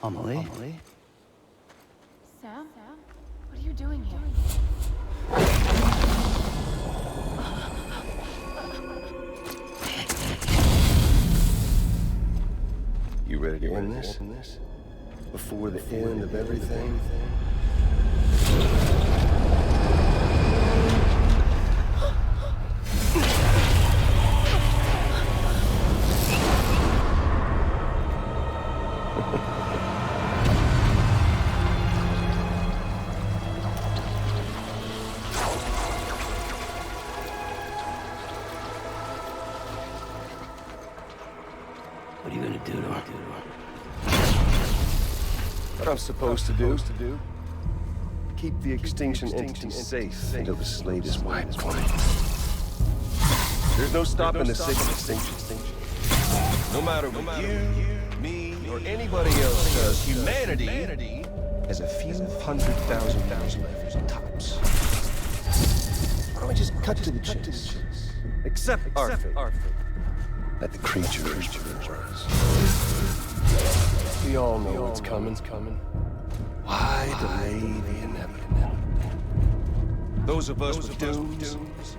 Amelie? Sam? What are you doing here? You ready to end this? Before the end of everything? What are you gonna do to her? What I'm supposed to do? Keep the extinction entity safe until the slate is wiped clean. There's no stopping the sacred extinction. No matter what you, me, or anybody else does, humanity has a few 100,000 left tops. Why don't we just cut to the chase? Accept our fate. Let the creatures rise. We all know it's coming. Why delay the inevitable? Those of us with dooms,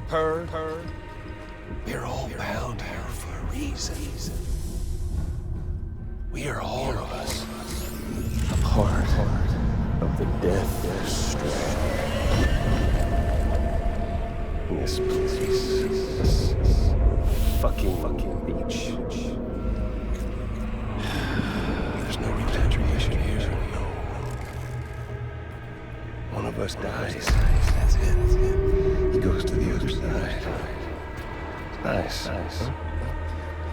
her, we're all bound here for a reason. We are all of us a part of the death strand. This place, this fucking beach. There's no repatriation here. No. One of us dies. That's it. He goes to the other side. Nice. Huh?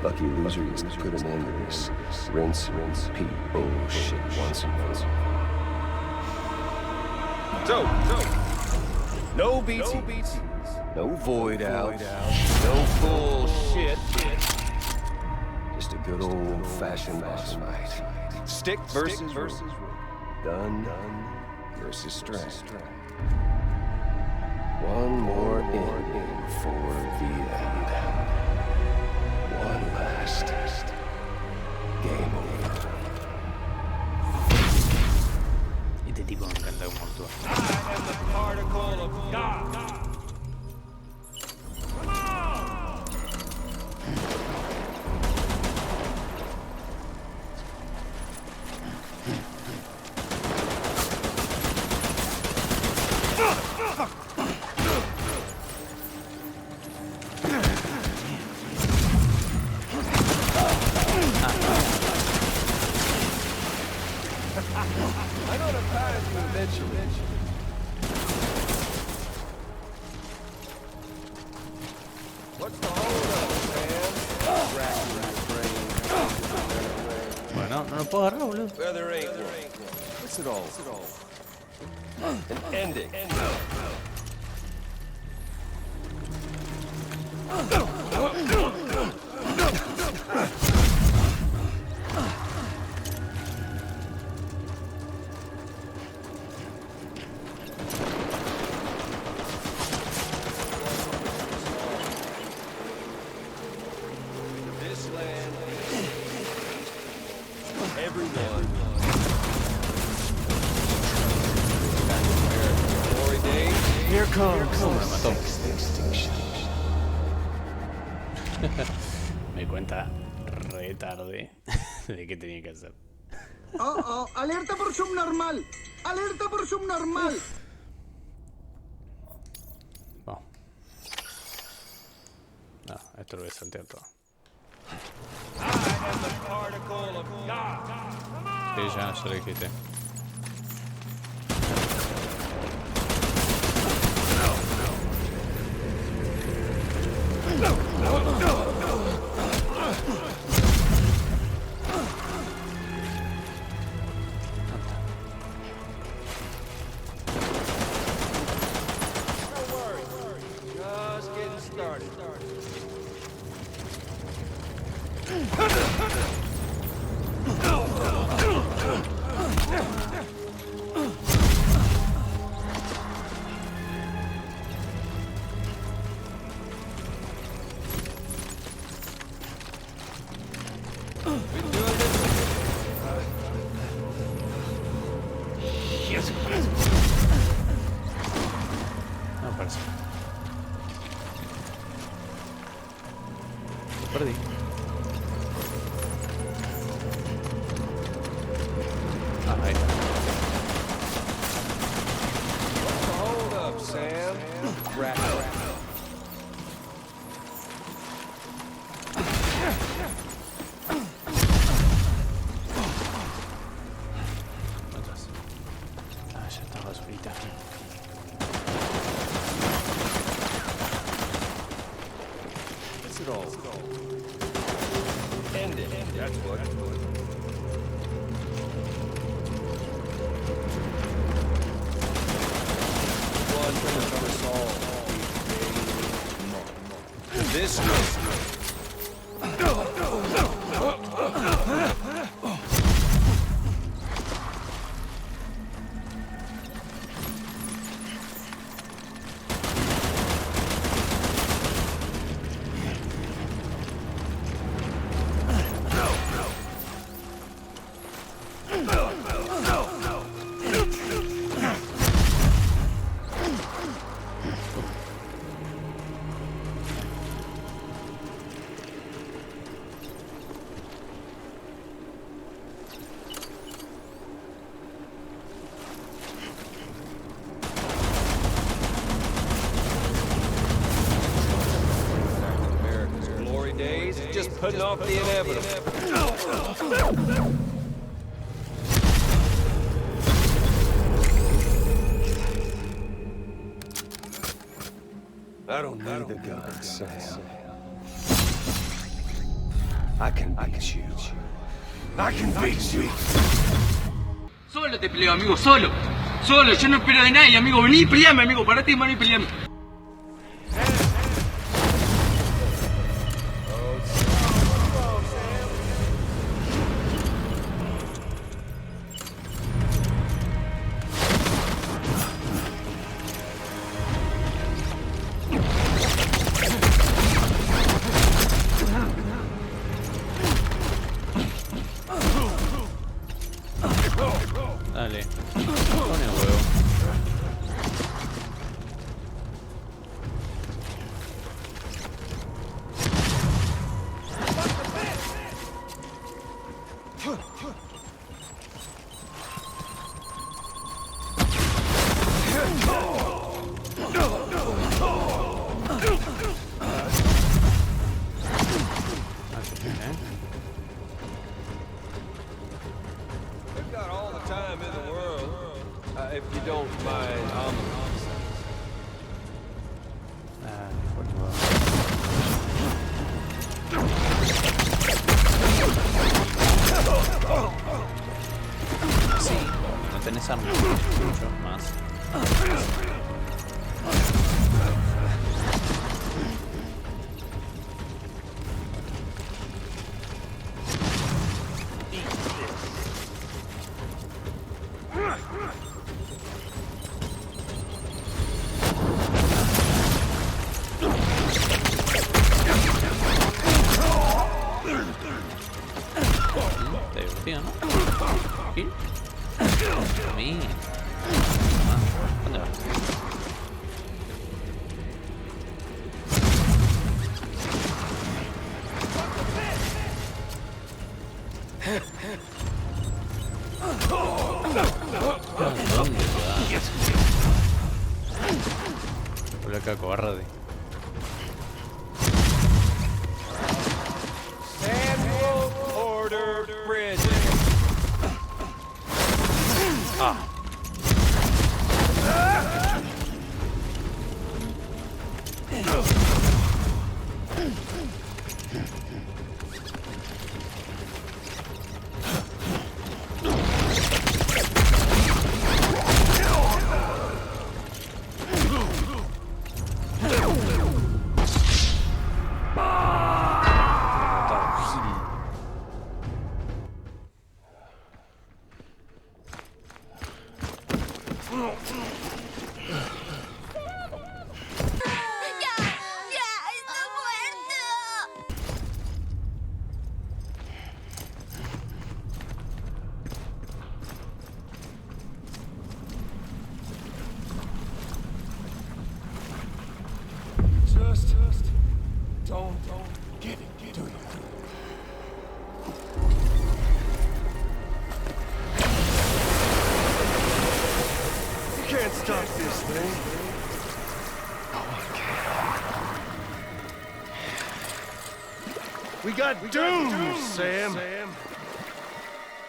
Lucky loser gets to put an end to this rinse, repeat bullshit once and for all. So, no BTs, no void outs, no bullshit. Just a good old-fashioned boss fight. Stick versus rope. Gun versus strength. One more in before the end. One last game over. Este tipo me encanta como actúa. I am the particle of God. I know the path you eventually. What's the hold-up, man? Bueno, no lo puedo agarrar, boludo. Where there ain't one. What's it all? An ending. This land, everyone. Glory days. Here comes. Me mató. Me cuenta re tarde de qué tenía que hacer. Oh, alerta por subnormal. Alerta por subnormal. Oh. No, esto lo voy a saltear todo. Sí, ya lo dijiste. Just getting started. No parece. Lo perdí. Ah, ahí está. Hold up, Sam. Rat. Atrás. Ah, ya está basurita. What's it all? End it. That's what. One from us all. This one. Just putting off the inevitable. I don't need the gun, Sam. I can beat you. I can beat you. Solo te peleo, amigo, solo. Solo, yo no espero de nadie, amigo. Vení y peleame, amigo. Parate de mano y peleame. Dale. Pone huevo. We've got all the time in the world. If you don't mind, Pone huevo. Sí, no tenés armas. Mucho más. Está divertido, ¿no? ¿Aquí? A mí. ¿Dónde vas? ¿Dónde vas? Por acá, cobarde. Samuel Porter Bridge. Ah. can't stop this thing. We got doomed, Sam.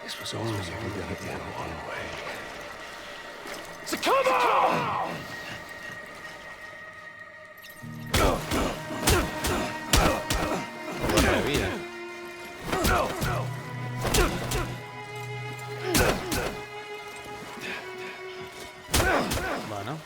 This was only ever gonna end one way. So come on! Buena vida. Bueno.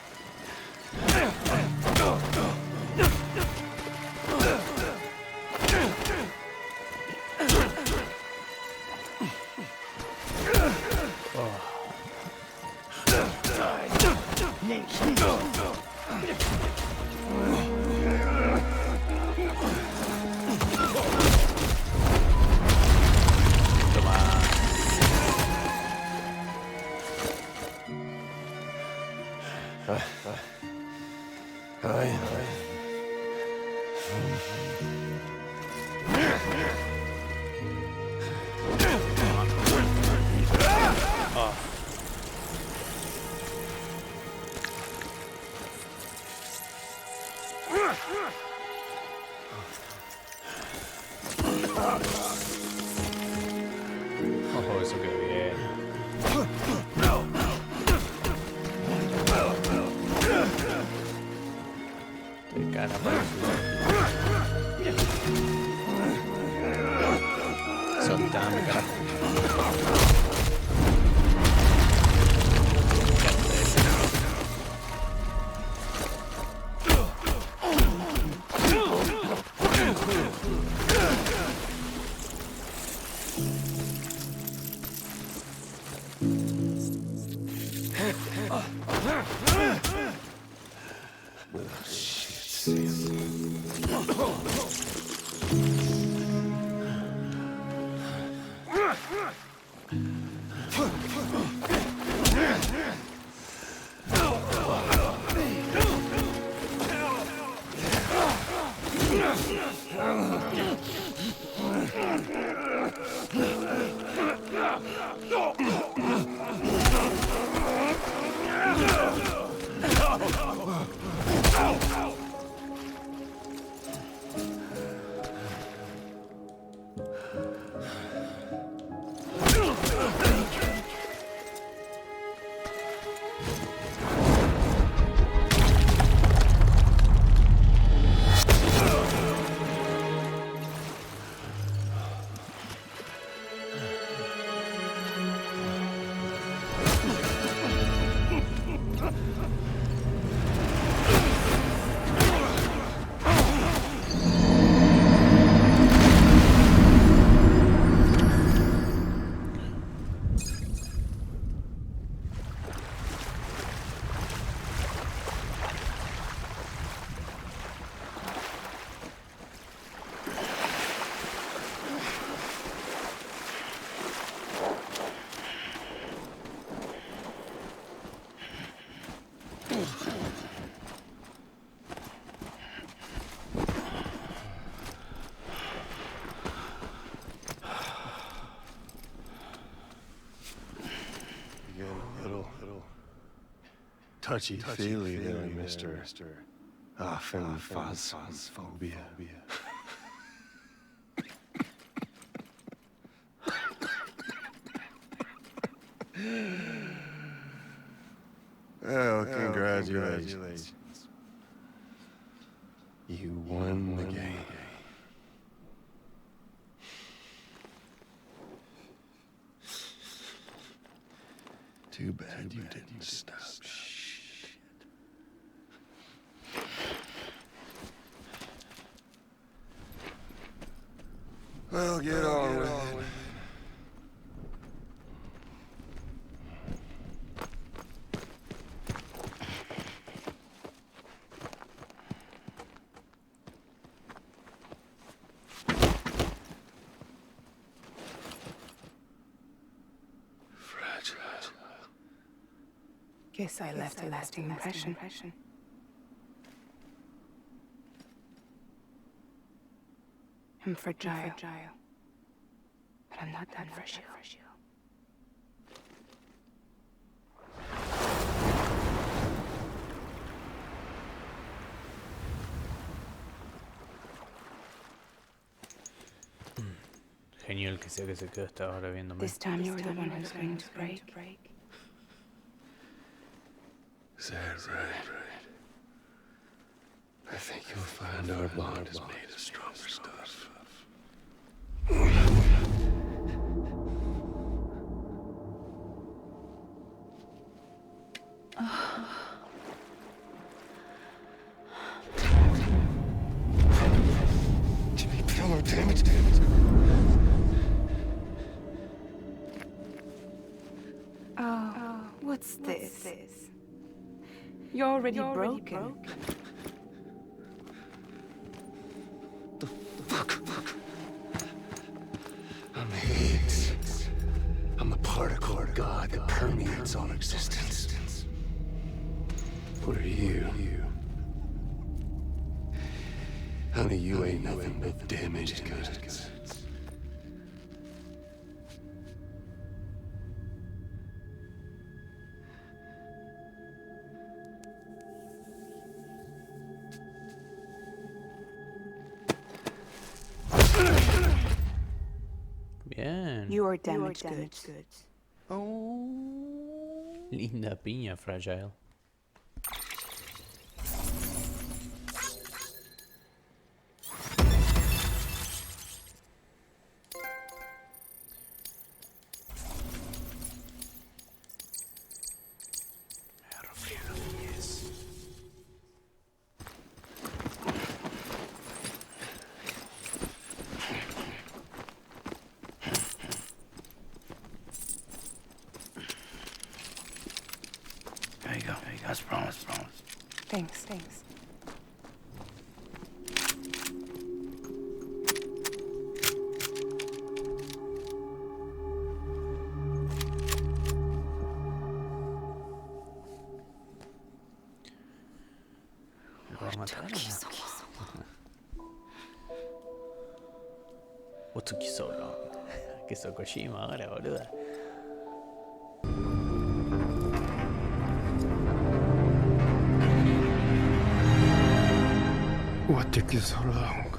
Oh, eso quedó bien. De cara para soltame, carajo. Touchy-feely there, Mr. Phasmophobia. Well, congratulations. You won the game. Too bad you didn't stop. Well, get on with it. Fragile. Guess I left a lasting impression. I'm fragile, but I'm not that fragile. genio el que sea que se quedó hasta ahora viéndome. This time you're the one who's going to break. Sad, right? I think you'll find our bond is made of stronger stuff. Jimmy, pillow, damn it. Oh, what's this? You're already broken. I'm Higgs. I'm the particle of God that permeates all existence. What are you? Honey, you ain't nothing but damaged goods. Bien. You are damaged goods. Linda piña, Fragile. There you go. That's promise. Thanks. What took you so long? Que sos Kojima ahora, boluda. What took you so long?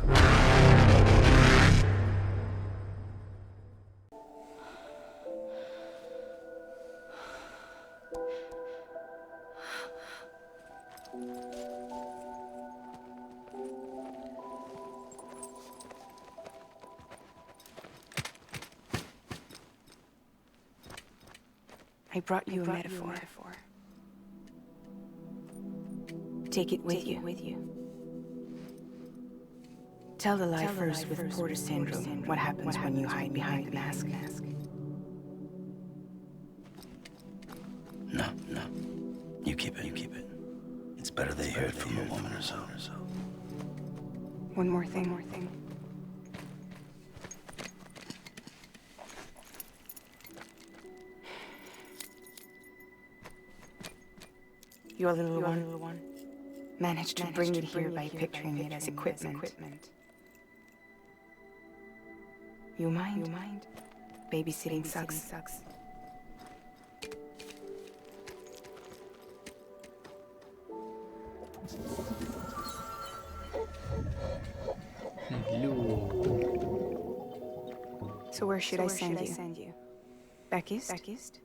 I brought you a metaphor. Take it with you. Tell the lifers with Porter syndrome what happens when you hide behind the mask. No. You keep it. It's better they hear it from a woman herself. One more thing. Your little one managed to bring it here by picturing it as equipment. You mind? Babysitting sucks. So where should I send you? Back east?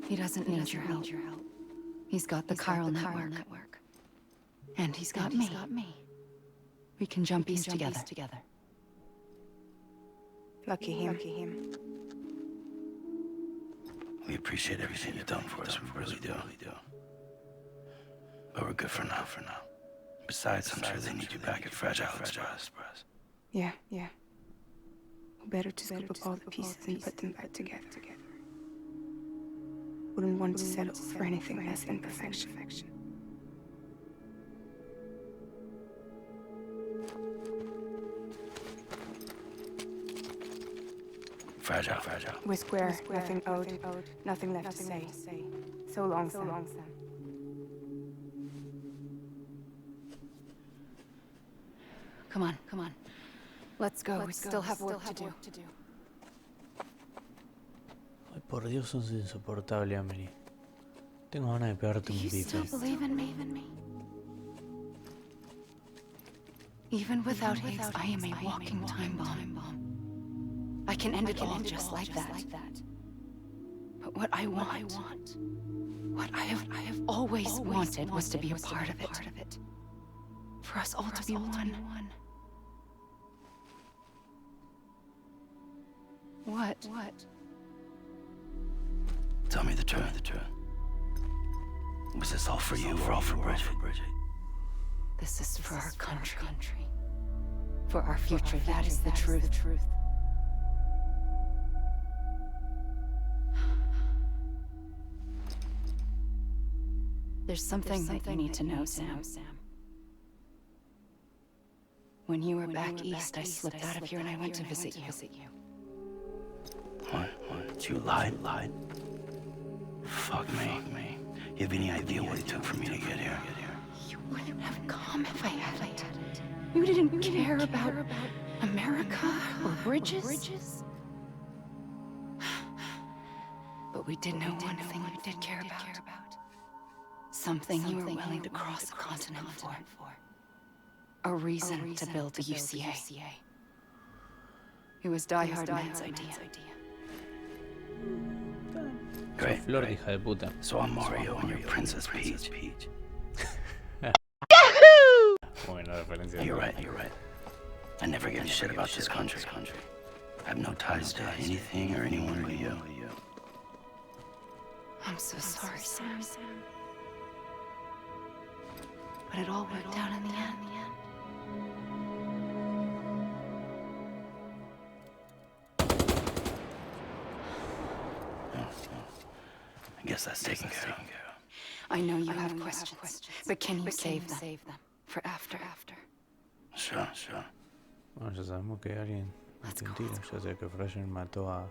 He doesn't need your help. He's got the chiral network. And he's got me. We can jump east together. Lucky him. We appreciate everything you've done for us. We really do. But we're good for now. Besides, I'm sure they need you back at Fragile Express. Yeah. Better to scoop up all the pieces and put them back together. Wouldn't want to settle for anything less than perfection. Fragile. We're square, nothing owed, nothing left to say. So long, Sam. Come on. Let's go. We still have work to do. Ay, por Dios, sos insoportable, Amelie. Tengo ganas de pegarte un You bife. still believe in me? Even without Higgs, I am a walking time bomb. I can end it all just like that. But what I want, what I have always wanted was to be a part of it. For us all to be one. What? Tell me the truth. Was this all for you or all for Bridget? This is for our country. For our future, that is the truth. There's something that you need to know, Sam. When you were back east, I slipped out of here and I went to visit you. What? You lied? Fuck me. You have any idea what it took for me to get here? You wouldn't have come if I hadn't. You didn't care about America or bridges. But we did know one thing you did care about. Something you were willing to cross a continent for. A reason to build the UCA. It was Die Hard Man's idea. Great. Flor, hija de puta. So I'm Mario and you're Princess Peach. Buena referencia. You're right. I never give a shit about this country. I have no ties to anything or anyone but you. I'm so sorry, Sam. But it all worked out in the end. I guess that's taken care of. I know you have questions, but can you save them for after? Sure. Bueno, ya sabemos que alguien metió un tiro. Ya sé que Frasier mató a...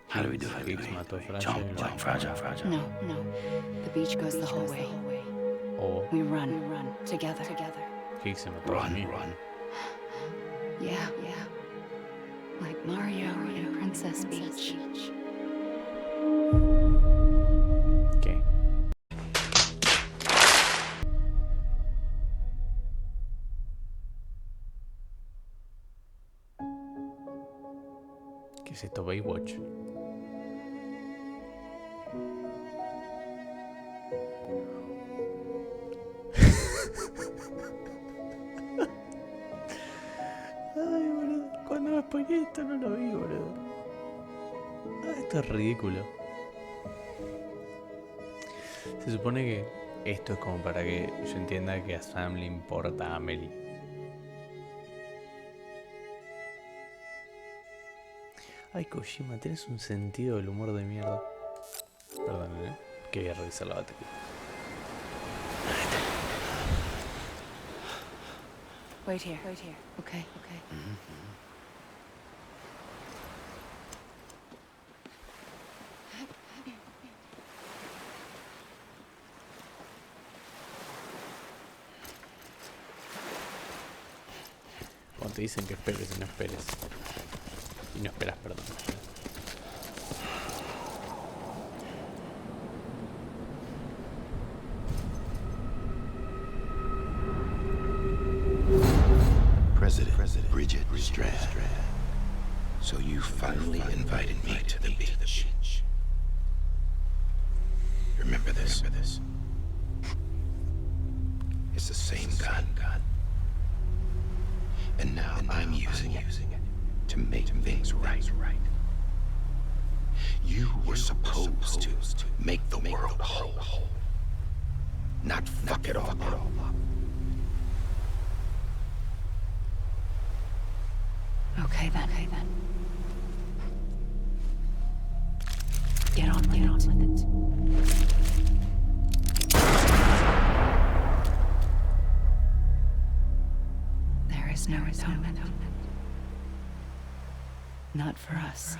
How do we do it? Higgs mató a Frasier. Jump like fragile. No. The beach goes the whole way. O We run together. Higgs se mató a mí. Run. Yeah. Like Mario and Princess Peach. ¿Qué? ¿Qué es esto? Baywatch. Ay, boludo. Cuando me spoileé esto no lo vi, boludo. Esto es ridículo. Se supone que esto es como para que yo entienda que a Sam le importa a Amelie. Ay, Kojima, tenés un sentido del humor de mierda. Perdón, quería revisar la batería. Wait here. Okay. Cuando te dicen que esperes y no esperes. Y no esperas, perdón. President Bridget Strand. So you finally invited me to the beach. Remember this. It's the same gun. And now I'm using it to make things right. You were supposed to make the world whole, not fuck it all up. Okay then. Get on with it. There is no atonement. Not for us.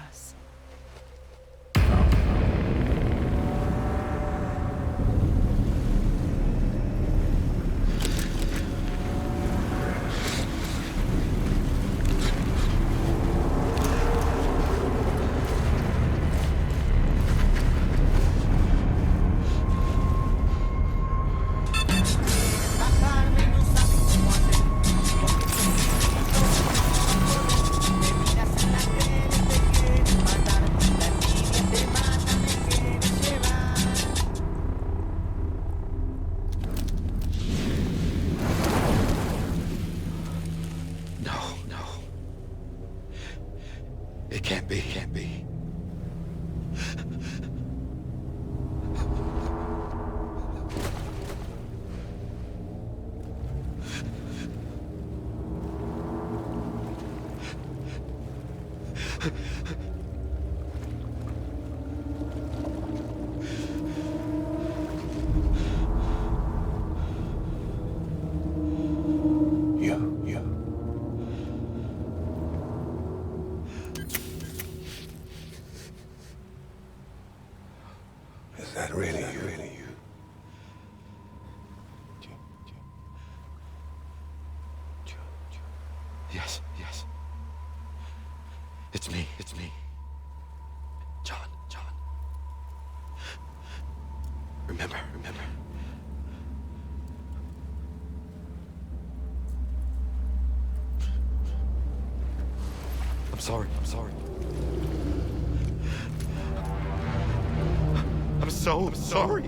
Is that really you? Yes. It's me. John. Remember. I'm sorry. I'm so sorry.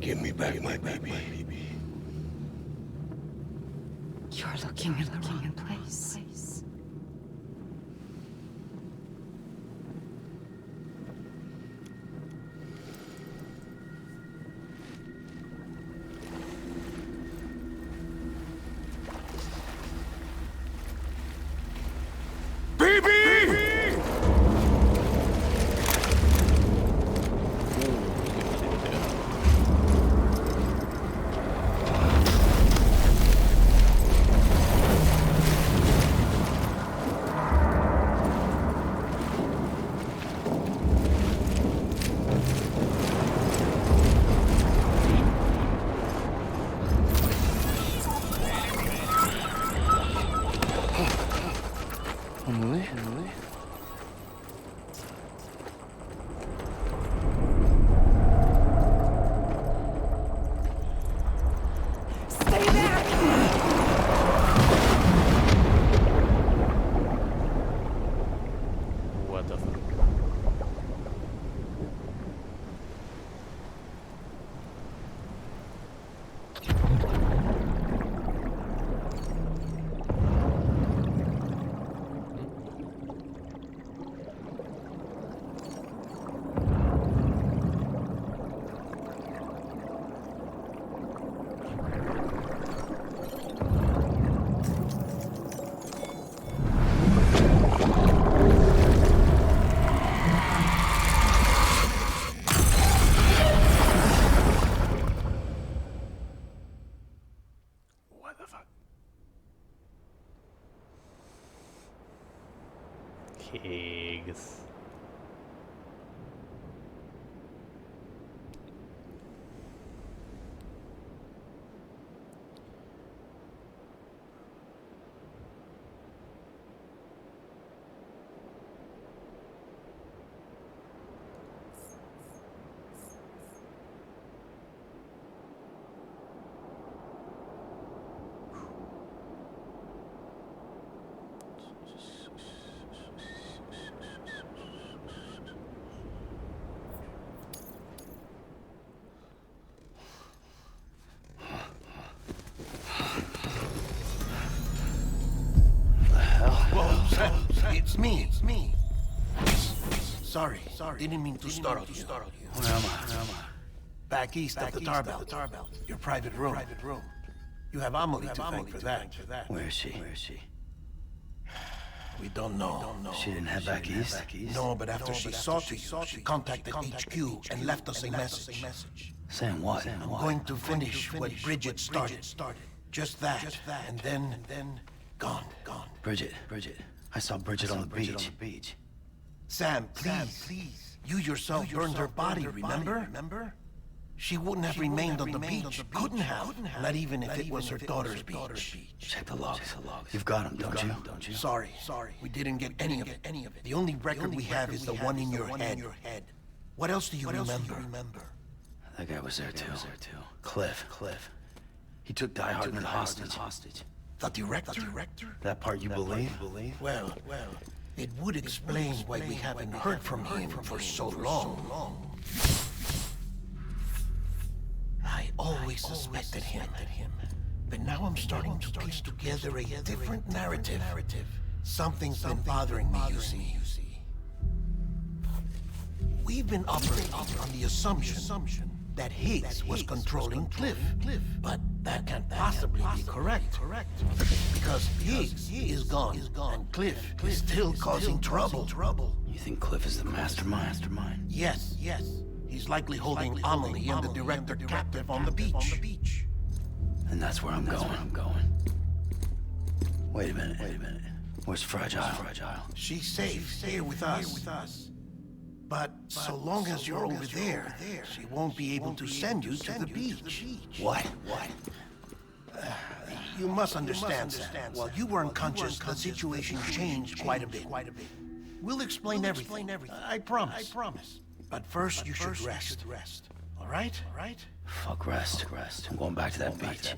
Give me back my baby. You're looking in the wrong place. Amelie. What the fuck? Higgs. It's me. Sorry. Didn't mean to startle you. Where am I? Back east of the tar belt. Your private room. You have Amelie to thank for that. Where is she? We don't know. She didn't head back east? No, but after she saw to you, she contacted HQ and left us a message. Saying what? I'm going to finish what Bridget started. Just that, and then gone. Bridget. I saw Bridget on the beach. Sam, please. You yourself burned her body, remember? She wouldn't have remained on the beach. Couldn't have. Not even if it was her daughter's beach. Check the logs. You've got them, don't you? Sorry. We didn't get any of it. The only record we have is the one in your head. What else do you remember? That guy was there too. Cliff. He took Die Hardman hostage. The director? That part you believe? Well, it would explain why we haven't heard from him for so long. I always suspected him. But now I'm starting to piece together a different narrative. Something's been bothering me, you see. We've been operating on the assumption that Higgs was controlling Cliff. But that can't possibly be correct. Because Higgs is gone, and Cliff is still causing trouble. You think Cliff is the mastermind? Yes. He's likely holding Amelie and the director captive on the beach. And that's where I'm going. Wait a minute. Where's Fragile? She's safe here with us. But so long as you're over there, she won't be able to send you to the beach. What? You must understand, Sam. While you were unconscious, the situation changed quite a bit. We'll explain everything. I promise. But first, you should rest. All right? Fuck rest. I'm going back to that beach.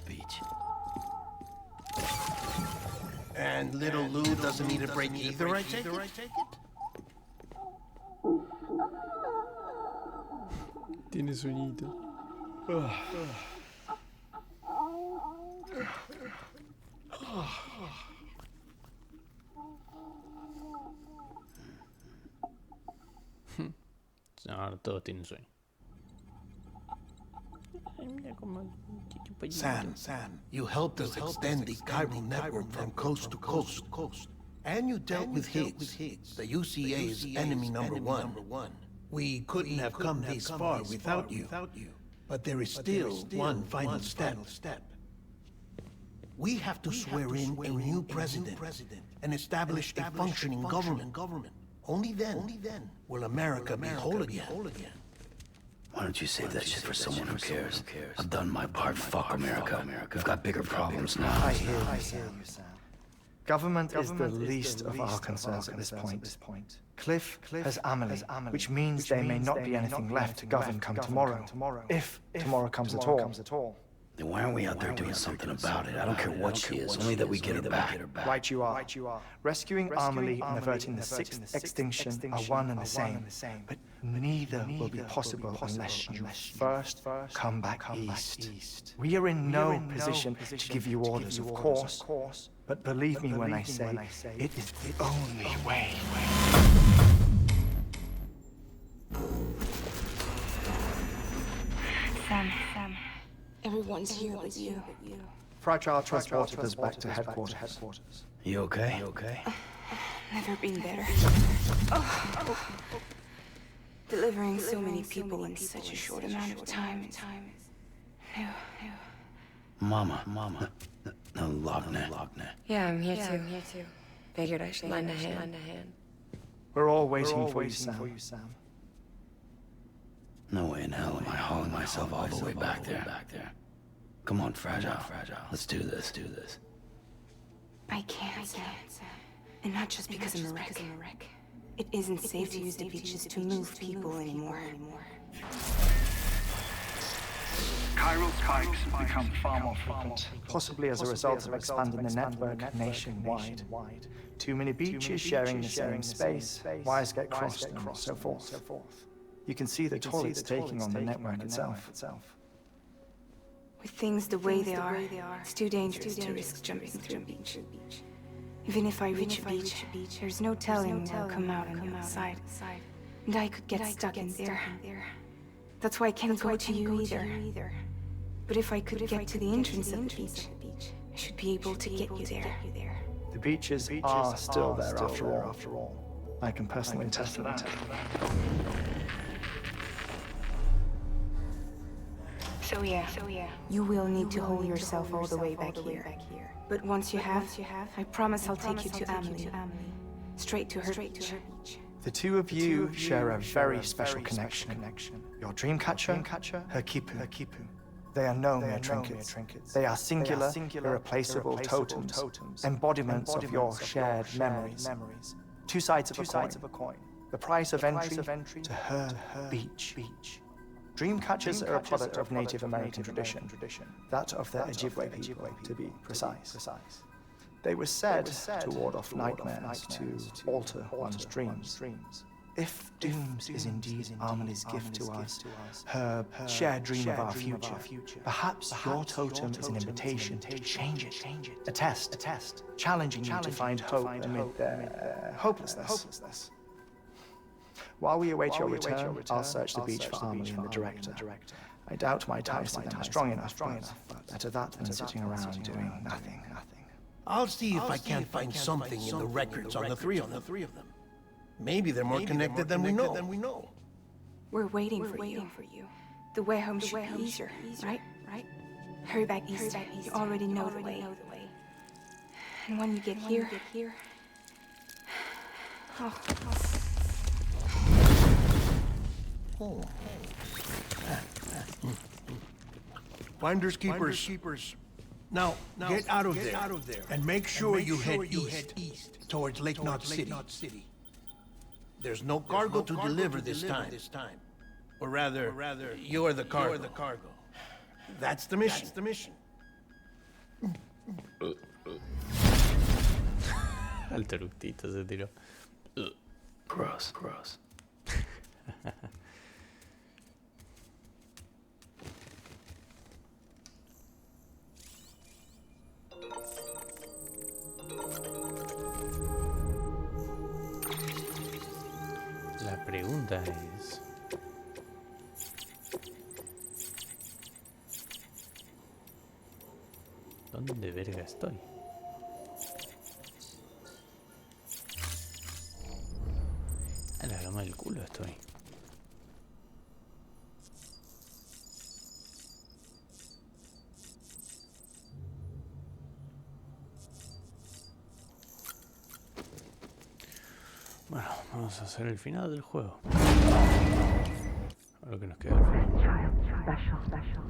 And little Lou doesn't need a break either, I take it? Tiene sueñito. Ahora todos tienen sueño. Sam, you helped us extend the chiral network from coast to coast. And you dealt with Higgs, the UCA's enemy number one. We couldn't have come this far without you. But there is still one final step. We have to swear in a new president and establish a functioning government. Only then will America be whole again. Why don't you save that shit for someone who cares? I've done my part. Fuck America. We've got bigger problems now. I hear you, Sam. Government is the least of our concerns at this point. Cliff has Amelie, which means there may not be anything left to govern come tomorrow. If tomorrow comes at all. Then why aren't we out there doing something about it? I don't care what she is, only that we get her back. Right you are. Rescuing Amelie and averting the sixth extinction are one and the same. But neither will be possible unless you first come back east. We are in no position to give you orders, of course. But believe me when I say, it is the only way. Sam. Everyone's here but you. Fragile transported us back to headquarters. You okay? Never been better. Delivering so many people in such a short amount of time is new. Mama. No, Logne. Yeah, I'm here too. Figured I should lend a hand. We're all waiting for you, Sam. No way in hell am I hauling myself all the way back there. Come on, Fragile. Let's do this. I can't, Sam. And not just because I'm a wreck. It isn't safe to use the beaches to move people anymore. Chiral spikes have become far more frequent, possibly as a result of expanding the network nationwide. Too many beaches sharing the same space, wires get crossed, and so forth. You can see the toll it's taking on the network itself. With things the way they are, it's too dangerous to risk jumping through a beach. Even if I reach a beach, there's no telling what will come out on the outside. And I could get stuck in there. That's why I can't go to you either. But if I could get to the entrance of the beach, I should be able to get you there. The beaches are still there after all. I can personally attest to that. So yeah, you will need to hold yourself all the way back here. But once you have, I promise I'll take you to Amelie. Straight to her beach. The two of you share a very special connection. Your dreamcatcher, her kipu. They are no mere trinkets. They are singular, irreplaceable totems, embodiments of your shared memories. Two sides of a coin. The price of entry to her beach. Dreamcatchers are a product of Native American tradition, that of the Ojibwe people, to be precise. They were said to ward off nightmares, to alter one's dreams. If Dooms is indeed Amelie's gift to us, her shared dream of our future, perhaps your totem is an invitation to change it. A test, challenging you to find hope amid their hopelessness. While we await your return, I'll search the beach for Amelie and the director. I doubt my ties to them are strong enough, but better that than sitting around doing nothing. I'll see if I can't find something in the records on the three of them. Maybe they're more connected than we know. We're waiting for you. The way home should be easier, right? Hurry back east. You already know the way. And when you get here... Oh. Finders keepers. Now get out of there and make sure you head east towards Lake Knot City. There's no cargo to deliver this time. Or rather, you're the cargo. That's the mission. Al eructito se tiró. Gross. La pregunta es... ¿dónde verga estoy? A la gama del culo estoy. Bueno, vamos a hacer el final del juego. A lo que nos queda. Special.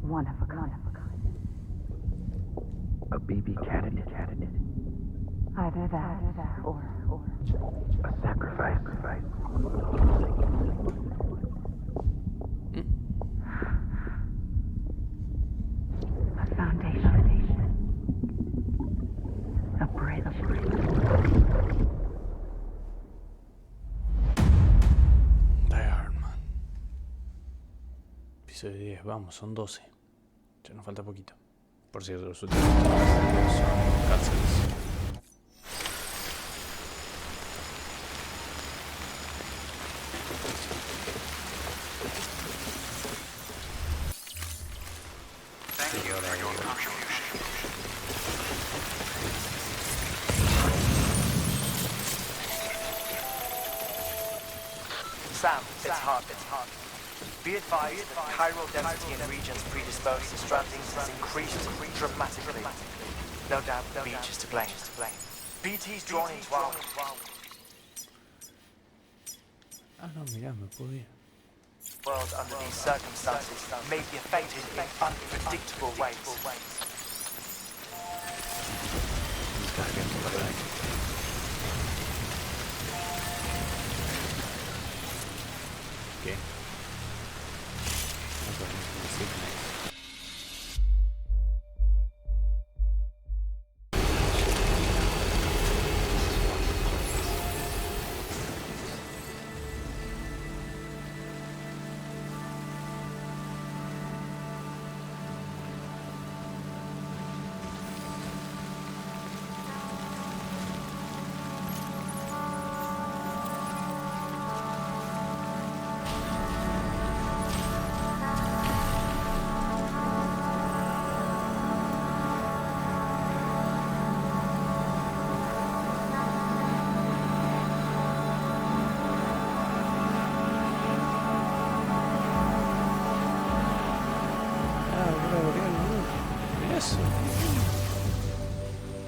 One of a kind. A BB candidate. Either that or A sacrifice. a foundation. A bridge. Episodio 10, vamos, son 12. Ya nos falta poquito. Por cierto, los últimos son cárceles. Sam, it's hard. Be advised that chiral density in regions predisposed to stranding has increased dramatically. No doubt the beach is to blame. BT's drawn into our... Ah, no, mirá, me puedo ir. world under these circumstances may be affected in unpredictable ways. ¿Qué? No podemos decir nada.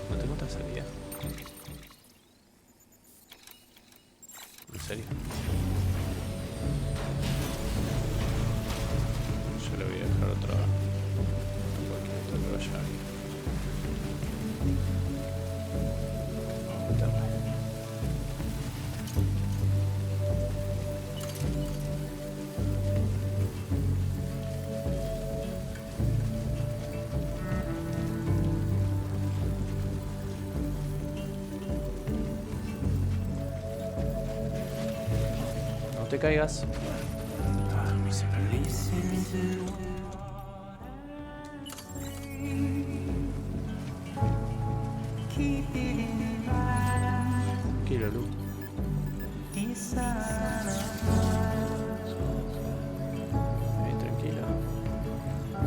No tengo otra salida. ¿En serio? Yo le voy a dejar otra. Cualquier otro que vaya ahí. Vamos a meterle. te caigas. Ah, me hice perder. Tranquilo, Lu. Tranquilo. Tranquilo.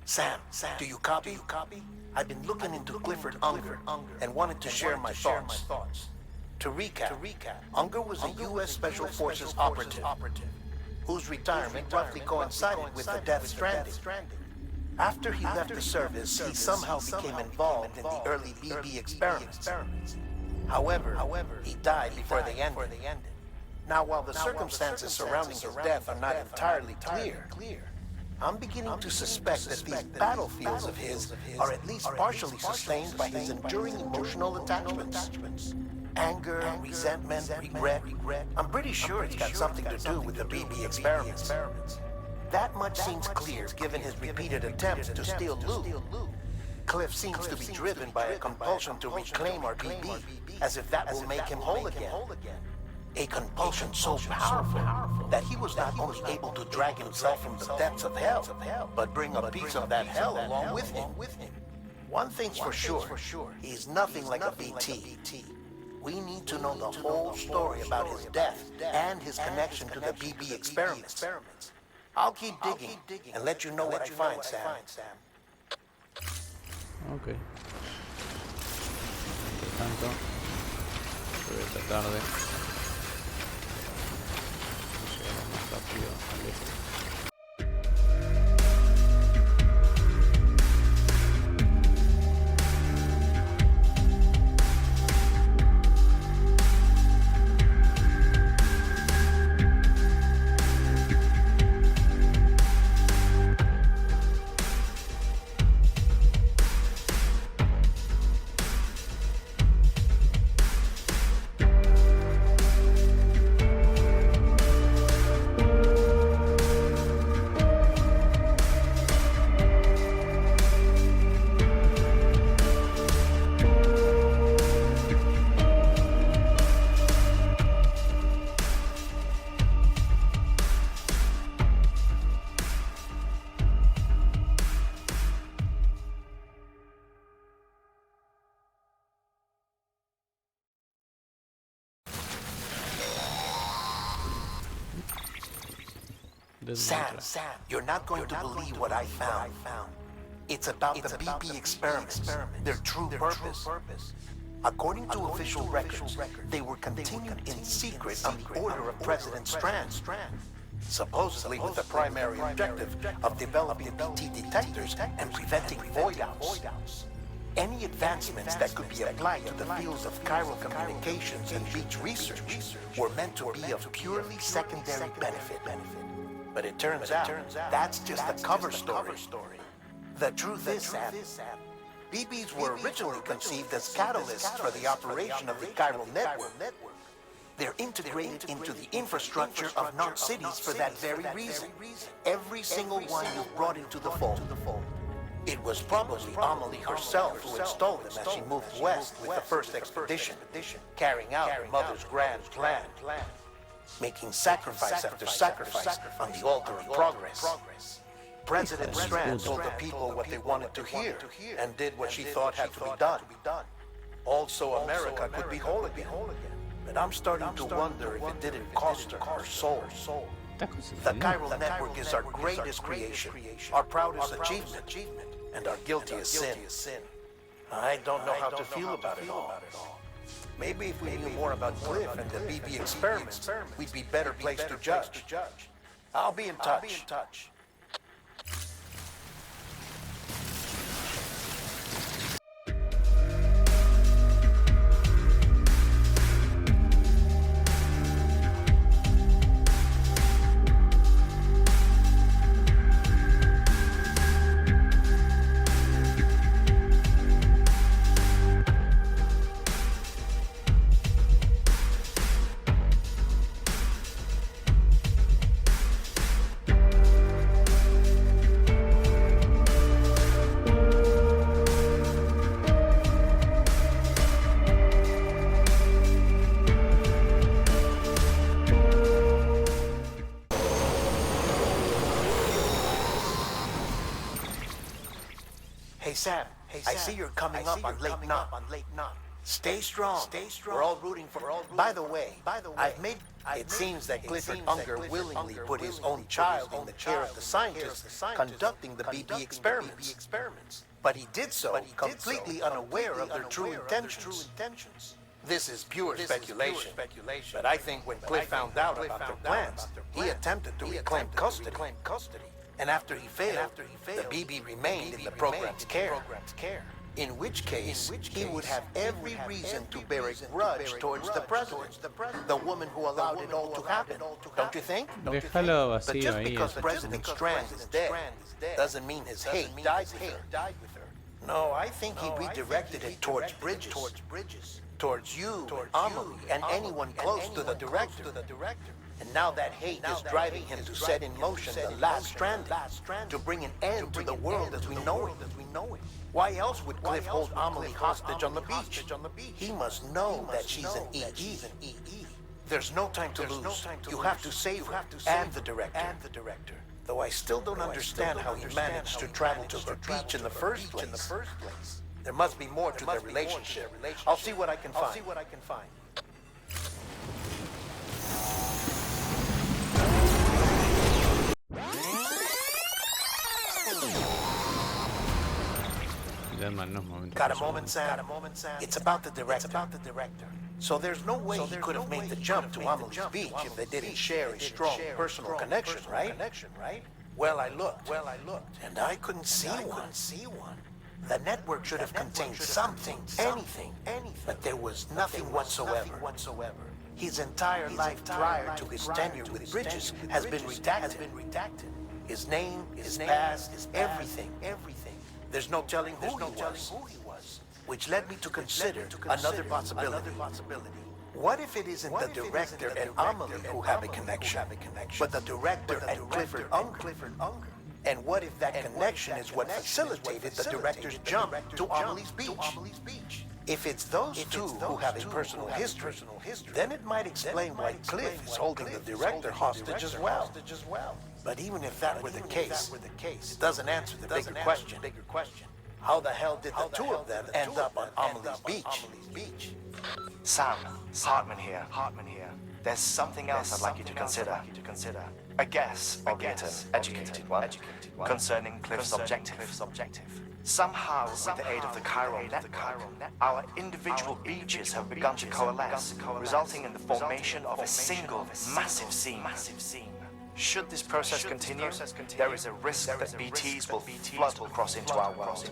Sam, do you copy? I've been looking into Clifford Unger and wanted to share my thoughts. To recap, Unger was a U.S. Special Forces operative whose retirement roughly coincided with the death Stranding. After he left the service, he somehow became involved in the early BB experiments. However, he died before they ended. Now, while the circumstances surrounding his death are not entirely clear, I'm beginning to suspect that these battlefields of his are at least partially sustained by his enduring emotional attachments. Anger, resentment, regret. I'm pretty sure it's got something to do with the BB experiments. That much seems clear given his repeated attempts to steal loot. Cliff seems to be driven by a compulsion to reclaim our BB, as if that will make him whole again. A compulsion so powerful that he was not only able to drag himself from the depths of hell, but bring a piece of that hell along with him. One thing's for sure, he's nothing like a BT. We need to know the whole story about his death and his connection to the BB experiments. I'll keep digging and let you know what I find, Sam. Ok. Por tanto, voy a tratar de llegar más rápido al este. Sam, you're not going to believe what I found. It's about the BB experiments, their true purpose. According to official records, they were continued in secret on the order of President Strand, supposedly with the primary objective of developing BT detectors and preventing void-outs. Any advancements that could be applied to the fields of chiral communications and beach research were meant to be of purely secondary benefit. But it turns out that's just the cover story. The truth is, Sam, BBs were originally conceived as catalysts for the operation of the chiral network. They're integrated into the infrastructure of not cities for that very reason. Every single one you've brought into the fold. It was probably Amelie herself who installed them as she moved west with the first expedition, carrying out her mother's grand plan, making sacrifice after sacrifice on the altar of progress. President Strand told the people what they wanted to hear and did what she thought had to be done. Also, America could be whole again. But I'm starting to wonder if it didn't cost her her soul. The chiral network is our greatest creation, our proudest achievement, and our guiltiest sin. I don't know how to feel about it all. Maybe if we knew more about Cliff and the BB experiments, we'd be better placed to judge. I'll be in touch. Hey Sam, I see you're coming up on late knock. Stay strong. We're all rooting for. By the way, I've made. It seems that Clifford Unger willingly put his own child in the care of the scientists conducting the BB experiments. But he did so completely unaware of their true intentions. This is pure speculation. But I think when Cliff found out about their plans, he attempted to reclaim custody. And after he failed, the BB remained in the program's care. In which case, he would have every reason to bear a grudge towards the president, the woman who allowed it all to happen. Don't you think? Déjalo But vacío just ahí. because Eso. President Strand is dead doesn't mean his hate died with her. No, I think he redirected it towards Bridges. Towards you, Amelie, and anyone close to the director. And now that hate is driving him to set in motion the last Stranding, to bring an end to the world as we know it. Why else would Cliff hold Amelie hostage on the beach? He must know that she's an EE. There's no time to lose. You have to save her and the director. Though I still don't understand how he managed to travel to her beach in the first place. There must be more to their relationship. I'll see what I can find. Got a moment, Sam? It's about the director. So there's no way he could have made the jump to Amelie's beach if they didn't share a strong personal connection, right? Well, I looked, and I couldn't see one. The network should have contained something, anything, but there was nothing whatsoever. His entire life prior to his tenure with Bridges has been redacted. His name, his past, his everything. There's no telling who he was. Which led me to consider another possibility. What if it isn't the director and Amelie who have a connection, but the director and Clifford Unger? And what if that connection is what facilitated the director's jump to Amelie's beach? If it's those two who have a personal history, then it might explain why Cliff is holding the director hostage as well. But even if that were the case, it doesn't answer the bigger question. How the hell did the two of them end up on Amelie's beach? Sam, Hartman here. There's something else I'd like you to consider. A guess, albeit an educated one, concerning Cliff's objective. Somehow, with the aid of the chiral network, our individual beaches have begun to coalesce, resulting in the formation of a single, massive scene. Should this process continue, there is a risk that BTs will flood across into our world,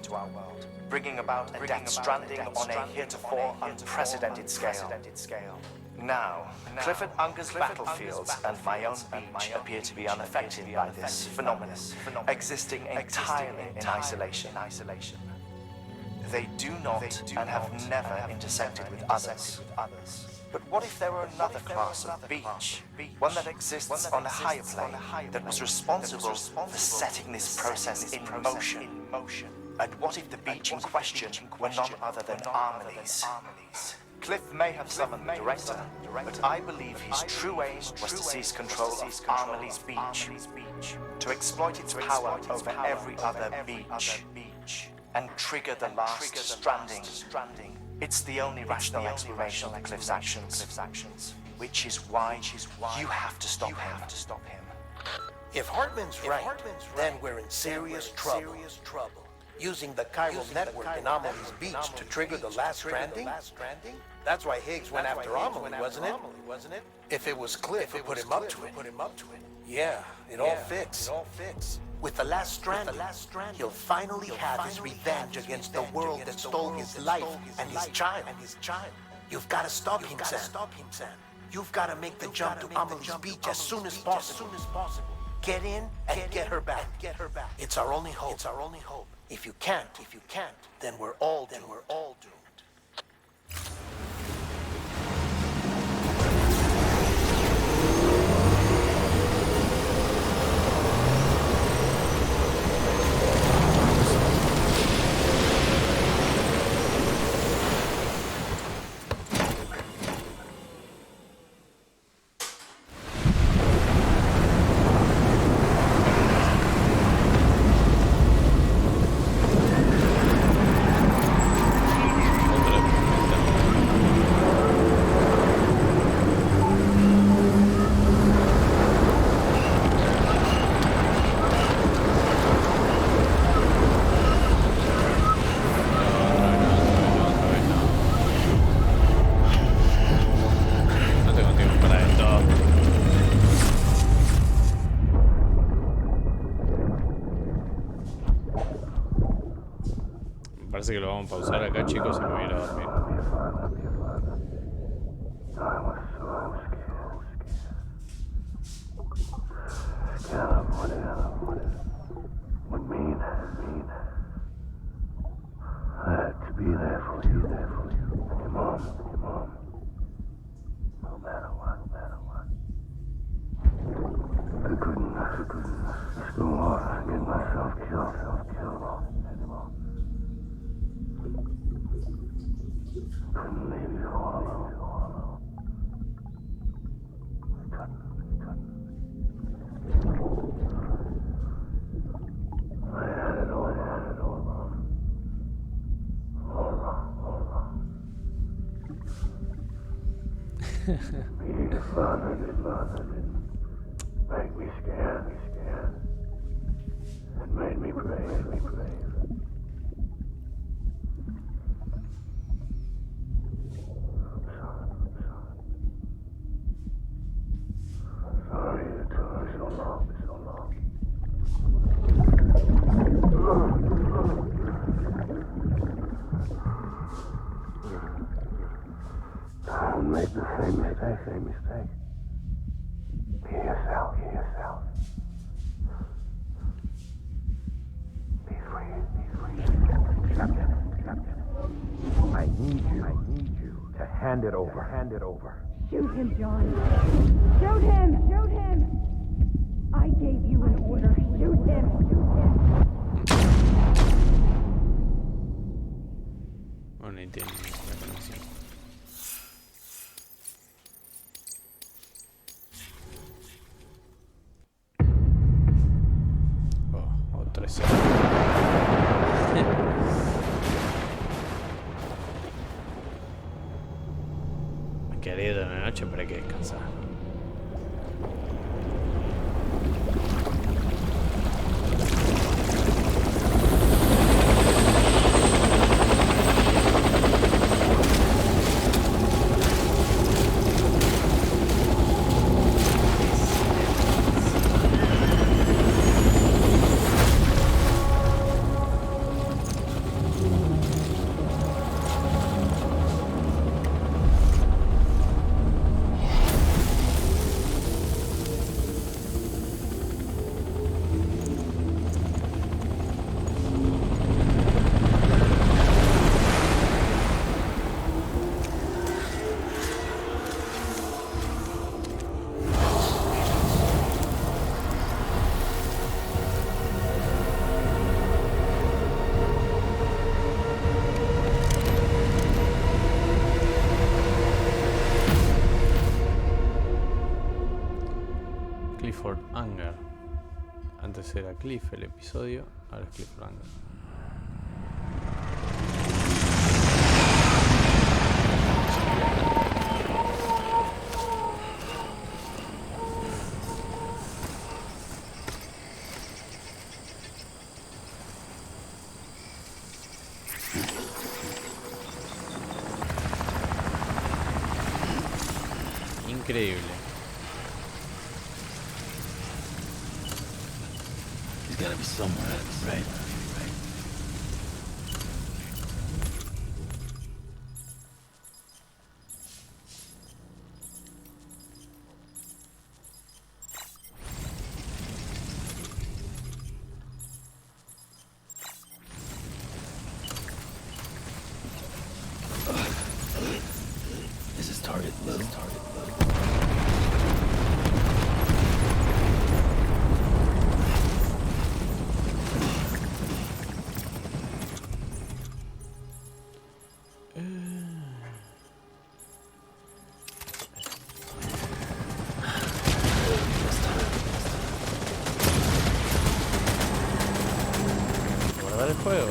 bringing about a death stranding on a heretofore unprecedented scale. Now, Clifford Unger's battlefields and my own beach appear to be unaffected by this phenomenon, existing entirely in isolation. They do not and have never intersected with others. But what if there were another class of beach, one that exists on a higher plane, that was responsible for setting this process in motion? And what if the beach in question were none other than Amelie's? Cliff may have summoned the director, but I believe his true aim was to seize control of Amelie's beach, to exploit its power over every other beach, and trigger the last stranding. It's the only rational explanation of Cliff's actions, which is why you have to stop him. If Hartman's right, then we're in serious trouble. Using the chiral network in Amelie's beach to trigger the last stranding? That's why Higgs went after Amelie, wasn't it? If it was Cliff who put him up to it. Yeah, it all fits. With the last stranding, he'll finally have his revenge against the world that stole his life and his child. You've got to stop him, Sam. You've got to make the jump to Amelie's beach as soon as possible. Get in and get her back. It's our only hope. If you can't, then we're all doomed. Parece que lo vamos a pausar acá, chicos, y me voy a ir a dormir. I had to be there for you. Your mom. No matter what. I couldn't just go off and get myself killed anymore. Couldn't leave you all alone. I had it all wrong. All wrong. Being a father didn't make me scared. It made me brave. Sorry it took so long. Don't make the same mistake. Be yourself. Be free. I need you to hand it over. Shoot him, John. Shoot him! I gave you an order. Shoot him! Oh, no entiendo la conexión. Oh, otra escena. Me quedaré de la noche para que descansar. Clifford Unger. Antes era Cliff el episodio, ahora es Clifford Unger. Increíble. He's gotta be somewhere, right? This is target low. Guardar el juego.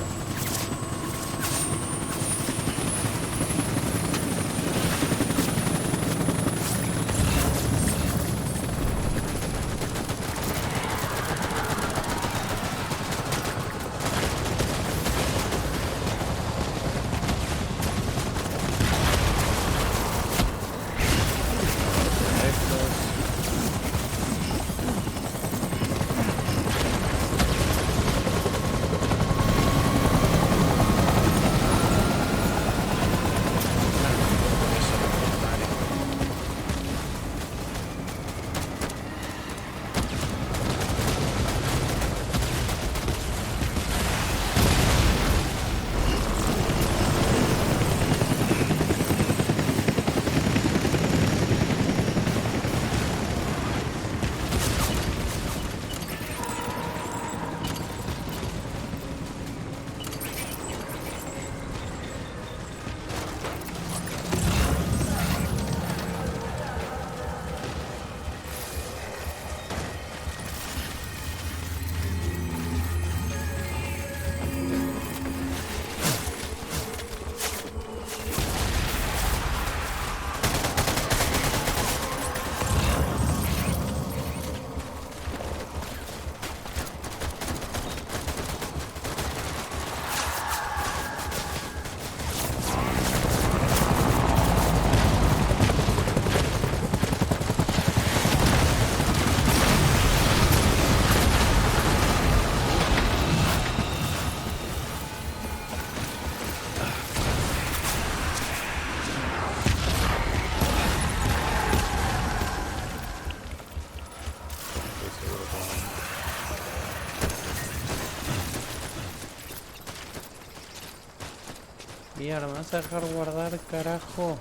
Mierda, ¿me vas a dejar guardar, carajo?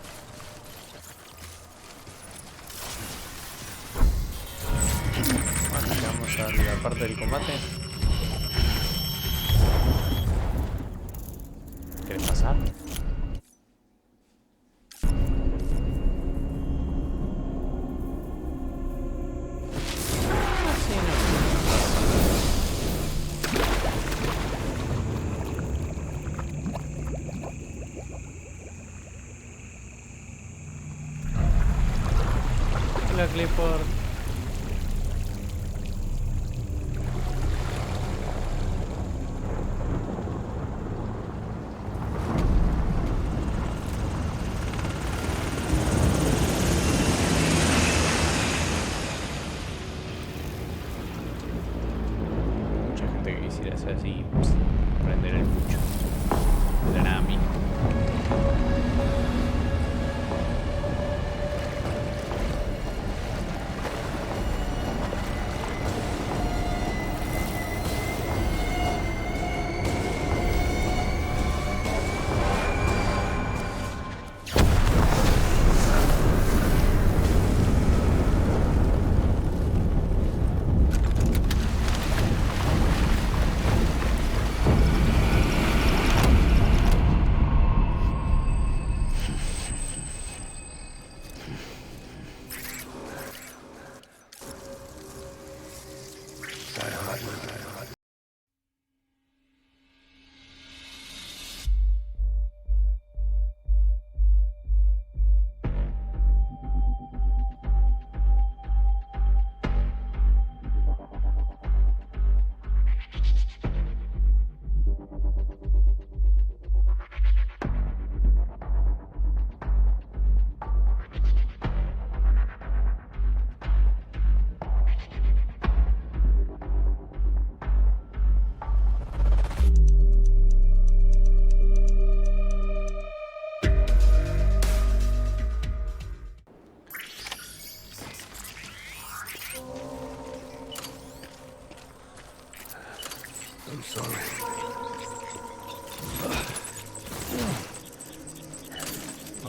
Bueno, llegamos a la parte del combate. ¿Quieres pasar? Hola, Clifford. Mucha gente que quisiera hacer así, prender el pucho. De nada a mí.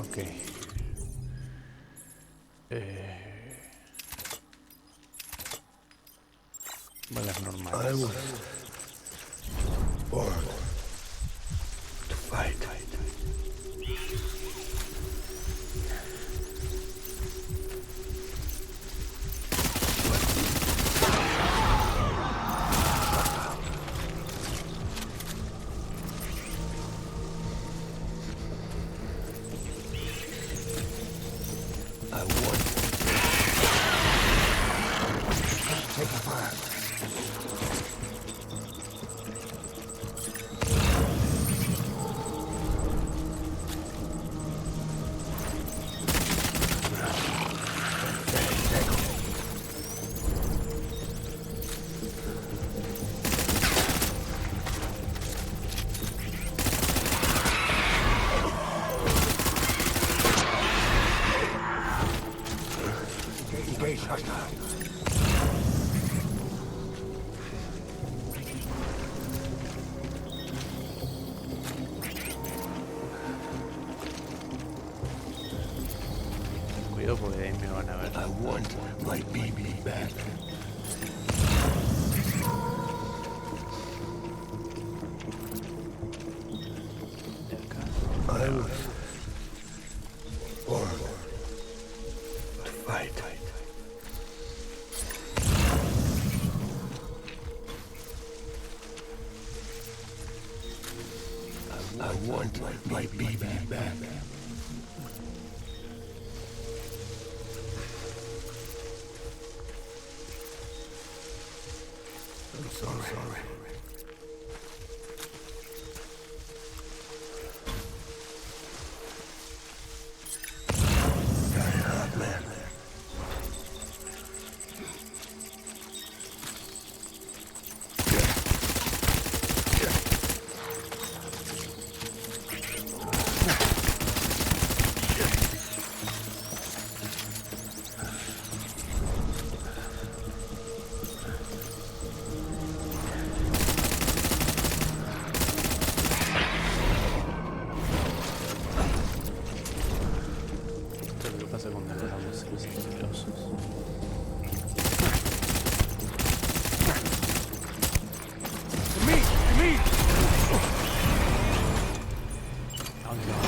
Ok. Balas normales. Born to fight. Cuidado porque de ahí me van a ver. I want my baby back. De acá. I was born to fight. I want my baby back. I'm sorry. Man. Esto es lo que pasa cuando agarramos seres sigilosos. ¿A dónde va?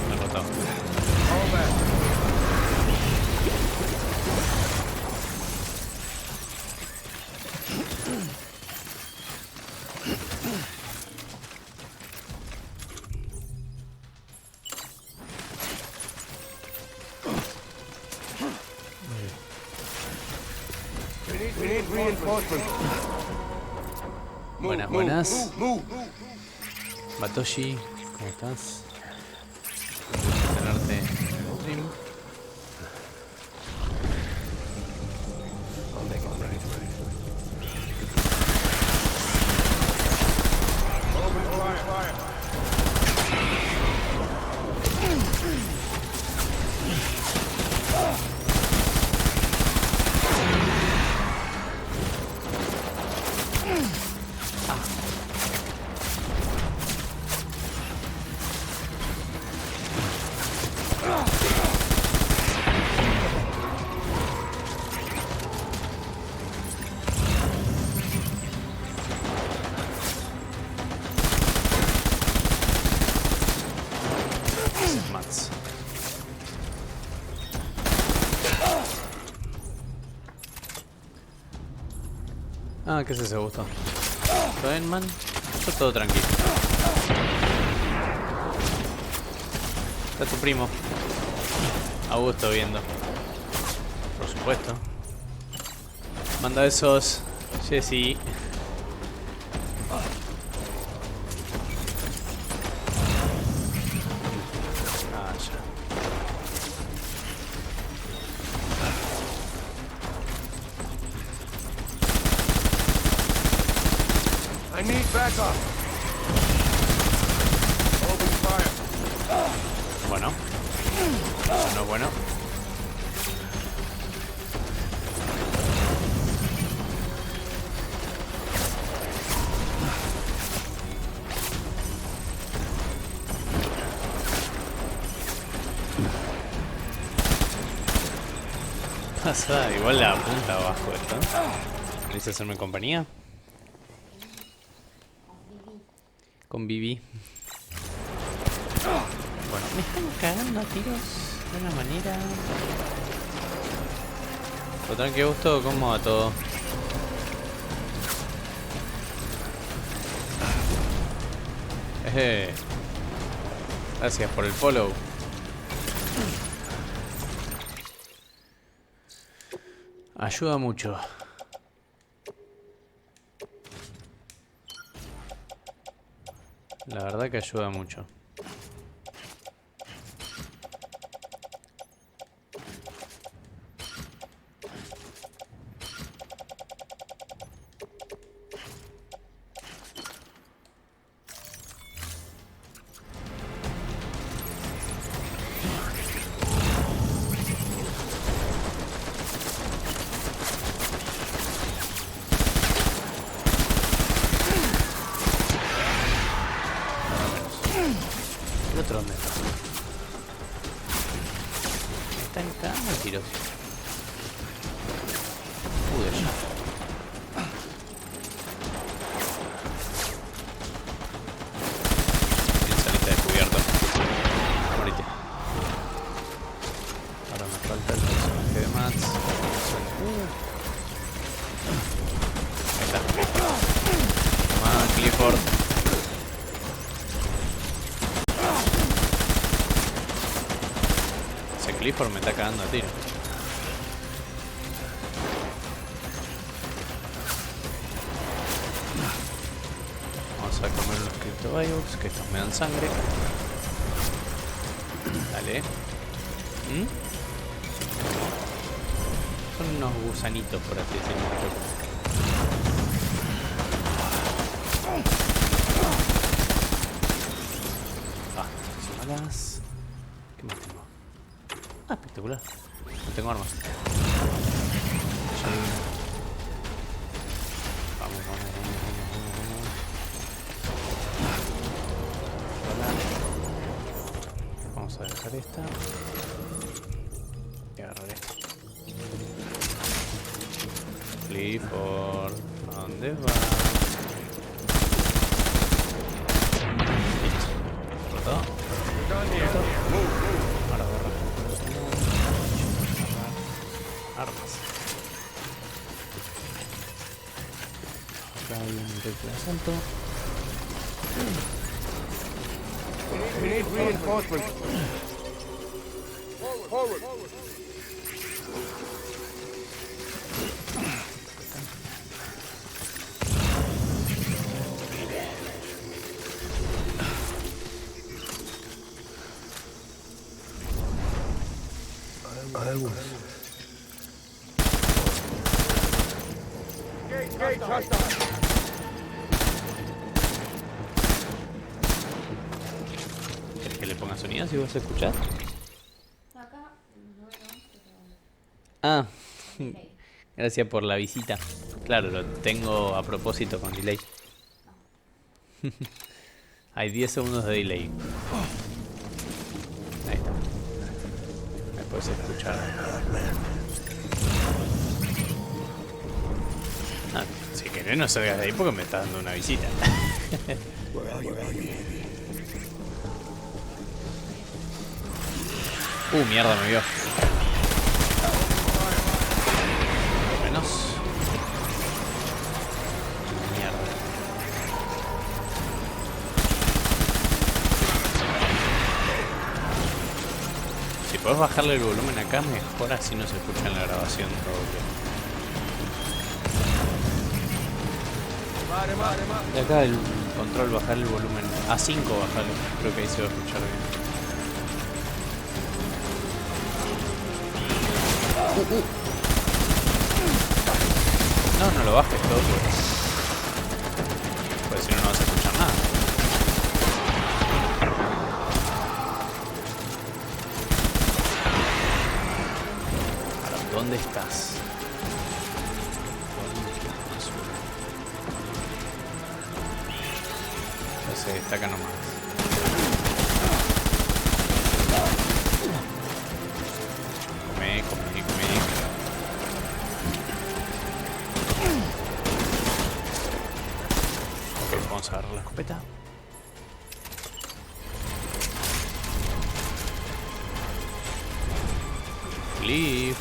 Me he matado. We need reinforcements. Buenas, buenas. Batoshi, ¿cómo estás? Gusto tenerte en el stream. Mats. Ah, ¿qué es ese gusto? ¿Todo bien, man? Yo todo tranquilo. Está tu primo. Augusto viendo. Por supuesto. Manda esos. Jessy. Ah, ya. I need backup. Open fire. Bueno. Eso no es bueno. Pasa, igual la punta abajo esto. ¿Querés hacerme compañía? Conviví. Bueno, me están cagando a tiros de una manera. Total, que gusto, como a todo. Gracias por el follow. Ayuda mucho. La verdad que ayuda mucho. ¿El otro dónde está? Me están cagando tiros. De allá. Bien, saliste descubierto. Morite. Ahora me falta el personaje de Mats. Ahí está. Toma, Clifford. Clifford me está cagando a tiro. Vamos a comer unos criptobios, que estos me dan sangre. Dale. Son unos gusanitos, por así decirlo. Son malas. ¿Qué más tengo? Ah, espectacular. No tengo armas. Vamos. Vamos a dejar esta. Y agarrar esta. Clifford, ¿a dónde va? Listo. ¿Derrotado? Ahora agarra. Armas. Acá hay un rifle de asalto. We need reinforcements. Forward. ¿Quieres que le ponga sonido si vas a escuchar? Ah, gracias por la visita. Claro, lo tengo a propósito con delay. Hay 10 segundos de delay. Ahí está. Me puedes escuchar. Ah, si querés no salgas de ahí porque me está dando una visita. Mierda, me vio. Menos. Mierda. Si podés bajarle el volumen acá, mejor, así no se escucha en la grabación todo bien. De acá el control, bajar el volumen a 5, bajarlo. Creo que ahí se va a escuchar bien. No lo bajes todo, pues. Pues si no, no vas a escuchar nada. Ahora, ¿dónde estás? No sé, está acá nomás. Come. Ok, vamos a agarrar la escopeta. Cliff.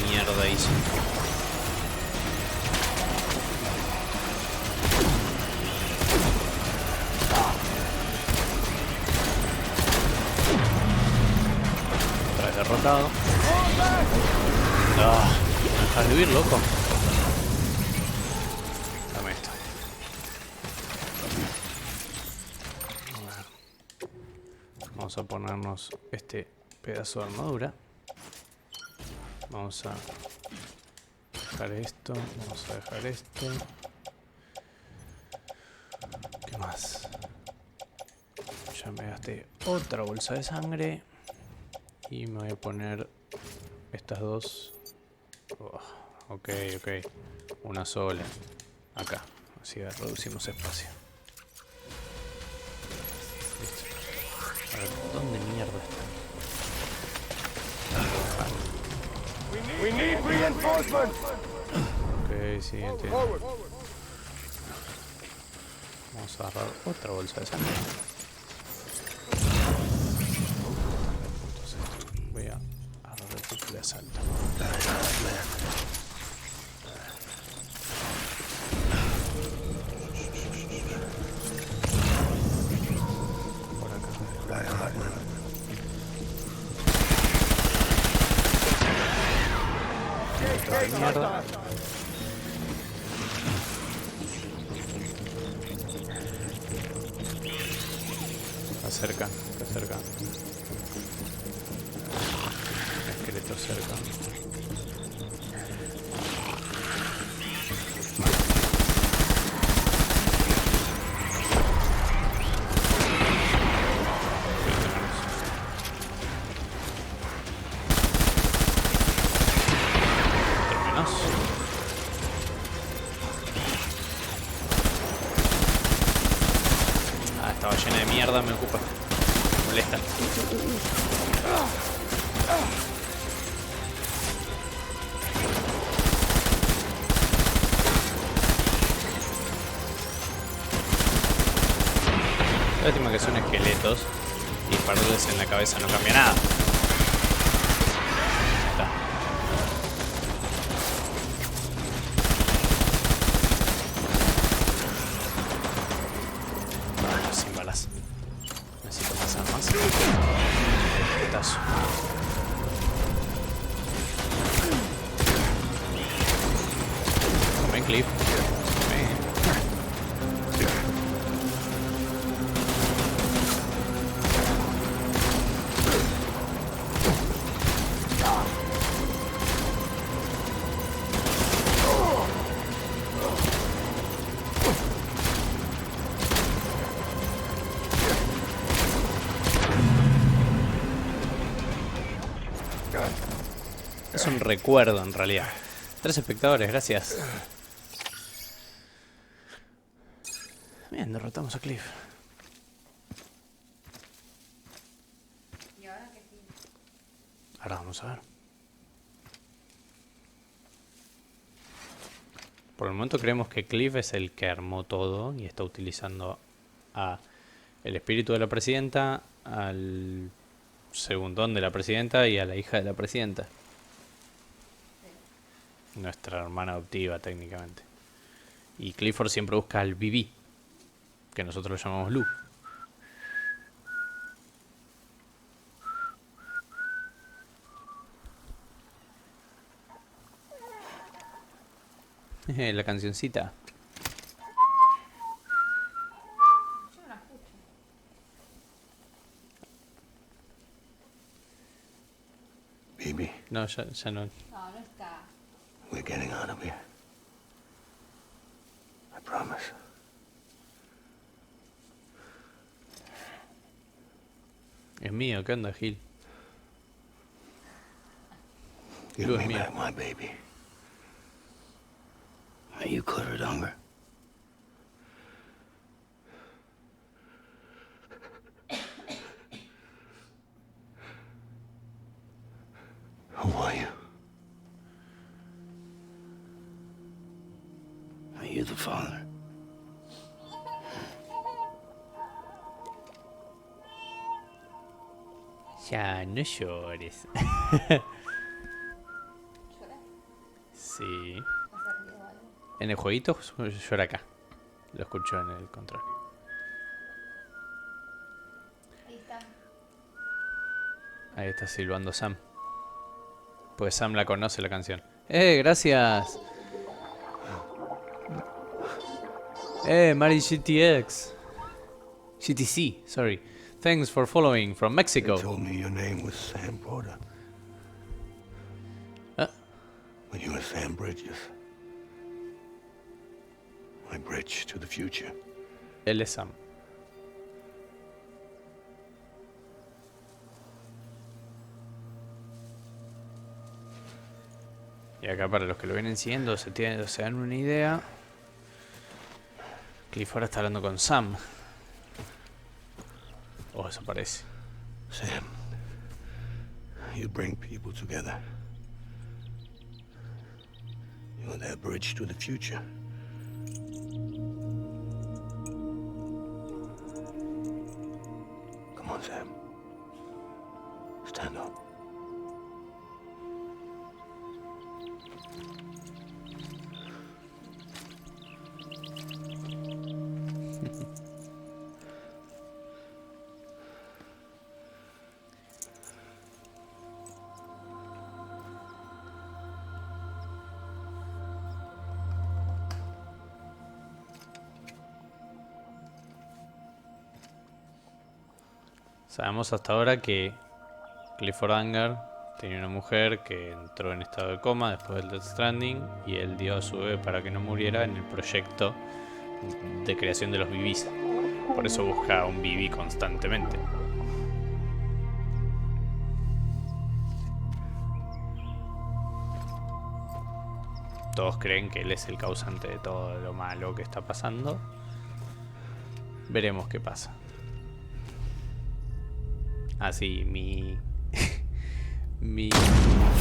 Mierda hizo. Otra vez derrotado. Ah, ¿me dejas de huir, loco? Dame esto. A ver. Vamos a ponernos este pedazo de armadura. Vamos a dejar esto. Vamos a dejar esto. ¿Qué más? Ya me gasté otra bolsa de sangre. Y me voy a poner estas dos. Oh, ok. Una sola. Acá. Así reducimos espacio. Listo. A ver, ¿dónde mierda está? We need reinforcements. Ok, sí, entiendo. Vamos a agarrar otra bolsa de sangre. Entonces voy a agarrar el rifle de asalto. Por acá. Mierda. Está cerca. Esqueleto cerca. Estaba llena de mierda, me ocupa. Me molesta. Lástima que son esqueletos y dispararles en la cabeza no cambia nada. Está. Sin balas. Necesito más armas. Petazo. Come, Cliff. Es un recuerdo en realidad. 3 espectadores, gracias. Bien, derrotamos a Cliff. Ahora vamos a ver. Por el momento creemos que Cliff es el que armó todo y está utilizando a el espíritu de la presidenta, al segundón de la presidenta y a la hija de la presidenta. Nuestra hermana adoptiva técnicamente. Y Clifford siempre busca al BB, que nosotros lo llamamos Lu. La cancioncita. Baby. No, ya no. No, no está. We're getting out of here. I promise. Es mío, ¿qué onda, Gil? Give Tú es me mío. back my baby. Are you cleared, hunger? Who are you? Are you the father? Ya, no llores. Sí. En el jueguito llora acá. Lo escucho en el control. Ahí está. Ahí está silbando Sam. Pues Sam la conoce la canción. Gracias! Mari GTX. GTC, sorry. Thanks for following from Mexico. They told me your name was Sam Porter. When you were Sam Bridges. My bridge to the future. Él es Sam. Y acá para los que lo vienen siguiendo se dan una idea. Clifford está hablando con Sam. Oh, eso parece. Sam, you bring people together. You're their bridge to the future. Come on, Sam. Stand up. Sabemos hasta ahora que Clifford Unger tenía una mujer que entró en estado de coma después del Death Stranding y él dio a su bebé para que no muriera en el proyecto de creación de los BBs. Por eso busca un BB constantemente. Todos creen que él es el causante de todo lo malo que está pasando. Veremos qué pasa. Así,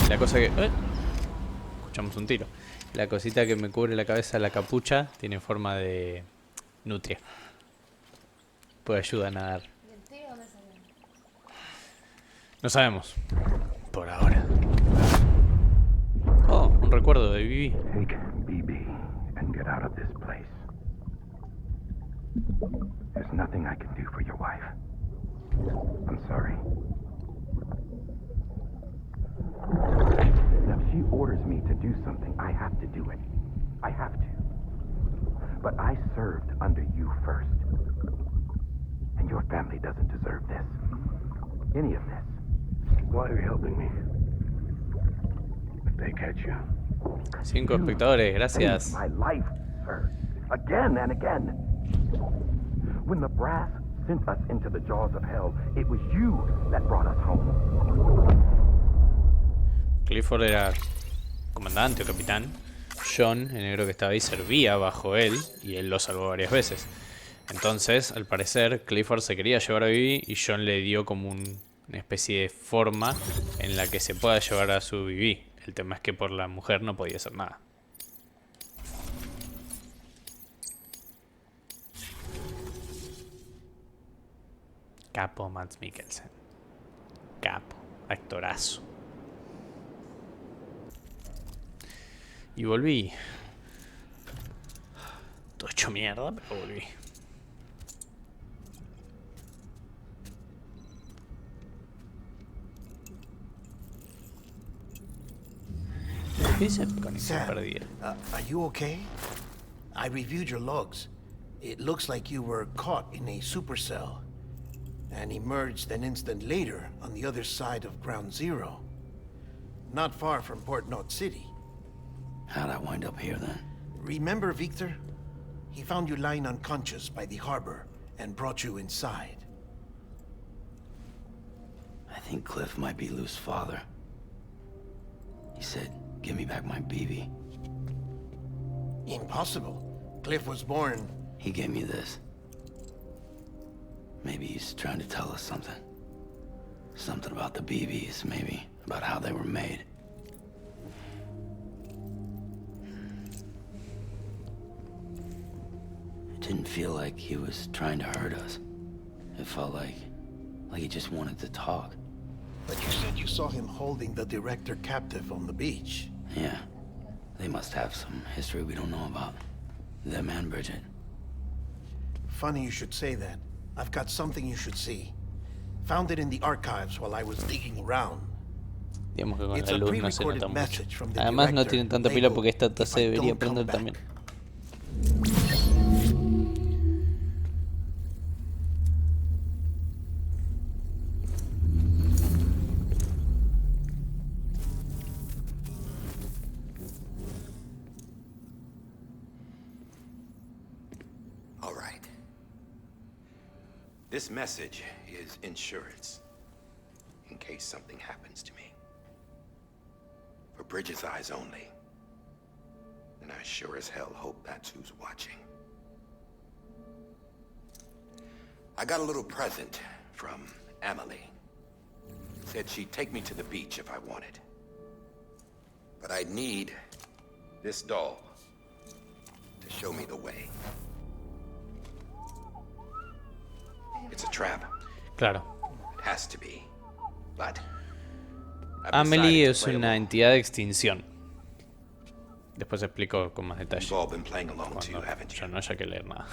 la cosa que... escuchamos un tiro. La cosita que me cubre la cabeza, la capucha, tiene forma de nutria. Puede ayudar a nadar. ¿Y el tío dónde salió? No sabemos. Por ahora. Oh, un recuerdo de Bibi. Take BB and get out of this place. There's nothing I can do for your wife. I'm sorry. Now, if she orders me to do something, I have to do it. I have to. But I served under you first. And your family doesn't deserve this. Any of this. Why are you helping me? If they catch you. 5 espectadores, gracias. My life, sir. Again and again. When the brass sent us into the jaws of hell, it was you that brought us home. Clifford era comandante o capitán. John, el negro que estaba ahí, servía bajo él y él lo salvó varias veces. Entonces, al parecer, Clifford se quería llevar a Bibi y John le dio como una especie de forma en la que se pueda llevar a su Bibi. El tema es que por la mujer no podía hacer nada. Capo Mads Mikkelsen. Capo. Actorazo. Y volví. Todo hecho mierda, pero volví. ¿Qué dice conexión Sam, perdida? are you okay? I reviewed your logs. It looks like you were caught in a supercell and emerged an instant later on the other side of Ground Zero. Not far from Port Knot City. How'd I wind up here then? Remember Victor? He found you lying unconscious by the harbor and brought you inside. I think Cliff might be Lou's father. He said, give me back my BB. Impossible. Cliff was born... He gave me this. Maybe he's trying to tell us something. Something about the BBs, maybe. About how they were made. It didn't feel like he was trying to hurt us. It felt like he just wanted to talk. But you said you saw him holding the director captive on the beach. Yeah. They must have some history we don't know about. Them and Bridget. Funny you should say that. I've got something you should see. Found it in the archives while I was digging around. Digamos que con It's la a luz no se pre-recorded nota mucho. message from the Además no director, tiene tanta pila porque esta labeled, se "If I debería don't come prender back." también. All right. This message is insurance, in case something happens to me. For Bridget's eyes only. And I sure as hell hope that's who's watching. I got a little present from Amelie. Said she'd take me to the beach if I wanted. But I'd need this doll to show me the way. It's a trap. Claro. It has to be. But Amelie es una entidad de extinción. Después explico con más detalle. You've all been playing along too, haven't you? Yo no haya que leer nada.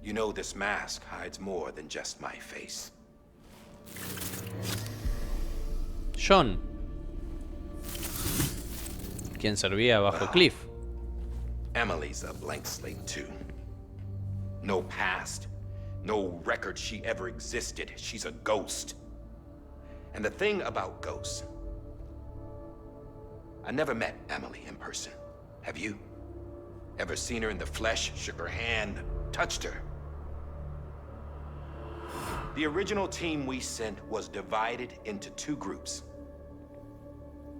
You know this mask hides more than just my face. John, quien servía bajo Cliff. Amelie's a blank slate too. No past. No record she ever existed. She's a ghost. And the thing about ghosts, I never met Amelie in person. Have you? Ever seen her in the flesh, shook her hand, touched her? The original team we sent was divided into two groups.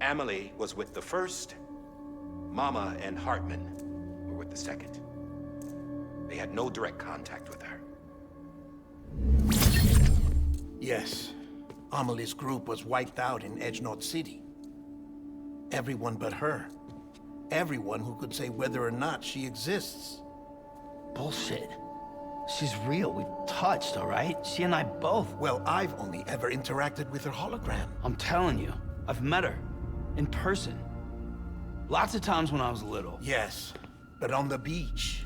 Amelie was with the first. Mama and Hartman were with the second. They had no direct contact with her. Yes. Amelie's group was wiped out in Edge Knot City. Everyone but her. Everyone who could say whether or not she exists. Bullshit. She's real. We've touched, all right? She and I both. Well, I've only ever interacted with her hologram. I'm telling you, I've met her. In person. Lots of times when I was little. Yes, but on the beach.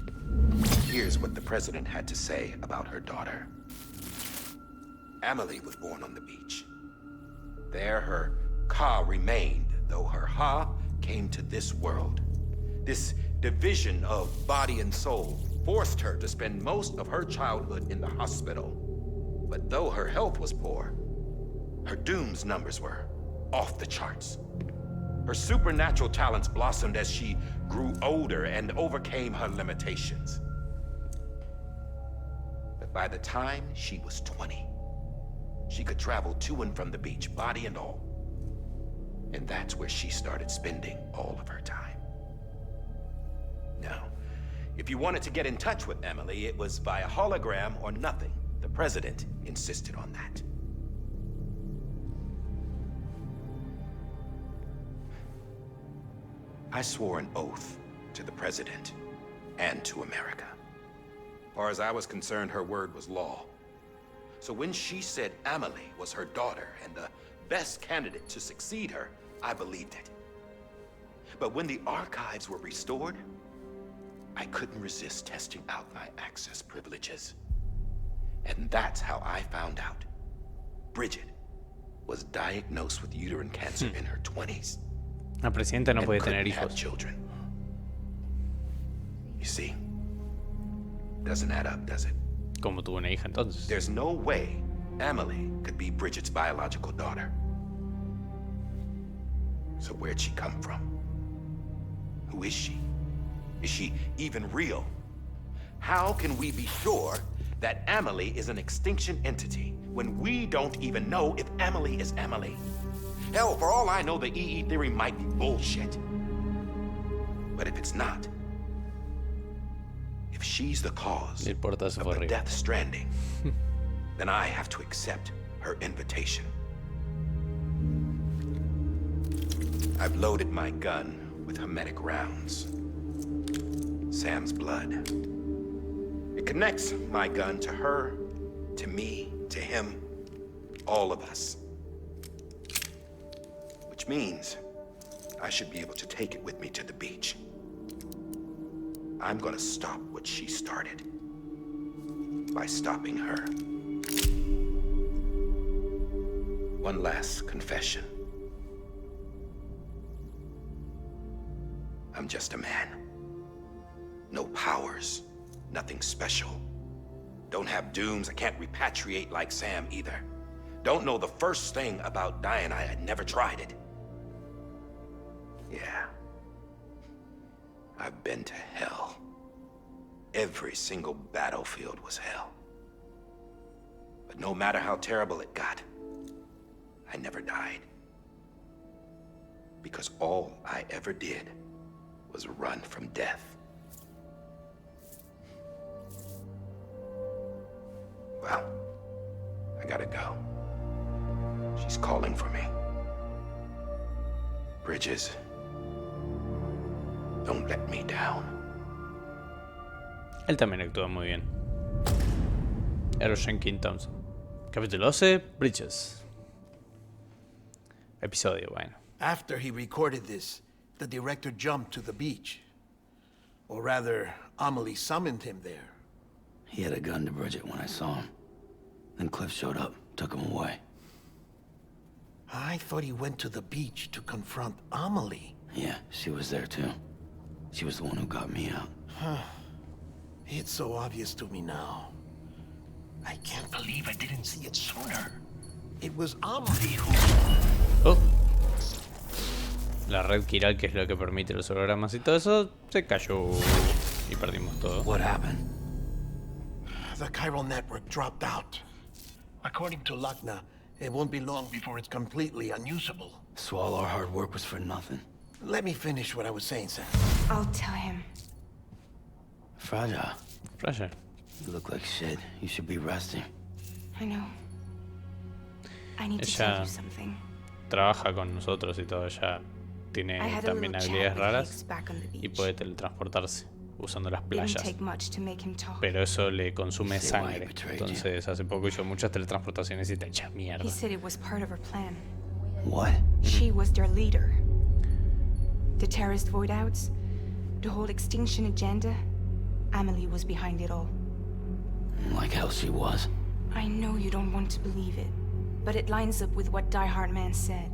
Here's what the president had to say about her daughter. Amelie was born on the beach. There her ka remained, though her ha came to this world. This division of body and soul forced her to spend most of her childhood in the hospital. But though her health was poor, her doom's numbers were off the charts. Her supernatural talents blossomed as she grew older and overcame her limitations. But by the time she was 20, she could travel to and from the beach, body and all. And that's where she started spending all of her time. Now, if you wanted to get in touch with Amelie, it was via hologram or nothing. The president insisted on that. I swore an oath to the president and to America. As far as I was concerned, her word was law. So when she said Amelie was her daughter and the best candidate to succeed her, I believed it. But when the archives were restored, I couldn't resist testing out my access privileges. And that's how I found out. Bridget was diagnosed with uterine cancer in her 20s. Una presidenta no and puede couldn't tener have hijos. children. You see, doesn't add up, does it? ¿Cómo tuvo una hija entonces? There's no way Amelie could be Bridget's biological daughter. So where'd she come from? Who is she? Is she even real? How can we be sure that Amelie is an extinction entity when we don't even know if Amelie is Amelie? Hell, for all I know, the EE theory might be bullshit. But if it's not, if she's the cause El portazo of fue the horrible. death stranding, then I have to accept her invitation. I've loaded my gun with hermetic rounds. Sam's blood. It connects my gun to her, to me, to him, all of us. Which means I should be able to take it with me to the beach. I'm gonna stop what she started by stopping her. One last confession. I'm just a man. No powers, nothing special. Don't have dooms, I can't repatriate like Sam either. Don't know the first thing about dying, I had never tried it. Yeah. I've been to hell. Every single battlefield was hell. But no matter how terrible it got, I never died. Because all I ever did was run from death. Well, I gotta go. She's calling for me. Bridges, don't let me down. Él también actúa muy bien. King Thompson. Capítulo 12, Bridges. Episodio, bueno. After he recorded this, the director jumped to the beach. Or rather, Amelie summoned him there. He had a gun to Bridget when I saw him. Then Cliff showed up, took him away. I thought he went to the beach to confront Amelie. Yeah, she was there too. She was the one who got me out. It's so obvious to me now. I can't believe I didn't see it sooner. It was Amelie who... Oh. La red quiral, que es lo que permite los hologramas y todo eso, se cayó y perdimos todo. What happened? The chiral network dropped out. According to Lachna, it won't be long before it's completely unusable. So all our hard work was for nothing. Let me finish what I was saying, Sam. I'll tell him. Fragile. Fragile. You look like shit. You should be resting. I know. I need to tell you something. Trabaja con nosotros y todo, ella tiene también habilidades raras y puede teletransportarse usando las playas. Pero eso le consume sangre. Entonces hace poco hizo muchas teletransportaciones y te echa mierda. He said it was part of her plan. What? She was their leader. The terrorist void outs, the whole extinction agenda. Amelie was behind it all. Like hell she was. I know you don't want to believe it, but it lines up with what Die Hard Man said.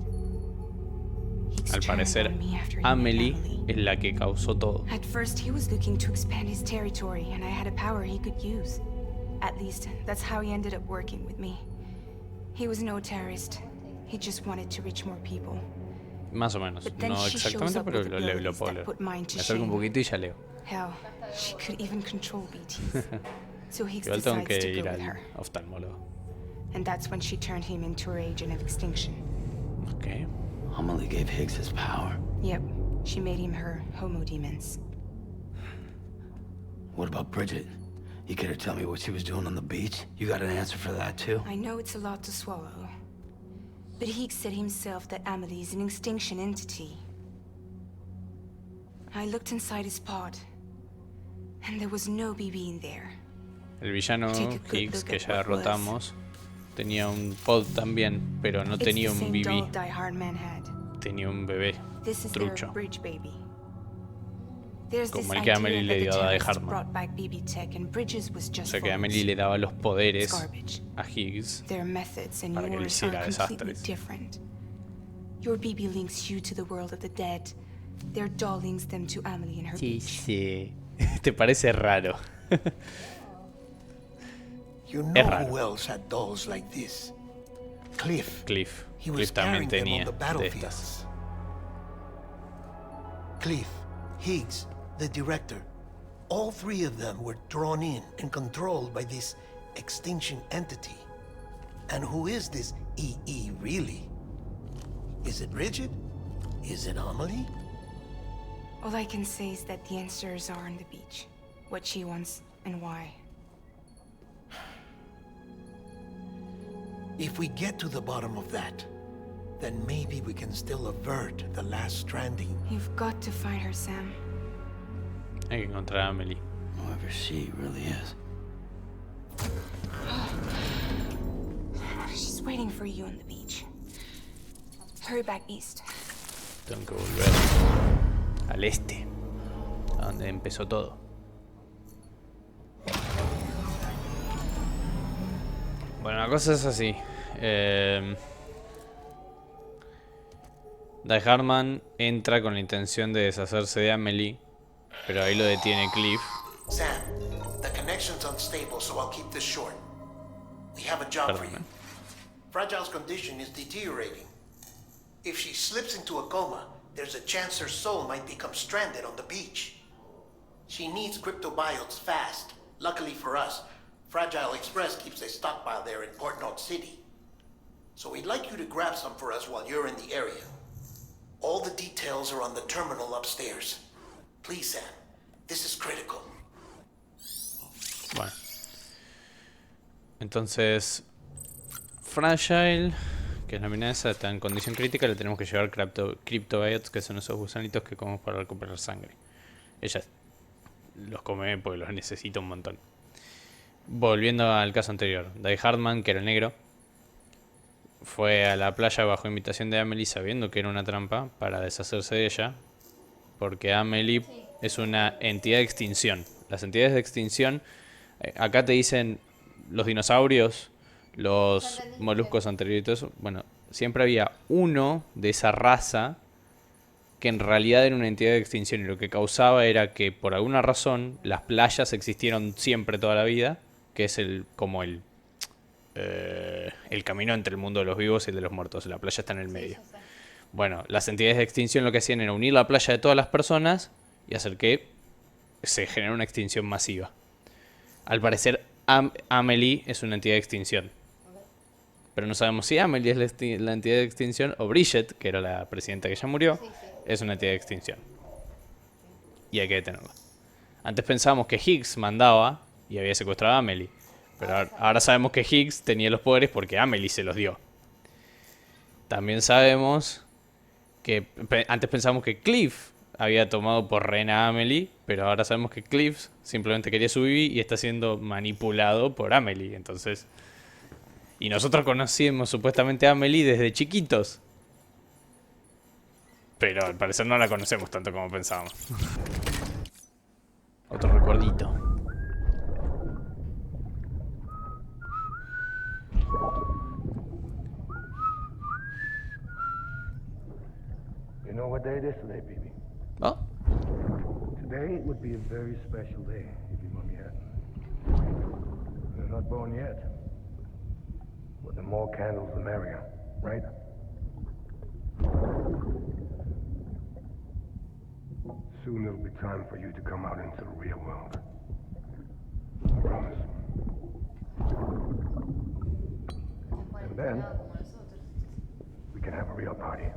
Al parecer, Amelie es la que causó todo. At first, he was looking to expand his territory, and I had a power he could use. At least, that's how he ended up working with me. He was no terrorist. He just wanted to reach more people. Más o menos. No exactamente, pero lo puedo leer. Me acerco un poquito y ya leo. Hell, she could even control BTs. So Higgs Igual tengo decides que to ir go with al her. oftalmólogo. And that's when she turned him into her agent of extinction. Okay. Amelie gave Higgs his power. Yep, she made him her homo demons. What about Bridget? You care to tell me what she was doing on the beach? You got an answer for that too? I know it's a lot to swallow. But Higgs said himself that Amelie is an extinction entity. I looked inside his pod, and there was no BB in there. El villano Higgs, que ya derrotamos, tenía un pod también, pero no tenía un BB. Tenía un bebé trucho. Como el que Amelie le dio a Die Hardman. O sea que Amelie le daba los poderes a Higgs para que le hiciera desastres. Your BB links you to the world of the dead. Their doll links them to Amelie and her beach. Sí. ¿Te parece raro? You know who else had dolls like this? Cliff. He was también carrying them tenía on the de battlefields. estas. Cliff, Higgs, the director. All three of them were drawn in and controlled by this extinction entity. And who is this EE really? Is it Rigid? Is it Amelie? All I can say is that the answers are on the beach. What she wants and why. If we get to the bottom of that, then maybe we can still avert the last stranding. You've got to find her, Sam. Hay que encontrar a Amelie. Whoever she really is. She's waiting for you on the beach. Hurry back east. Tengo que volver al este, a donde empezó todo. Bueno, la cosa es así. Die Hardman entra con la intención de deshacerse de Amelie, pero ahí lo detiene Cliff. Sam, the connection's unstable, so I'll keep this short. We have a job for you. Fragile's condition is deteriorating. If she slips into a coma, there's a chance her soul might become stranded on the beach. She needs cryptobiotes fast. Luckily for us, Fragile Express keeps a stockpile there in Port North City. So we'd like you to grab some for us while you're in the area. All the details are on the terminal upstairs. Please, Sam. This is critical. Bueno. Entonces, Fragile, que es la mina esa, está en condición crítica. Le tenemos que llevar cryptobiotes, que son esos gusanitos que comemos para recuperar sangre. Ella los come porque los necesita un montón. Volviendo al caso anterior, Die Hardman, que era el negro, fue a la playa bajo invitación de Amelie sabiendo que era una trampa para deshacerse de ella, porque Amelie es una entidad de extinción. Las entidades de extinción, acá te dicen los dinosaurios, los moluscos anteriores y todo eso. Bueno, siempre había uno de esa raza que en realidad era una entidad de extinción, y lo que causaba era que por alguna razón las playas existieron siempre toda la vida, que es como el camino entre el mundo de los vivos y el de los muertos. La playa está en el medio. Bueno, las entidades de extinción lo que hacían era unir la playa de todas las personas y hacer que se genere una extinción masiva. Al parecer, Amelie es una entidad de extinción. Pero no sabemos si Amelie es la entidad de extinción o Bridget, que era la presidenta que ya murió, es una entidad de extinción. Y hay que detenerla. Antes pensábamos que Higgs mandaba y había secuestrado a Amelie. Pero ahora sabemos que Higgs tenía los poderes porque Amelie se los dio. También sabemos que antes pensamos que Cliff había tomado por rehén a Amelie, pero ahora sabemos que Cliff simplemente quería su BB y está siendo manipulado por Amelie. Entonces, y nosotros conocimos supuestamente a Amelie desde chiquitos, pero al parecer no la conocemos tanto como pensábamos. Otro recuerdito. You know what day it is today, baby? Oh? Today would be a very special day if your mommy hadn't. You're not born yet. But the more candles, the merrier, right? Soon it'll be time for you to come out into the real world. I promise. And then, we can have a real party.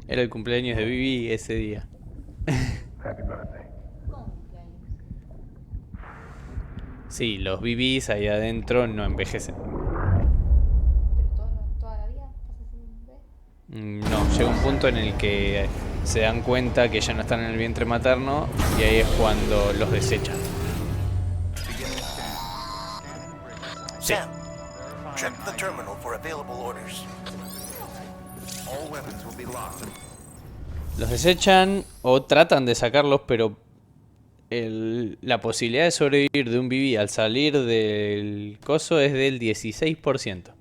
Era el cumpleaños de Vivi ese día. Happy birthday. Sí, los BBs ahí adentro no envejecen. ¿Toda la vida pasas sin bebé? No, llega un punto en el que se dan cuenta que ya no están en el vientre materno y ahí es cuando los desechan. Sam, check the terminal for available orders. All weapons will be locked. Los desechan o tratan de sacarlos, pero la posibilidad de sobrevivir de un BB al salir del coso es del 16%.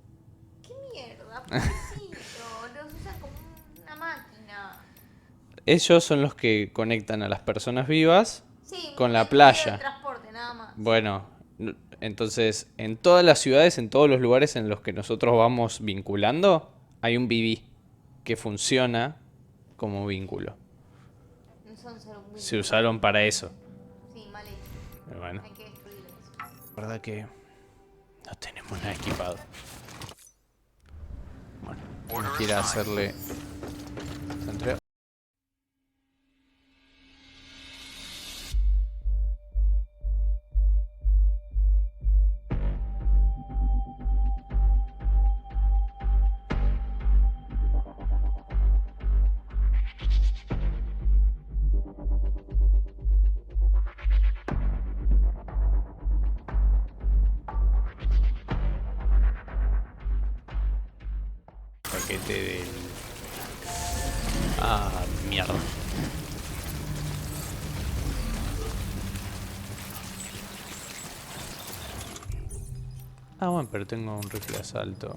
¿Qué mierda? Pobrecito, los ellos son los que conectan a las personas vivas Sí, con la un medio de playa. transporte, nada más. Bueno, entonces en todas las ciudades, en todos los lugares en los que nosotros vamos vinculando, hay un BB que funciona como vínculo. Son solo un Se usaron para eso. Sí, mal hecho. Pero bueno, Hay que destruirlo eso. la verdad que no tenemos nada equipado. Bueno, tenemos que ir a hacerle esa entrega. Paquete del... Ah, mierda. Ah, bueno, pero tengo un rifle de asalto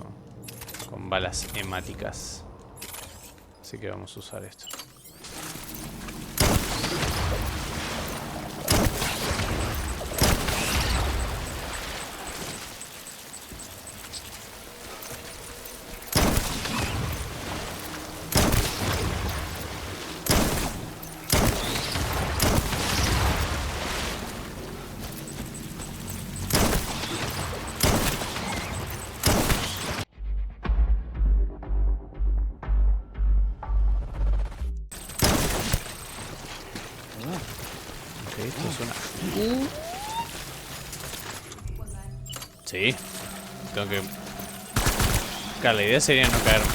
con balas hemáticas. Así que vamos a usar esto. Ok, esto suena... Sí. Tengo que... Claro, la idea sería no caerme.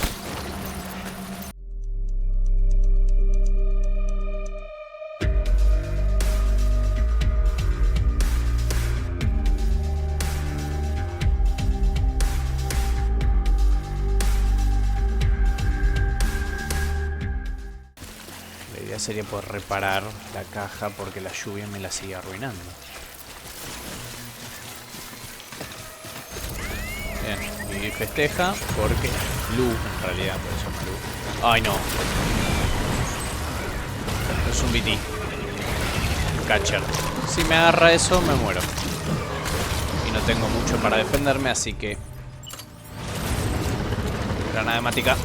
La idea sería poder reparar la caja porque la lluvia me la sigue arruinando. Bien, y festeja porque Lu, en realidad, por eso es Lu. Ay, no. Es un BT. Catcher. Si me agarra eso, me muero. Y no tengo mucho para defenderme, así que... Granada hemática.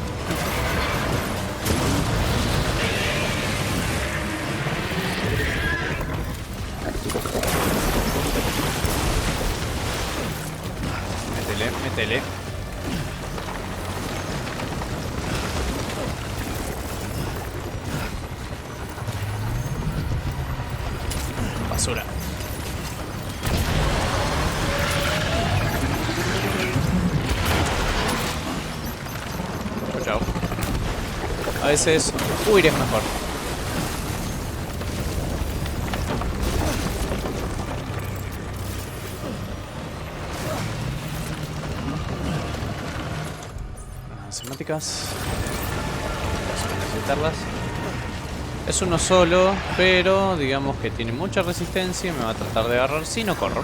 Métele. Basura. Chao. A veces huir es mejor. Semáticas. Vamos a necesitarlas. Es uno solo, pero digamos que tiene mucha resistencia y me va a tratar de agarrar si no corro.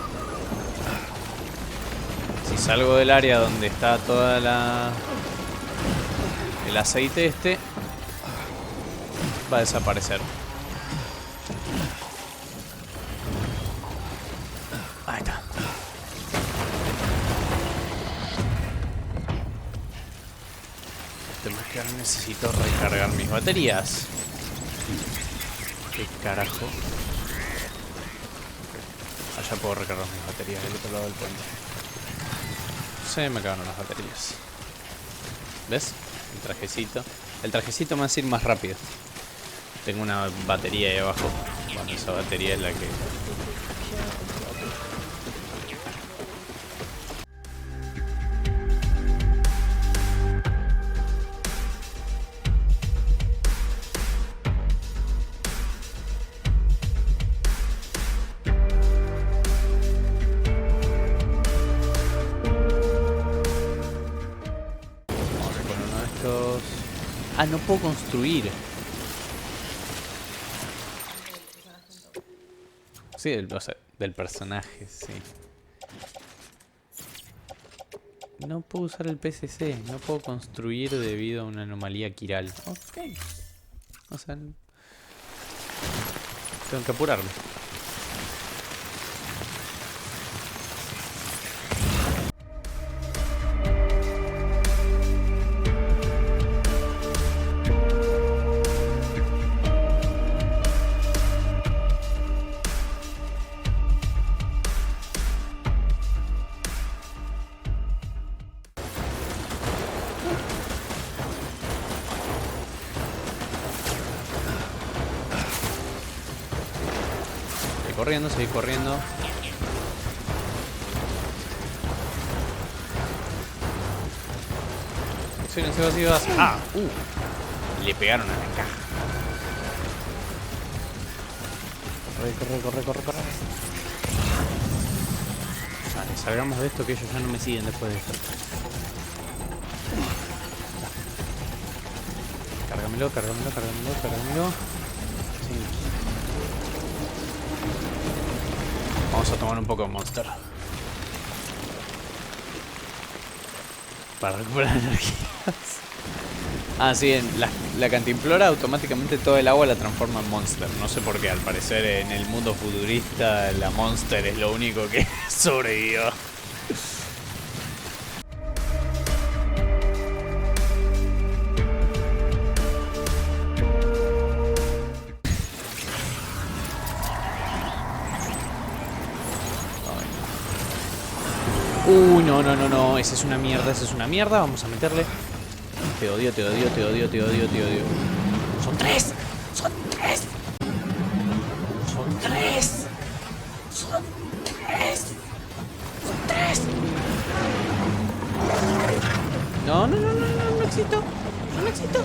Si salgo del área donde está toda el aceite este, va a desaparecer. Ahí está. Que ahora necesito recargar mis baterías. ¿Qué carajo? Allá puedo recargar mis baterías del otro lado del puente. Se me acabaron las baterías. ¿Ves? El trajecito. El trajecito me hace ir más rápido. Tengo una batería ahí abajo. Bueno, esa batería es la que... Ah, no puedo construir. Sí, o sea, del personaje, sí. No puedo usar el PCC, no puedo construir debido a una anomalía quiral. Ok. O sea, Tengo que apurarme. Seguir corriendo. Acciones evasivas. ¡Ah! Le pegaron a la caja. Corre. Vale, salgamos de esto que ellos ya no me siguen después de esto. Cárgamelo. Sí. Vamos a tomar un poco de Monster para recuperar energías. Ah, sí, en la cantimplora automáticamente todo el agua la transforma en Monster. No sé por qué, al parecer en el mundo futurista la Monster es lo único que sobrevivió. No, esa es una mierda, vamos a meterle. Te odio. Son tres. No existo.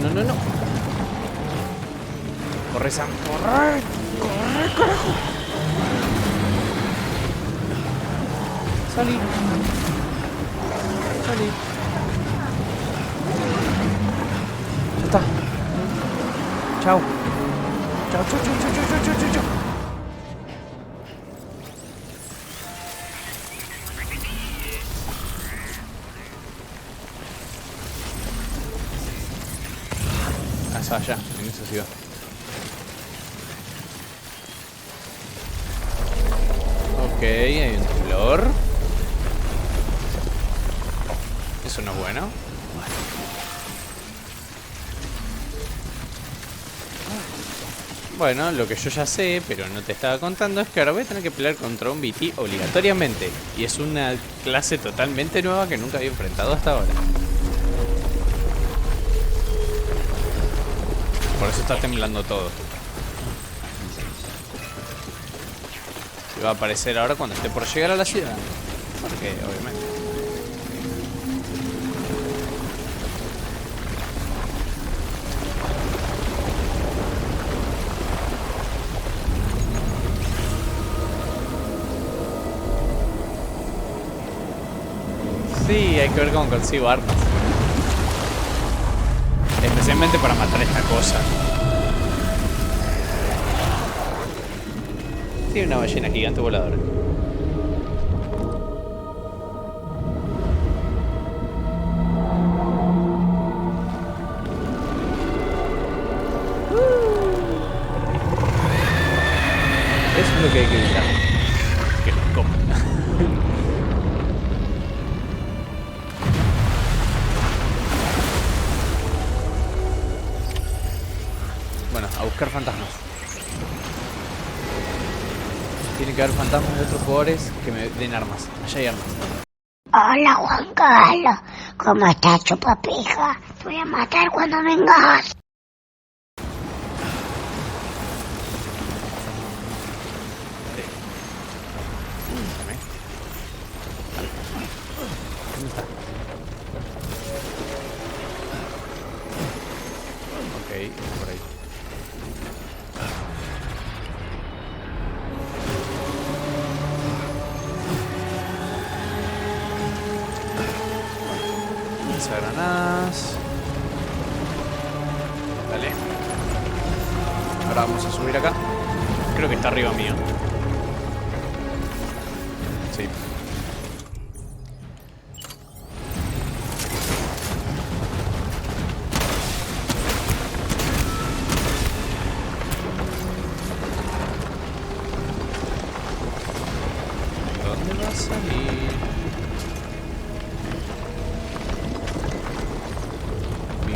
No. Corre, Sam, corre, carajo. Salí. Ya está. Chao. Allá, en esa ciudad. Ok, hay un flor. Eso no es bueno. Bueno, lo que yo ya sé, pero no te estaba contando, es que ahora voy a tener que pelear contra un BT obligatoriamente. Y es una clase totalmente nueva que nunca había enfrentado hasta ahora. Por eso está temblando todo. Y va a aparecer ahora cuando esté por llegar a la ciudad. Porque, obviamente. Sí, hay que ver cómo consigo armas. Especialmente para matar esta cosa. Tiene una ballena gigante voladora. Eso es lo que hay que evitar. Que nos coman. Bueno, a buscar fantasmas. Tiene que haber fantasmas de otros jugadores que me den armas. Allá hay armas. Hola Juan Carlos, ¿cómo estás, chupapija? Te voy a matar cuando vengas. ¿Dónde está? Ok, por ahí. Granadas. Dale. Ahora vamos a subir acá. Creo que está arriba mío. Sí.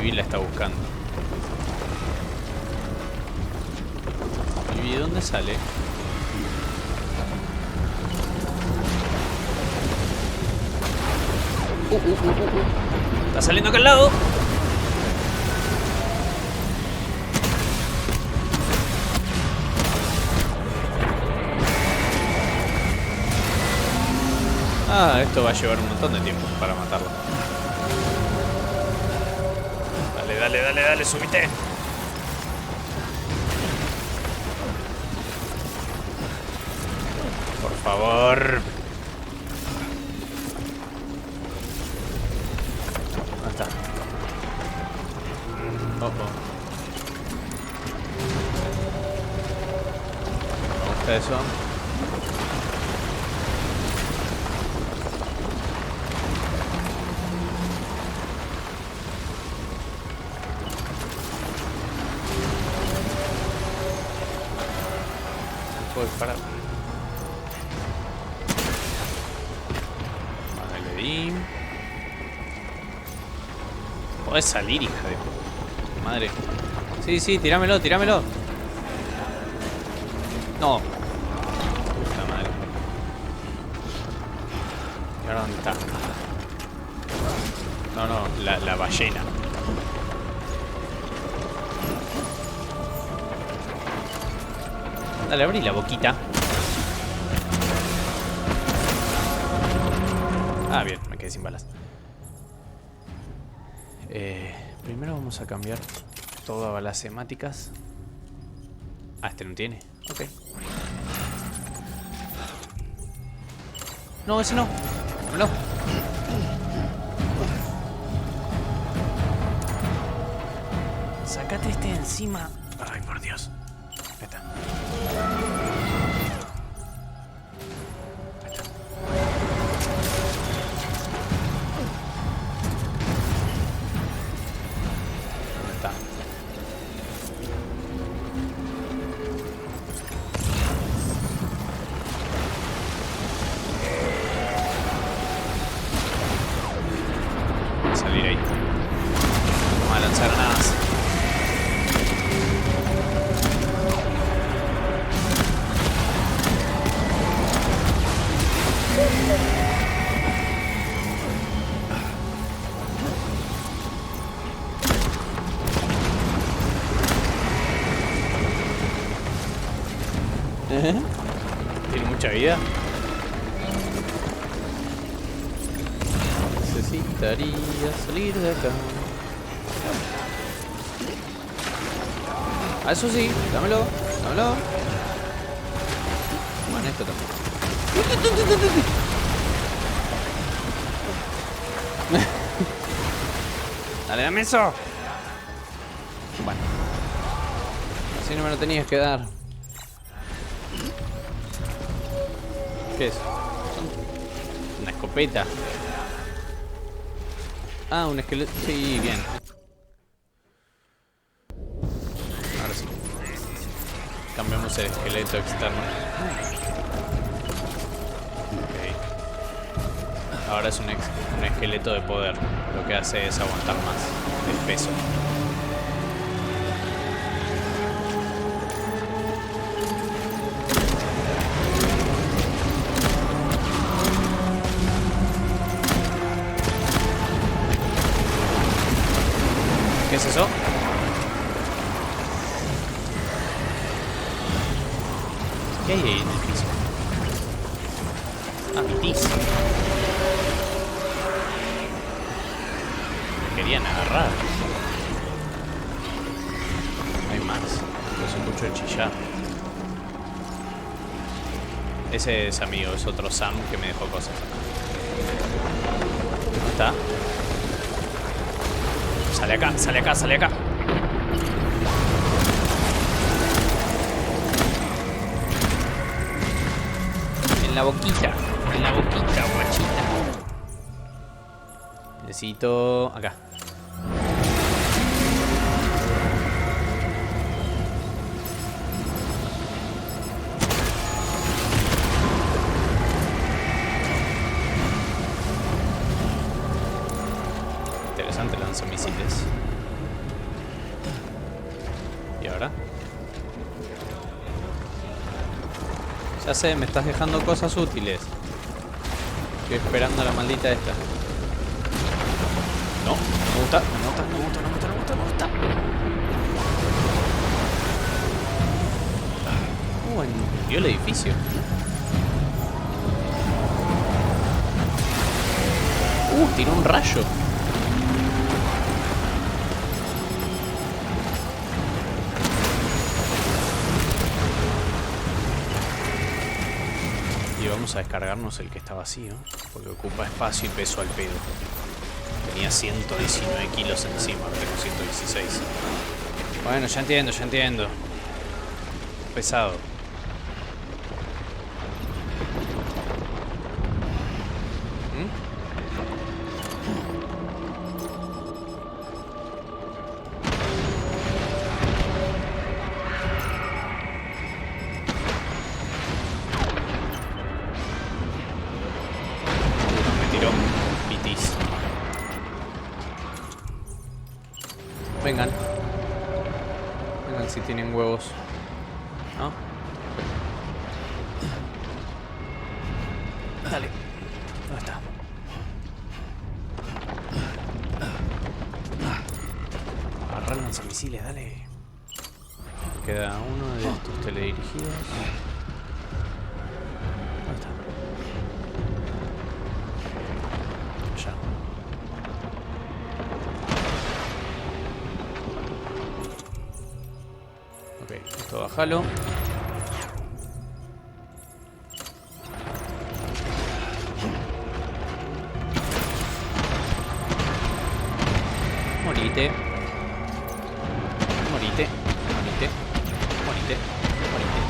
Vivi la está buscando. ¿Vivi dónde sale? Está saliendo acá al lado. Ah, esto va a llevar un montón de tiempo para matarlo. Dale, dale, dale, dale, subite. Por favor. ¿Dónde está? Oh, oh. Me gusta eso. Para. Vale, le di. Podés salir, hija de madre. Sí, sí, tirámelo, tirámelo. No. Puta madre. ¿Y ahora dónde está? No, no, la ballena. Dale, abrí la boquita. Ah, bien, me quedé sin balas. Primero vamos a cambiar todo a balas semáticas. Ah, este no tiene. Ok. No, ese no. No. Sácate este de encima. Ay, por Dios. Ahí está. Salir ahí. Vamos a lanzar granadas. Tiene mucha vida. Necesitaría salir de acá. Ah, eso sí, dámelo, dámelo. Bueno, esto también. Dale, dame eso. Bueno. Así no me lo tenías que dar. ¿Qué es? Una escopeta. Ah, un esqueleto. Sí, bien. Ahora sí. Cambiamos el esqueleto externo. Ok. Ahora es un esqueleto de poder. Lo que hace es aguantar más el peso. ¿Qué es eso? ¿Qué hay ahí en el piso? Ah, mi piso. Me querían agarrar. Hay más. Los escucho chillar. Ese es amigo, es otro Sam que me dejó cosas. ¿Dónde está? Sale acá, sale acá, sale acá. En la boquita, guachita. Necesito acá. Interesante lanzamisiles. verdad. Ya sé, me estás dejando cosas útiles. Estoy esperando a la maldita esta. No, no me gusta, no me gusta, no me gusta, no me gusta, no me gusta, no me gusta. Envió el edificio. Tiró un rayo. Y vamos a descargarnos el que está vacío, porque ocupa espacio y peso al pedo. Tenía 119 kilos encima, ahora tengo 116. Bueno, ya entiendo, ya entiendo. Pesado. Vengan. Vengan si tienen huevos. ¿No? Dale. ¿Dónde está? Agarrar lanzamisiles, dale. Queda uno de estos teledirigidos. ¿Dónde está? Ya. Ok, esto bájalo. Morite. Morite. Morite. Morite. Morite. Morite.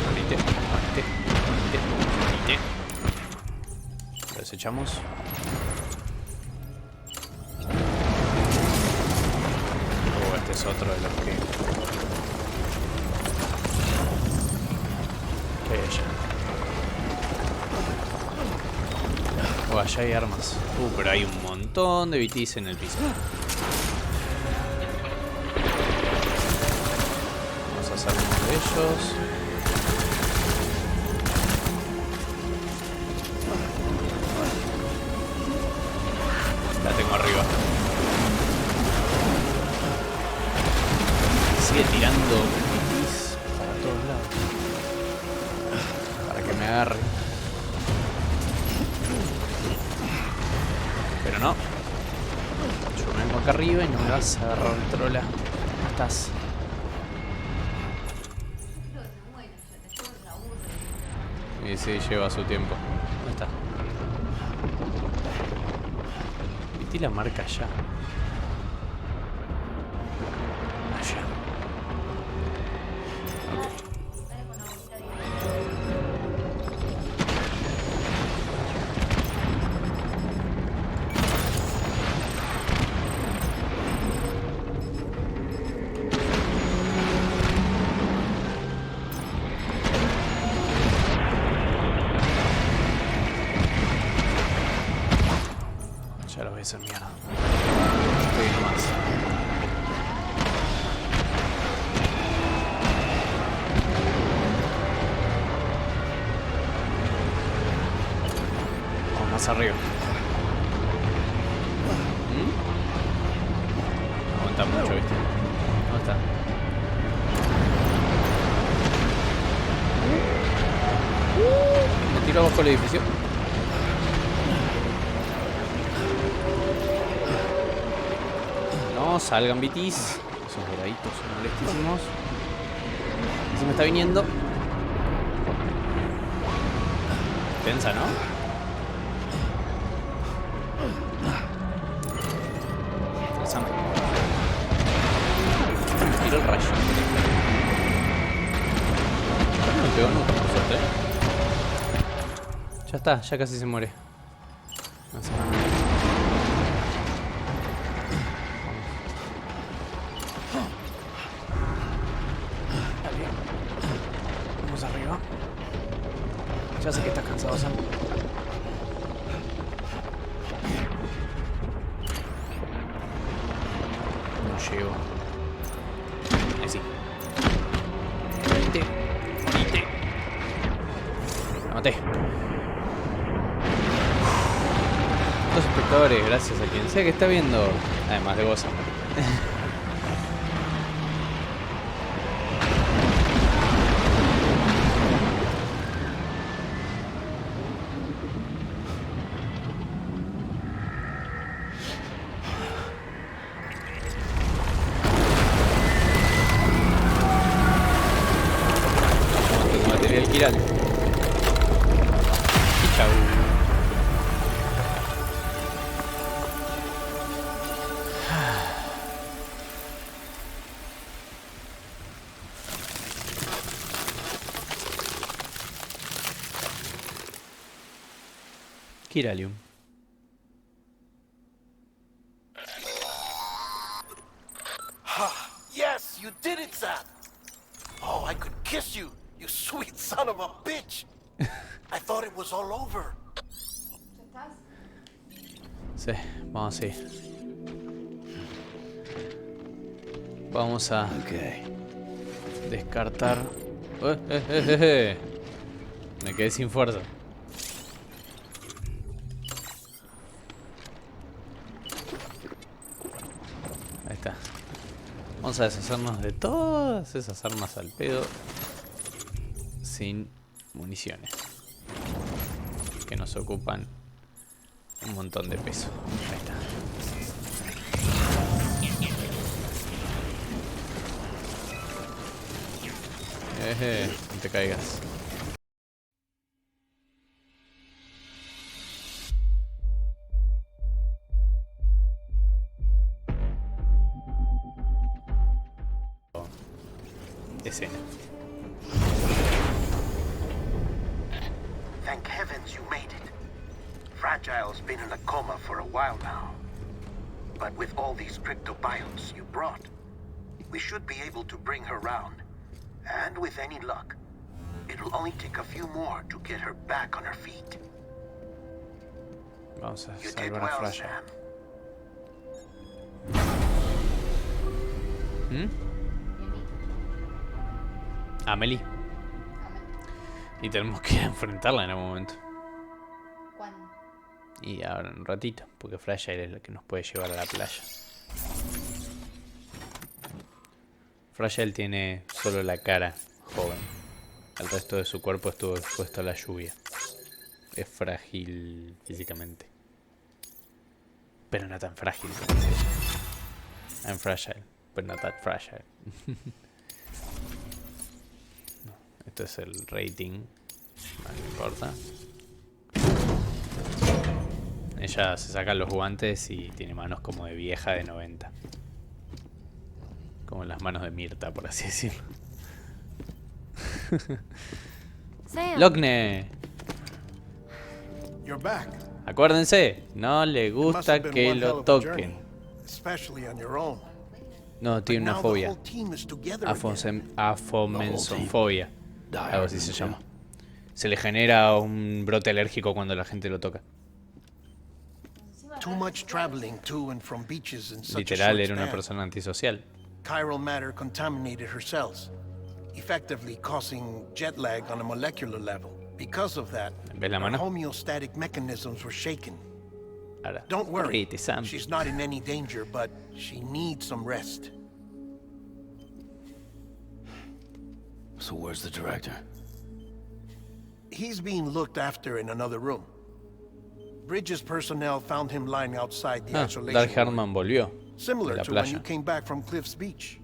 Morite. Morite. Morite. Lo desechamos. Este es otro de los que hay allá. Allá hay armas. Pero hay un montón de BTs en el piso. Vamos a hacer uno de ellos. La tengo arriba. Sigue tirando BTs para todos lados. Para que me agarre. Pero no. Yo me vengo acá arriba y no me vas a agarrar, trola. ¿Cómo estás? Y sí, lleva su tiempo. ¿Dónde está? Metí la marca allá. Allá. Ya lo voy a hacer mierda. Estoy nomás. Vamos más arriba. No aguanta mucho, ¿viste? ¿Dónde está? Me tiro abajo el edificio. No salgan BTs. Esos doraditos son molestísimos. Y se me está viniendo. Tensa, ¿no? Trazame. Tiro el rayo. No me pegó nunca, por suerte. Ya está, ya casi se muere. No sé. Vamos arriba. Ya sé que estás cansado, Sam. llego. Ahí sí. Morite. Morite. La maté. Dos espectadores, gracias a quien sea que está viendo. Además de vos, Amelie. Material quiral. Y chau. Kiralium. Yes, you did it, Sam. Oh, I could kiss you, you sweet son of a bitch. I thought it was all over. Sí, vamos así. Vamos a descartar. Me quedé sin fuerza. Ahí está. Vamos a deshacernos de todas esas armas al pedo sin municiones, que nos ocupan un montón de peso. Ahí está. No te caigas. Escena. Thank heavens you made it. Fragile's been in a coma for a while now. But with all these cryptobiotes you brought, we should be able to bring her round. And with any luck, it'll only take a few more to get her back on her feet. Vamos a You did salvar a well, Fragile. Sam. Amelie. Y tenemos que enfrentarla en algún momento. ¿Cuándo? Y ahora en un ratito, porque Fragile es la que nos puede llevar a la playa. Fragile tiene solo la cara joven. El resto de su cuerpo estuvo expuesto a la lluvia. Es frágil físicamente. Pero no tan frágil. I'm fragile, but not that fragile. Esto es el rating. No importa. Ella se saca los guantes y tiene manos como de vieja de 90. Como las manos de Mirta, por así decirlo. Logne. You're back. Acuérdense, no le gusta que lo toquen. Especially on your own. No, tiene una fobia. Afomensofobia. Algo así se llama. Se le genera un brote alérgico cuando la gente lo toca. Too much traveling to and from beaches in such a Literal, short era una span. persona antisocial. Chiral matter contaminated her cells, effectively causing jet lag on a molecular level. Because of that, ¿Ves la her mano? homeostatic mechanisms were shaken. Ahora, Don't worry, correte, Sam. she's not in any danger, but she needs some rest. So where's the director? He's being looked after in another room. Bridges personnel found him lying outside the isolation Dark ward, Hartman volvió similar de la to when playa. you came back from Cliff's Beach.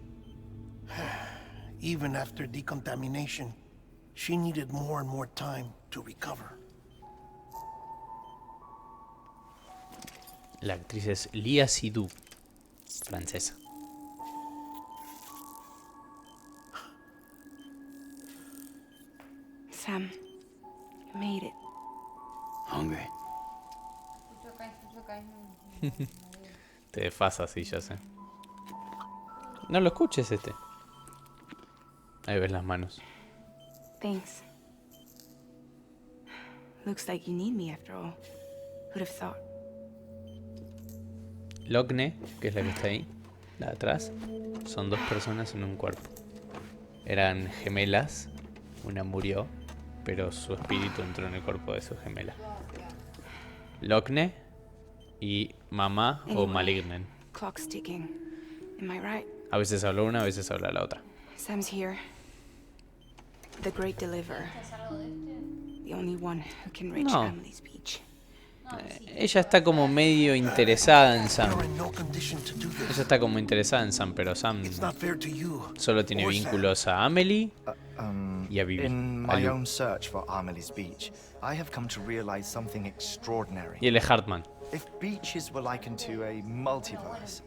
Even after decontamination, she needed more and more time to recover. La actriz es Lia Seydoux, francesa. Sam, you made it. Hungry? Te desfasas, sí, ya sé. No lo escuches este. Ahí ves las manos. Thanks. Looks like you need me after all. Who'd have thought? Logne, que es la que está ahí, La de atrás son 2 personas en un cuerpo. Eran gemelas, una murió, pero su espíritu entró en el cuerpo de su gemela. Logne y mamá o malignen. Clock's ticking. Am I right? A veces habla una, a veces habla la otra. Sam's here. The great deliverer. The only one who can reach No. Amelie's beach. Ella está como medio interesada en Sam. Ella está como interesada en Sam, pero Sam solo tiene vínculos a Amelie y a Vivi. In my own search for Amelie's beach, I have come to realize something extraordinary. Y él es Hartman. If beaches were likened to a multiverse,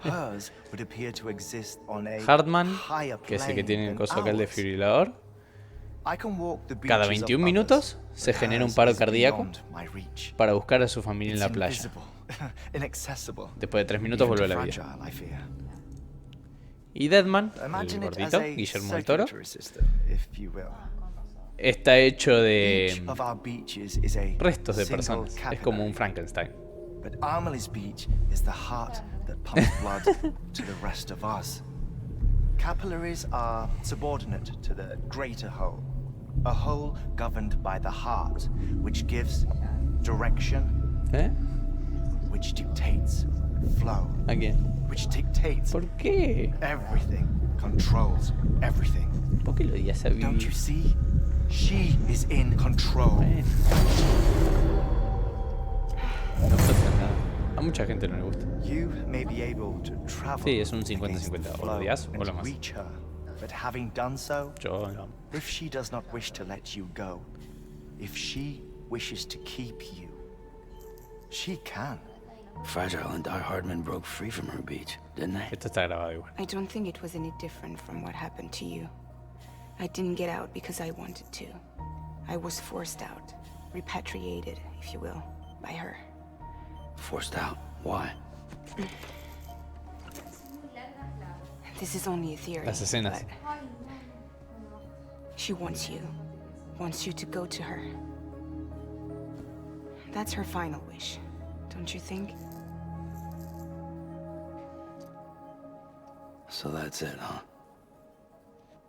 hers would appear to exist on a Hartman, higher que es el que plane tiene el than coso acá, el ours. desfibrilador. I can walk the Cada beaches of 21 minutos se others, genera un hers paro is cardíaco beyond my reach. para buscar a su familia en la It's playa. invisible, inaccessible, Después de 3 minutos vuelve a la vida. fragile, I fear. Y Deadman, el Imagine it as gordito, a Guillermo del Toro, circulatory system, if you will. está hecho Each de of our beaches is a restos de single personas. Es capillary. como un Frankenstein. But Amelie's beach is the heart that pumps blood to the rest of us. Capillaries are subordinate to the greater whole, a whole governed by the heart, which gives direction, which dictates flow, ¿A quién? which dictates ¿Por qué? everything, controls everything. ¿Por qué lo odias a Don't Vivi? you see? She is in control. No pasa nada. A mucha gente no le gusta. You may be able to travel Sí, es un against 50-50. the O lo flow odias o lo and amas. reach her. But having done so, Yo no. if she does not wish to let you go, if she wishes to keep you, she can. Fragile and Die Hardman broke free from her beach, didn't they? Esto está grabado igual. I don't think it was any different from what happened to you. I didn't get out because I wanted to. I was forced out, repatriated, if you will, by her. Forced out? Why? This is only a theory. Las escenas. but she wants you to go to her. That's her final wish, don't you think? So that's it, huh?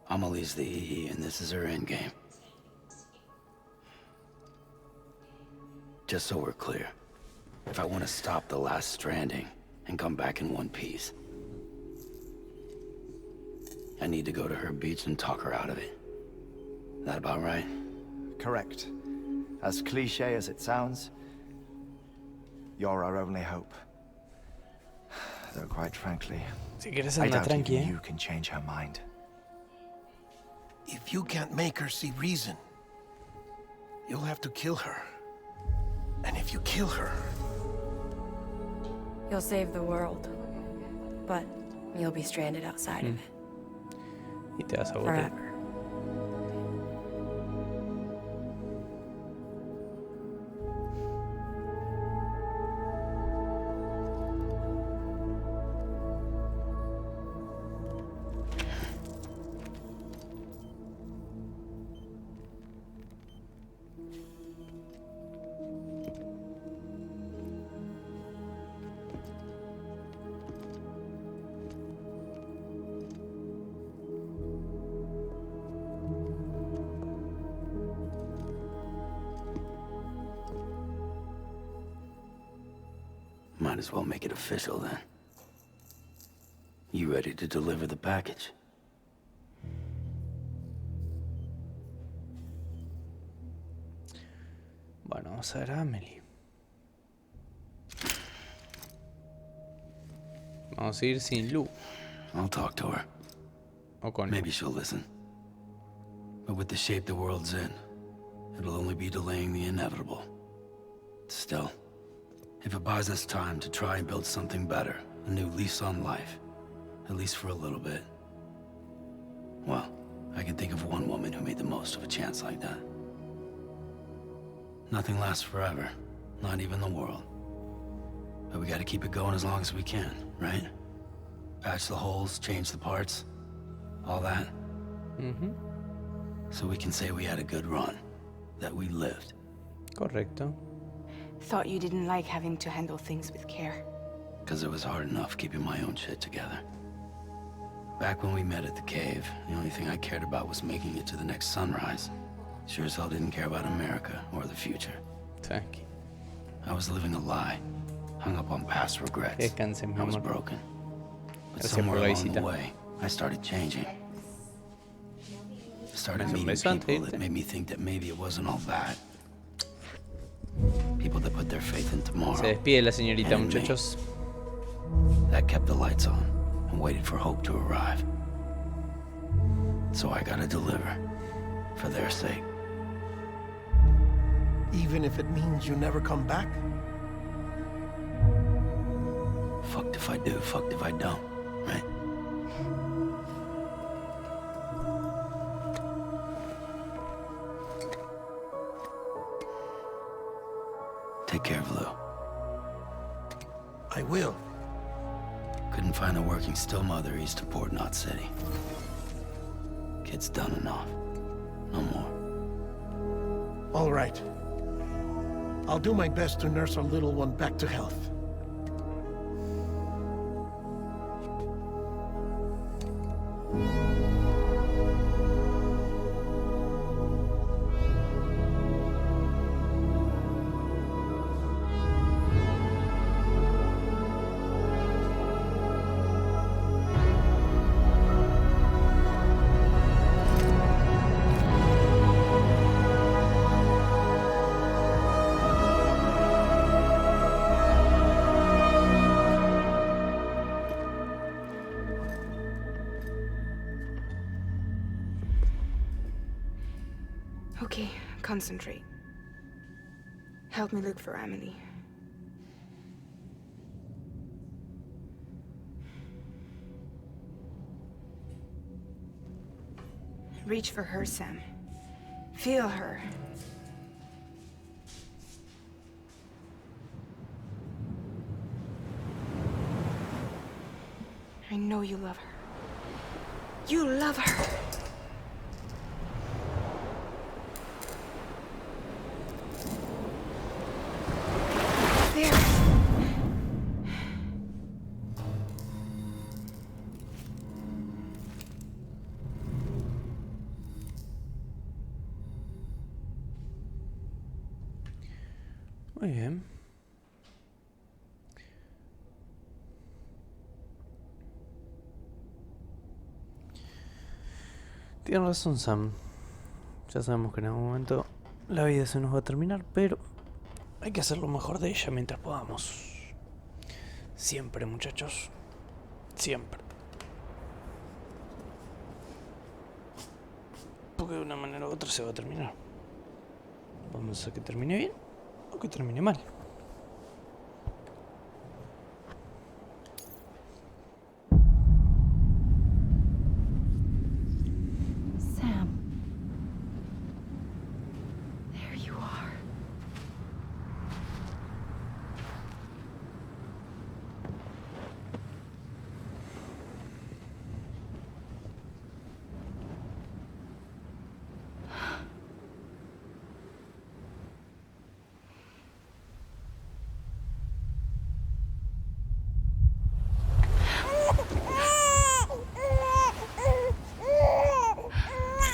Amelie's the EE, and this is her endgame. Just so we're clear, if I want to stop the last Stranding and come back in one piece, I need to go to her beach and talk her out of it. That about right? Correct. As cliche as it sounds, you're our only hope. Though quite frankly, Si quieres I anda doubt tranqui, even you can change her mind. If you can't make her see reason, you'll have to kill her. And if you kill her, You'll save the world, but you'll be stranded outside of it Y te vas a aburrir. forever. Might as well make it official then. You ready to deliver the package? Bueno, vamos a ver a Amelie. Vamos a ir sin Lu. I'll talk to her. O con Maybe she'll listen. But with the shape the world's in, it'll only be delaying the inevitable. Still, if it buys us time to try and build something better, a new lease on life, at least for a little bit, well, I can think of one woman who made the most of a chance like that. Nothing lasts forever, not even the world. But we gotta keep it going as long as we can, right? Patch the holes, change the parts, all that. Mhm. So we can say we had a good run, that we lived. Correcto. Thought you didn't like having to handle things with care. because it was hard enough keeping my own shit together. Back when we met at the cave, the only thing I cared about was making it to the next sunrise. Sure as hell didn't care about America or the future. Thank you. I was living a lie, hung up on past regrets. Descanse, mi I was amor. broken. But Gracias somewhere por la along the visita. way, I started changing. I started Un meeting beso antes de people that irte. made me think that maybe it wasn't all bad. People that put their faith in tomorrow. Se despide la señorita, and in me. muchachos. That kept the lights on and waited for hope to arrive. So I gotta deliver, for their sake. Even if it means you never come back? Fucked if I do, fucked if I don't, right? Take care of Lou. I will. Couldn't find a working still mother east of Port Knot City. Kid's done enough. No more. All right. I'll do my best to nurse our little one back to health. Okay, concentrate. Help me look for Amelie. Reach for her, Sam. Feel her. I know you love her. You love her. There. Muy bien. Tienes razón, Sam. Ya sabemos que en algún momento la vida se nos va a terminar, pero hay que hacer lo mejor de ella mientras podamos. Siempre, muchachos. Siempre. Porque de una manera u otra se va a terminar. Vamos a hacer que termine bien o que termine mal. Sam. There you are.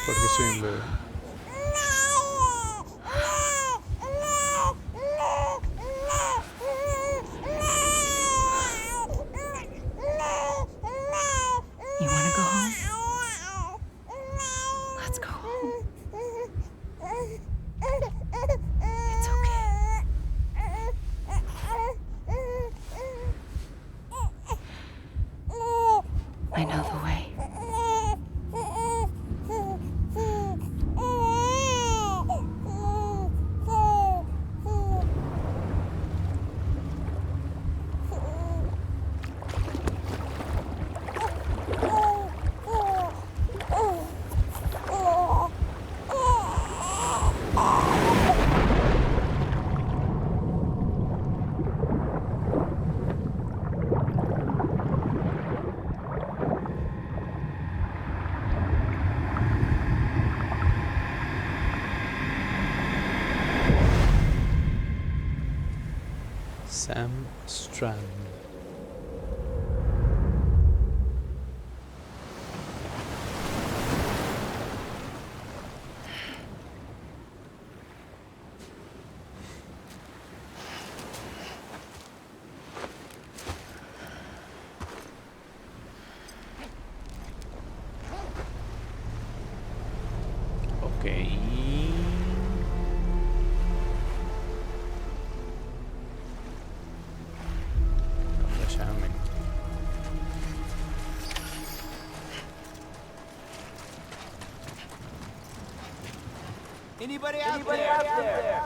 Porque soy un bebé. You want to go home? Let's go home. It's okay. I know the way. Sam Strand. Anybody out there?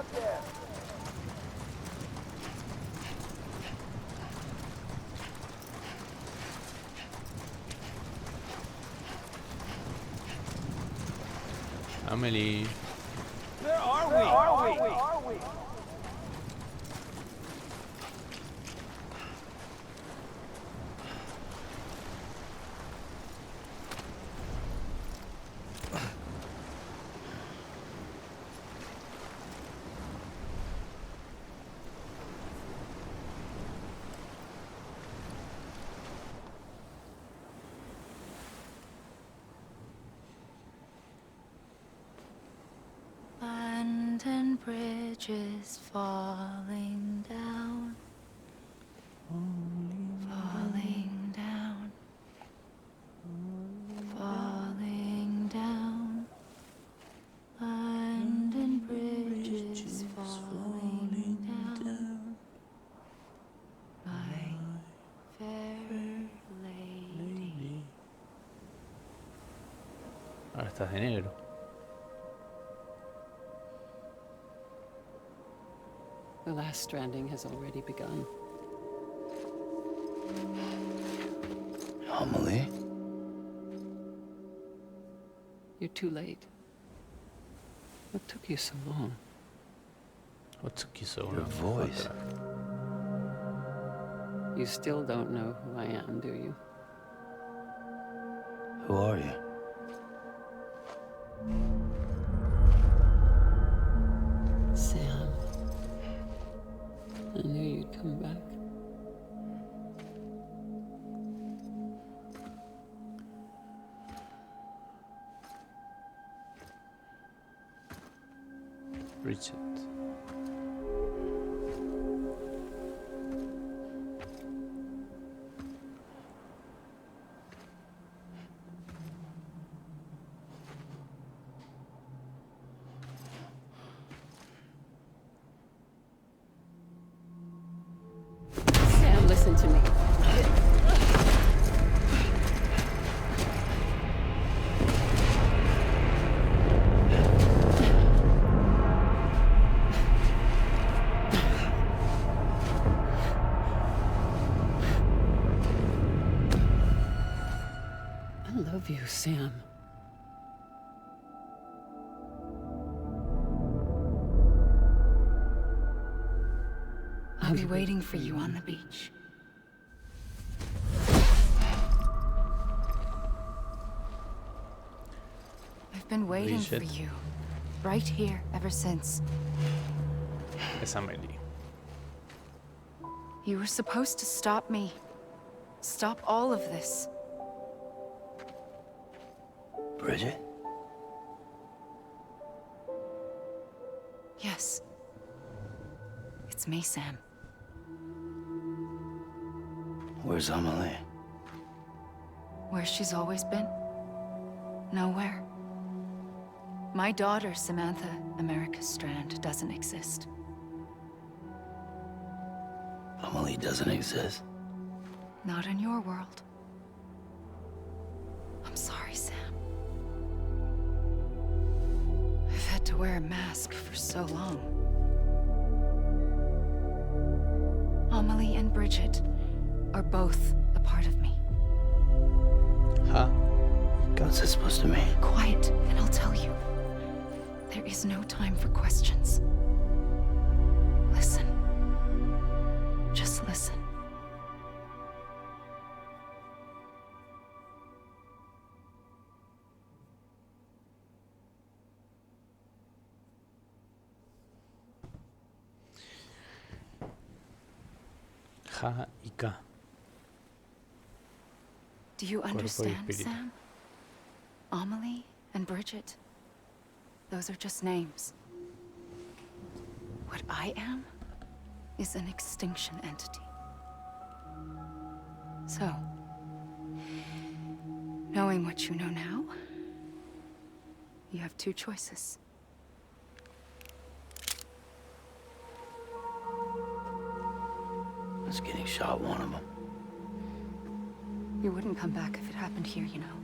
Amelie. Where are we? Abandoned bridges falling down, falling down, falling down. Abandoned bridges falling down. My fair lady. Ahora estás de negro. The last stranding has already begun. Amelie? You're too late. What took you so long? What took you so long? Your voice. You still don't know who I am, do you? Who are you? Sam. I knew you'd come back. Bridget. Sam, listen to me. I love you, Sam. I'll be waiting for you on the beach. I've been waiting for you, right here, ever since. Es Amelie. You were supposed to stop me. Stop all of this. Bridget? Yes. It's me, Sam. Where's Amelie? Where she's always been? Nowhere. My daughter, Samantha America Strand, doesn't exist. Amelie doesn't exist. Not in your world. I'm sorry, Sam. I've had to wear a mask for so long. Amelie and Bridget are both a part of me. Huh? What's this supposed to mean? Quiet, and I'll tell you. There is no time for questions. Listen. Just listen. Ja y K. Do you Cuerpo y understand, espíritu. Sam? Amelie and Bridget, those are just names. What I am is an extinction entity. So, knowing what you know now, you have two choices. Is getting shot one of them? You wouldn't come back if it happened here, you know.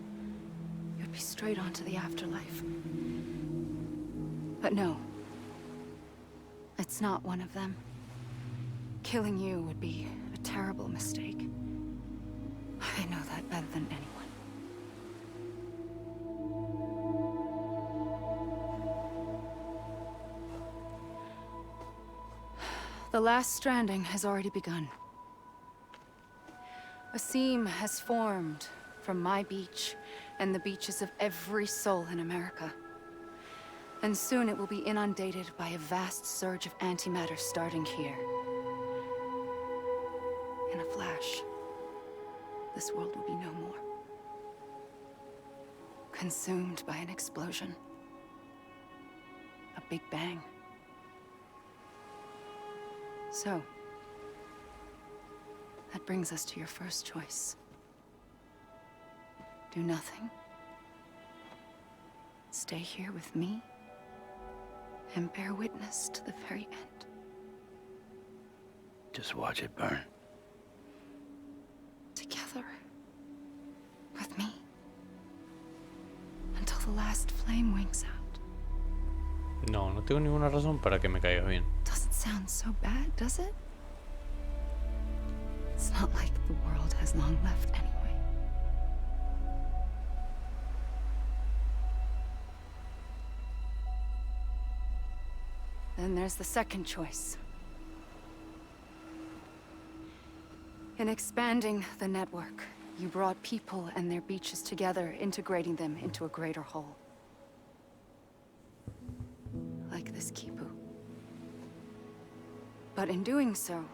You'd be straight on to the afterlife. But no. It's not one of them. Killing you would be a terrible mistake. I know that better than anyone. The last stranding has already begun. A seam has formed from my beach and the beaches of every soul in America. And soon it will be inundated by a vast surge of antimatter starting here. In a flash, this world will be no more. Consumed by an explosion. A big bang. So, that brings us to your first choice. Do nothing. Stay here with me and bear witness to the very end. Just watch it burn. Together. With me. Until the last flame winks out. No, no tengo ninguna razón para que me caigas bien. Doesn't sound so bad, does it? It's not like the world has long left anyway. Then there's the second choice. In expanding the network, you brought people and their beaches together, integrating them into a greater whole. Like this Kipu. But in doing so,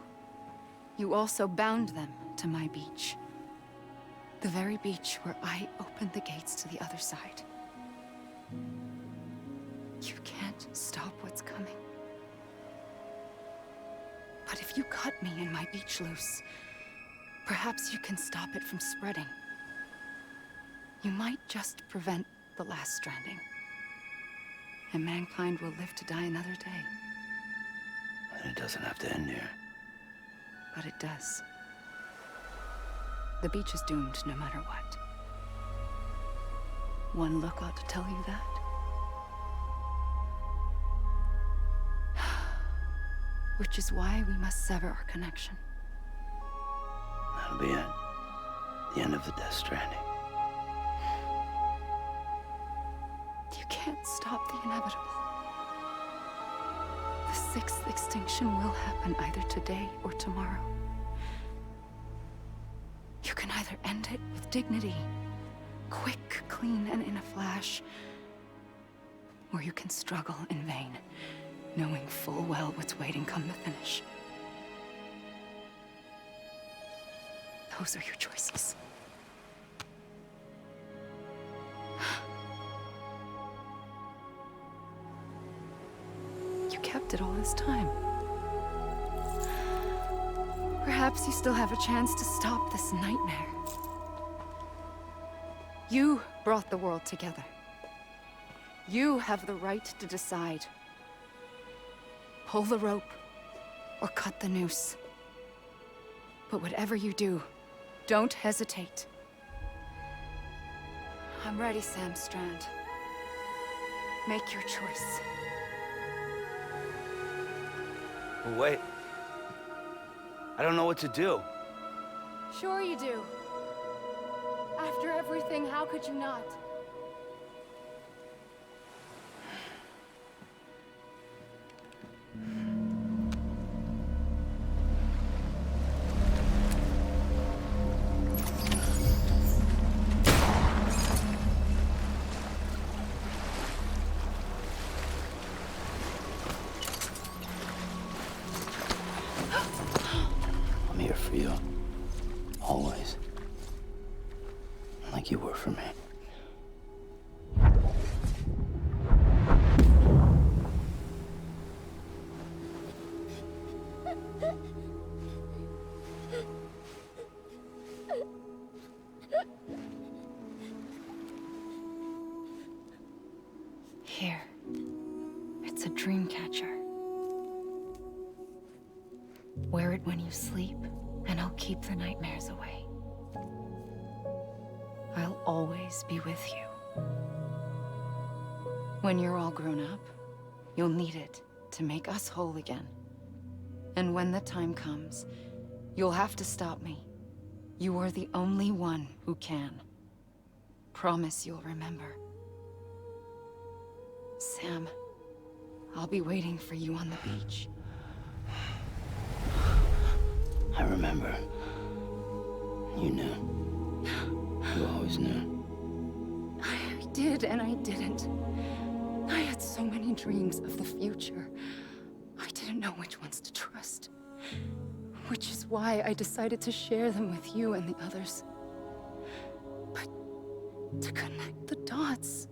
you also bound them to my beach. The very beach where I opened the gates to the other side. You can't stop what's coming. But if you cut me and my beach loose, perhaps you can stop it from spreading. You might just prevent the last stranding. And mankind will live to die another day. And it doesn't have to end here. But it does. The beach is doomed no matter what. One look ought to tell you that. Which is why we must sever our connection. That'll be it. The end of the Death Stranding. You can't stop the inevitable. The sixth extinction will happen either today or tomorrow. You can either end it with dignity, quick, clean, and in a flash, or you can struggle in vain, knowing full well what's waiting come the finish. Those are your choices. You kept it all this time. Perhaps you still have a chance to stop this nightmare. You brought the world together. You have the right to decide. Pull the rope or cut the noose. But whatever you do, don't hesitate. I'm ready, Sam Strand. Make your choice. Wait. I don't know what to do. Sure you do. After everything, how could you not? I'm here for you. Always. Like you were for me. Here. It's a dream catcher. Wear it when you sleep, and I'll keep the nightmares away. I'll always be with you. When you're all grown up, You'll need it to make us whole again. And when the time comes, you'll have to stop me. You are the only one who can. Promise you'll remember. Sam, I'll be waiting for you on the beach. I remember. You knew. You always knew. I did and I didn't. I had so many dreams of the future. I didn't know which ones to trust. Which is why I decided to share them with you and the others. But to connect the dots,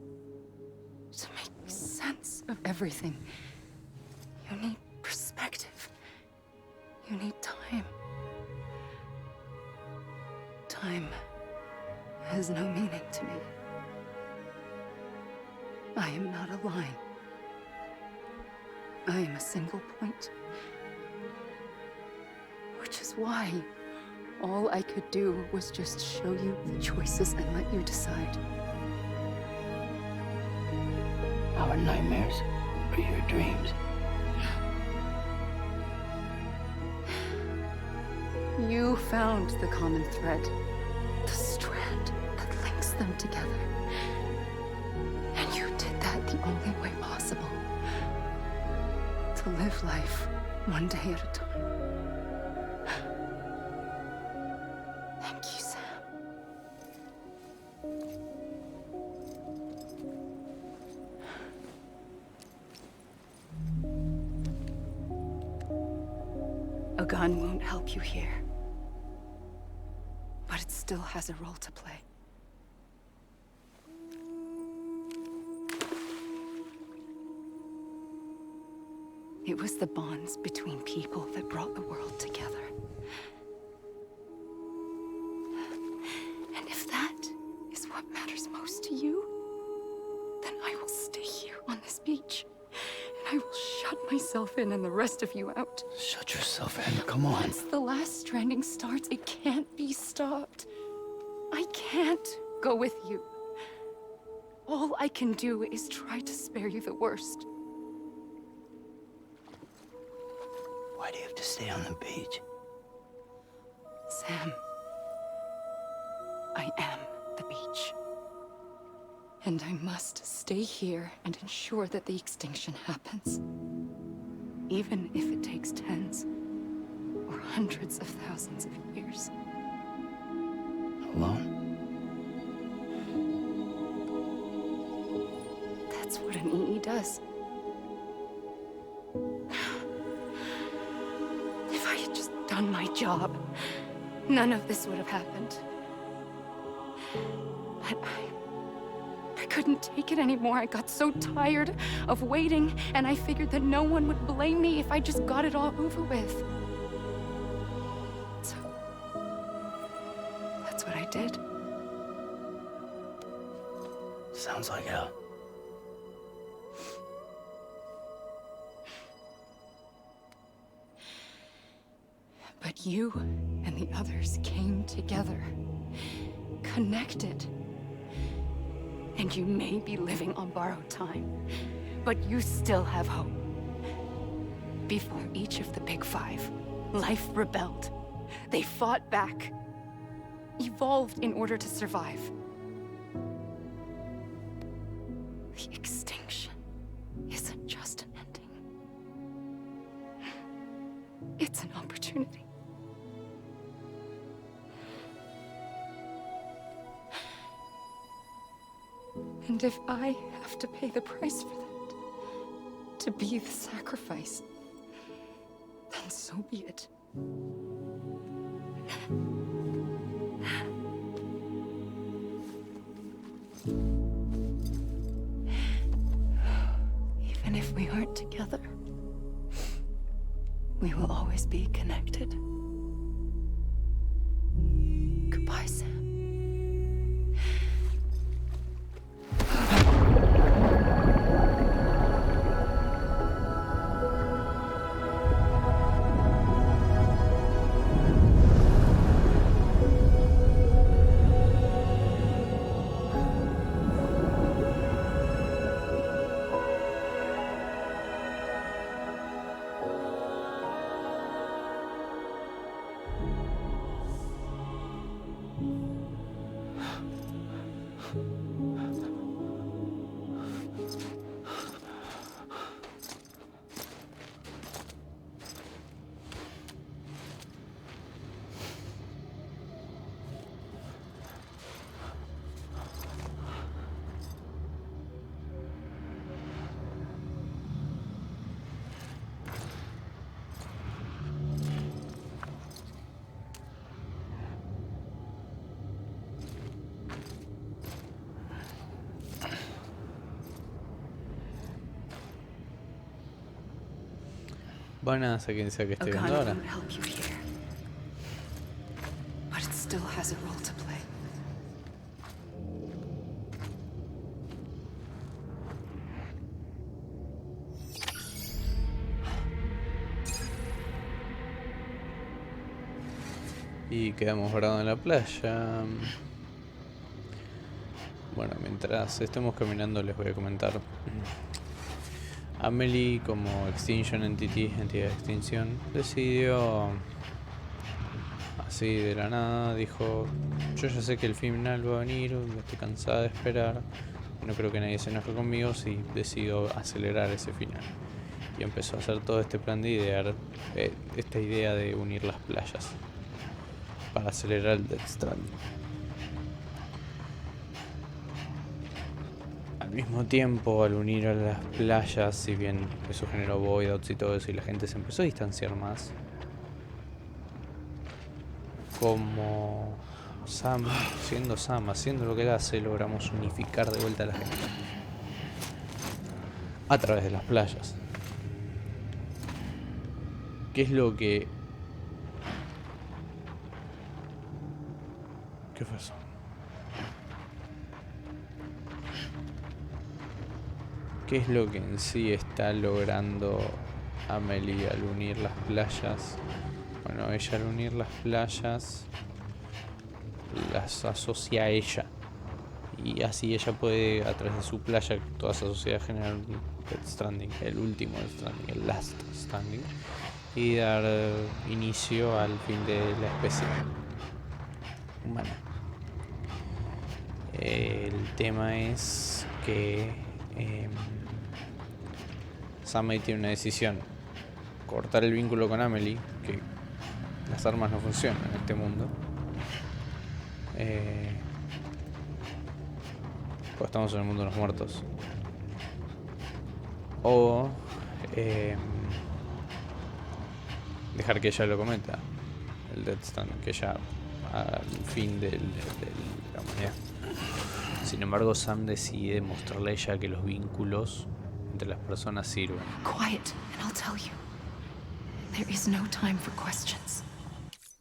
to make sense of everything, you need perspective. You need time. Time has no meaning to me. I am not a line. I am a single point. Which is why all I could do was just show you the choices and let you decide. Our nightmares are your dreams. You found the common thread, the strand that links them together. And you did that the only way possible. To live life one day at a time. Thank you, Sam. A gun won't help you here. But it still has a role to play. It was the bonds between people that brought the world together. And if that is what matters most to you, then I will stay here on this beach. And I will shut myself in and the rest of you out. Shut yourself in, come on. Once the last stranding starts, it can't be stopped. I can't go with you. All I can do is try to spare you the worst. Why do you have to stay on the beach? Sam, I am the beach. And I must stay here and ensure that the extinction happens. Even if it takes tens or hundreds of thousands of years. Alone? That's what an EE does. If I had just done my job, none of this would have happened. But I couldn't take it anymore. I got so tired of waiting, and I figured that no one would blame me if I just got it all over with. So, that's what I did. Sounds like hell. But you and the others came together, connected. And you may be living on borrowed time, but you still have hope. Before each of the Big Five, life rebelled. They fought back, evolved in order to survive. The extinction isn't just an ending. It's an opportunity. And if I have to pay the price for that, to be the sacrifice, then so be it. Even if we aren't together, we will always be connected. Goodbye, Sam. buenas a quien sea que esté A gun viendo ahora. won't help you here, but it still has a role to play. Y quedamos varados en la playa. Bueno, mientras estemos caminando les voy a comentar. Amelie, como Extinction Entity, entidad de extinción, decidió así de la nada, dijo: yo ya sé que el final va a venir, estoy cansada de esperar, no creo que nadie se enoje conmigo si decido acelerar ese final. Y empezó a hacer todo este plan de idear, esta idea de unir las playas para acelerar el Death Stranding. Al mismo tiempo, al unir a las playas, si bien eso generó voidouts y todo eso, y la gente se empezó a distanciar más, como Sam, haciendo lo que él hace, logramos unificar de vuelta a la gente a través de las playas. ¿Qué es lo que... ¿Qué fue eso? ¿Qué es lo que en sí está logrando Amelie al unir las playas? Bueno, ella al unir las playas las asocia a ella. Y así ella puede, a través de su playa, toda esa sociedad generar un Death Stranding, el último Death Stranding, el Last Standing, y dar inicio al fin de la especie humana. El tema es que Sam ahí tiene una decisión: cortar el vínculo con Amelie, que las armas no funcionan en este mundo, pues estamos en el mundo de los muertos, o dejar que ella lo cometa, el Death Stranding, que ella al fin de la humanidad. Sin embargo, Sam decide mostrarle a ella que los vínculos entre las personas sirven. Quiet, and I'll tell you. There is no time for questions.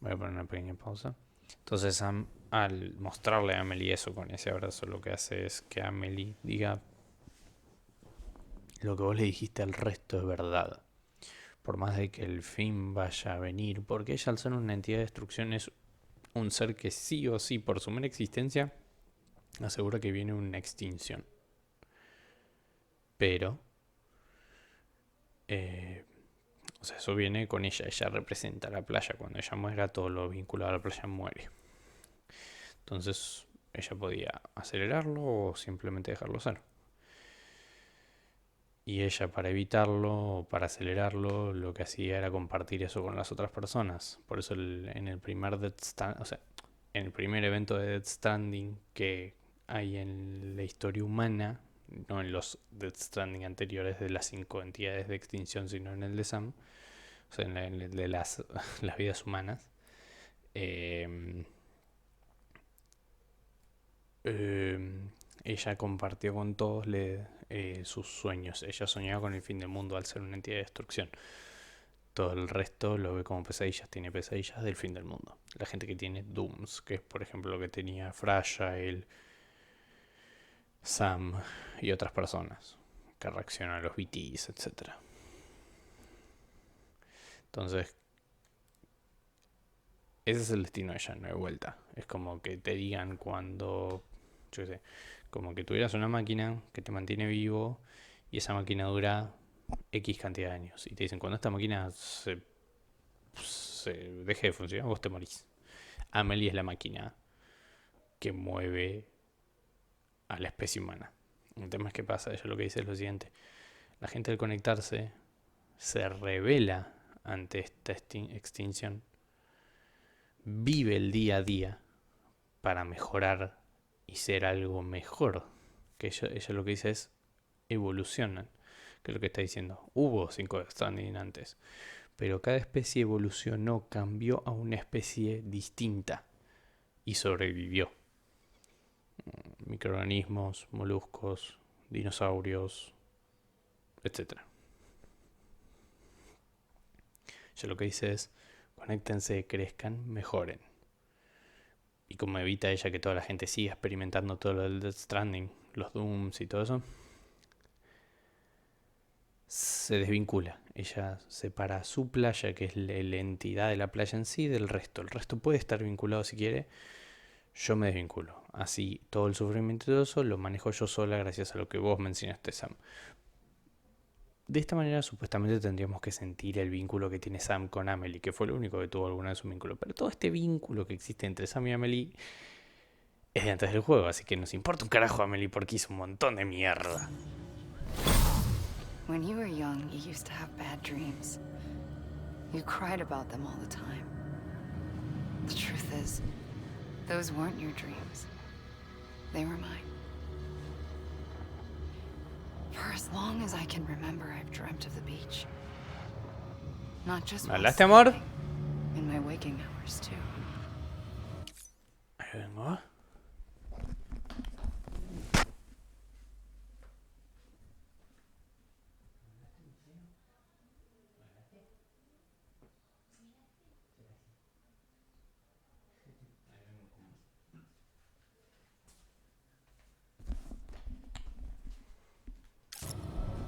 Voy a poner una pequeña pausa. Entonces Sam, al mostrarle a Amelie eso con ese abrazo, lo que hace es que Amelie diga: lo que vos le dijiste al resto es verdad. Por más de que el fin vaya a venir, porque ella, al ser una entidad de destrucción, es un ser que sí o sí, por su mera existencia, asegura que viene una extinción. Pero o sea, eso viene con ella. Ella representa la playa. Cuando ella muera, todo lo vinculado a la playa muere. Entonces ella podía acelerarlo o simplemente dejarlo ser. Y ella, para evitarlo o para acelerarlo, lo que hacía era compartir eso con las otras personas. Por eso en el primer en el primer evento de Death Stranding que hay en la historia humana, no en los Death Stranding anteriores de las 5 entidades de extinción, sino en el de Sam, o sea, en el de las vidas humanas, ella compartió con todos sus sueños. Ella soñaba con el fin del mundo al ser una entidad de destrucción. Todo el resto lo ve como pesadillas. Tiene pesadillas del fin del mundo. La gente que tiene Dooms, que es por ejemplo lo que tenía Fragile, Sam y otras personas que reaccionan a los BTs, etc. Entonces, ese es el destino de ella, no hay vuelta. Es como que te digan cuando, yo qué sé, como que tuvieras una máquina que te mantiene vivo y esa máquina dura X cantidad de años. Y te dicen, cuando esta máquina se deje de funcionar, vos te morís. Amelie es la máquina que mueve a la especie humana. El tema es que pasa, ella lo que dice es lo siguiente: la gente, al conectarse, se revela ante esta extinción, vive el día a día para mejorar y ser algo mejor. Que ella lo que dice es evolucionan, que es lo que está diciendo. Hubo 5 Stranding antes, pero cada especie evolucionó, cambió a una especie distinta y sobrevivió. Microorganismos, moluscos, dinosaurios, etc. Yo lo que hice es, conéctense, crezcan, mejoren. Y como evita ella que toda la gente siga experimentando todo lo del Death Stranding, los Dooms y todo eso, se desvincula. Ella separa su playa, que es la entidad de la playa en sí, del resto. El resto puede estar vinculado si quiere. Yo me desvinculo. Así todo el sufrimiento y todo eso lo manejo yo sola gracias a lo que vos me enseñaste, Sam. De esta manera supuestamente tendríamos que sentir el vínculo que tiene Sam con Amelie, que fue lo único que tuvo alguna vez un vínculo. Pero todo este vínculo que existe entre Sam y Amelie es de antes del juego, así que nos importa un carajo Amelie porque hizo un montón de mierda. When you were young, you used to have bad dreams. You cried about them all the time. The truth is, those weren't your dreams. They were mine. For as long as I can remember, I've dreamt of the beach. Not just while ¿Hablaste, amor? sleeping, in my waking hours too. Ahí vengo.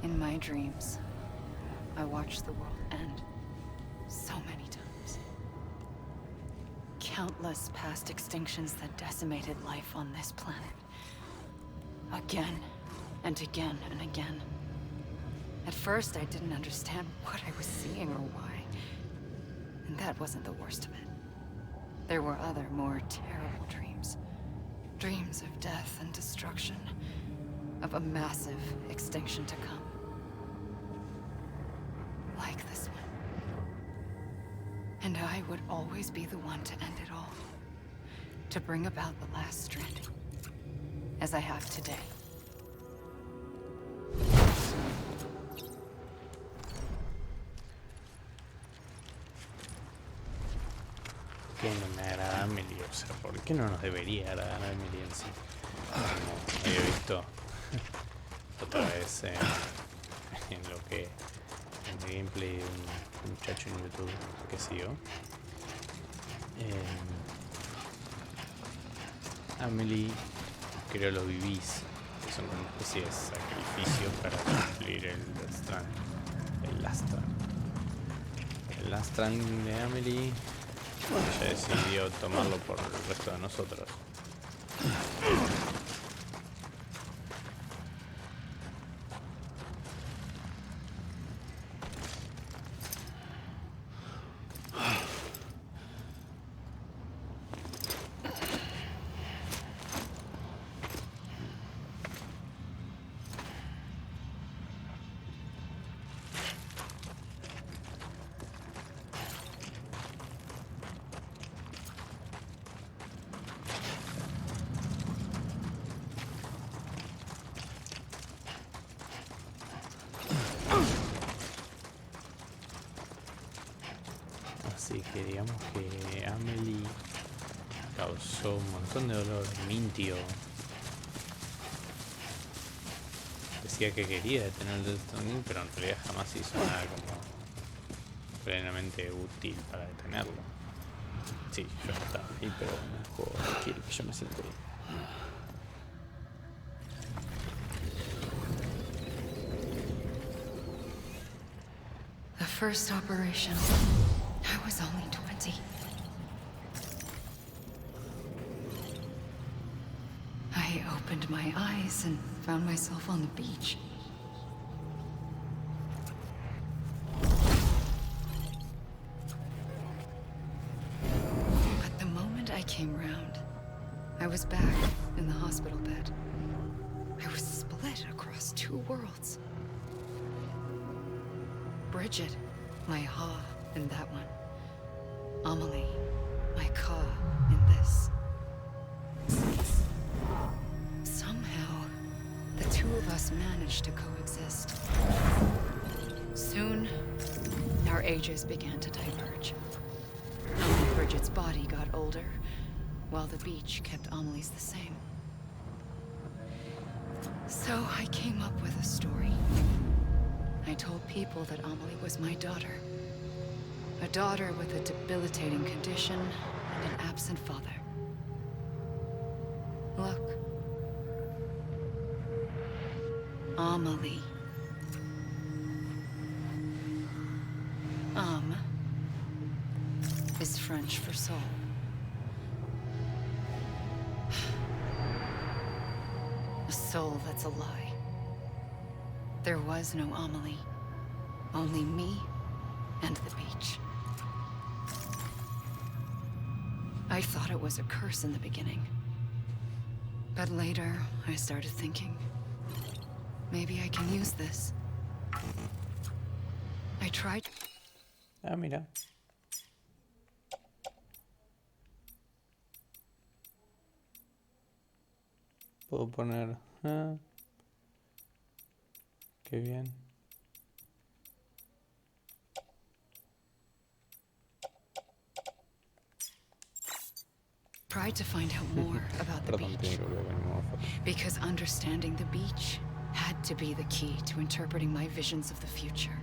In my dreams, I watched the world end so many times. Countless past extinctions that decimated life on this planet. Again and again and again. At first, I didn't understand what I was seeing or why. And that wasn't the worst of it. There were other, more terrible dreams. Dreams of death and destruction. Of a massive extinction to come. Like this one. And I would always be the one to end it all. To bring about the last stranding. As I have today. ¿Por qué no me agrada Amelie? O sea, ¿por qué no nos debería agradar Amelie en sí? Como había visto otra vez en lo que en el gameplay de un muchacho en YouTube que siguió. Amelie creó los bibis, que son una especie de sacrificio para cumplir el last stranding de Amelie. Ella decidió tomarlo por el resto de nosotros. Así que digamos que Amelie causó un montón de dolor, mintió. Decía que quería detener el Death Stranding, pero en realidad jamás hizo nada como plenamente útil para detenerlo. Sí, yo no estaba ahí, pero en el juego quiere que yo me sienta ahí. The first operation, I was only 20. I opened my eyes and found myself on the beach. But the moment I came round, I was back in the hospital bed. I was split across two worlds. Bridget, my ha in that one. Amelie, my ka in this. Somehow, the two of us managed to coexist. Soon, our ages began to diverge. Bridget's body got older, while the beach kept Amelie's the same. So I came up with a story. I told people that Amelie was my daughter. A daughter with a debilitating condition and an absent father. Look. Amelie. Is French for soul. A soul that's a lie. There was no Amelie. Only me and the beach. I thought it was a curse in the beginning. But later, I started thinking, maybe I can use this. I tried. Ah, mira. Puedo poner... Ah, qué bien. Tried to find out more about the beach. Because understanding the beach had to be the key to interpreting my visions of the future.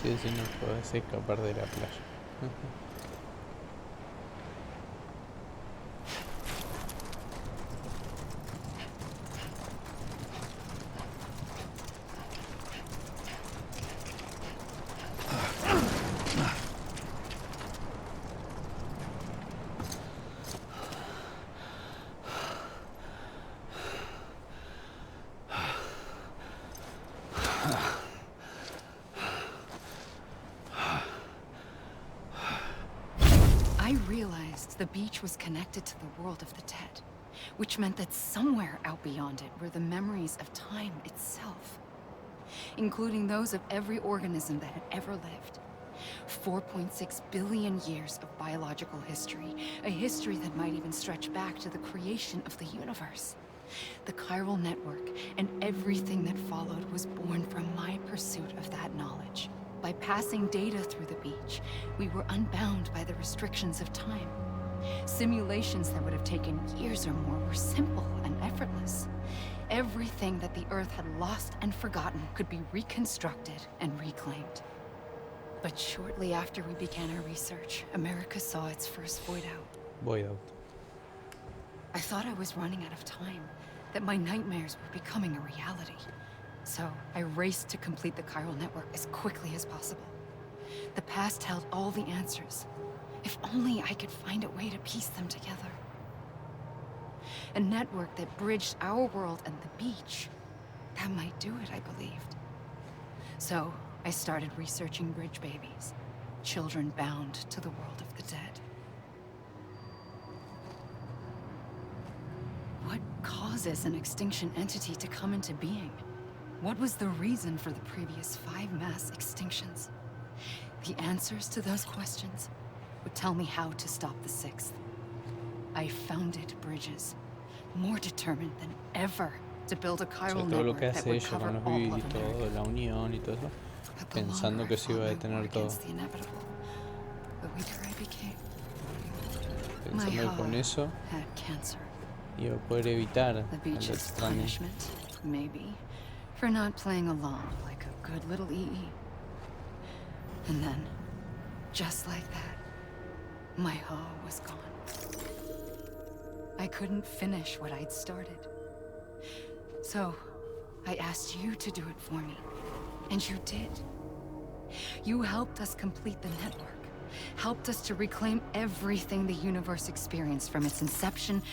Sí, sí, no puedes escapar de la playa. The beach was connected to the world of the dead, which meant that somewhere out beyond it were the memories of time itself, including those of every organism that had ever lived. 4.6 billion years of biological history, a history that might even stretch back to the creation of the universe. The chiral network and everything that followed was born from my pursuit of that knowledge. By passing data through the beach, we were unbound by the restrictions of time. Simulations that would have taken years or more were simple and effortless. Everything that the Earth had lost and forgotten could be reconstructed and reclaimed. But shortly after we began our research, America saw its first void out. I thought I was running out of time, that my nightmares were becoming a reality. So I raced to complete the chiral network as quickly as possible. The past held all the answers. If only I could find a way to piece them together. A network that bridged our world and the beach. That might do it, I believed. So I started researching bridge babies, children bound to the world of the dead. What causes an extinction entity to come into being? What was the reason for the previous 5 mass extinctions? The answers to those questions would tell me how to stop the 6th. I founded bridges, more determined than ever to build a chiral network that would cover all of America. pensando que se iba a detener todo. Pensando que con eso iba a poder evitar el Death Stranding. Maybe, for not playing along like a good little EE. And then, just like that, my Ha was gone. I couldn't finish what I'd started. So, I asked you to do it for me. And you did. You helped us complete the network. Helped us to reclaim everything the universe experienced from its inception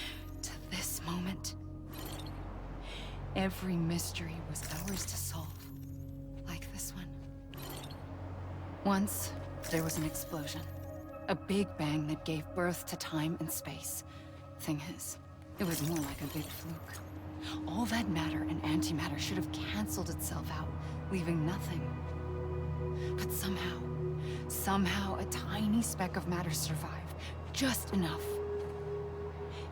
to this moment. Every mystery was ours to solve. Like this one. Once, there was an explosion. A big bang that gave birth to time and space. Thing is, it was more like a big fluke. All that matter and antimatter should have canceled itself out, leaving nothing. But somehow a tiny speck of matter survived. Just enough.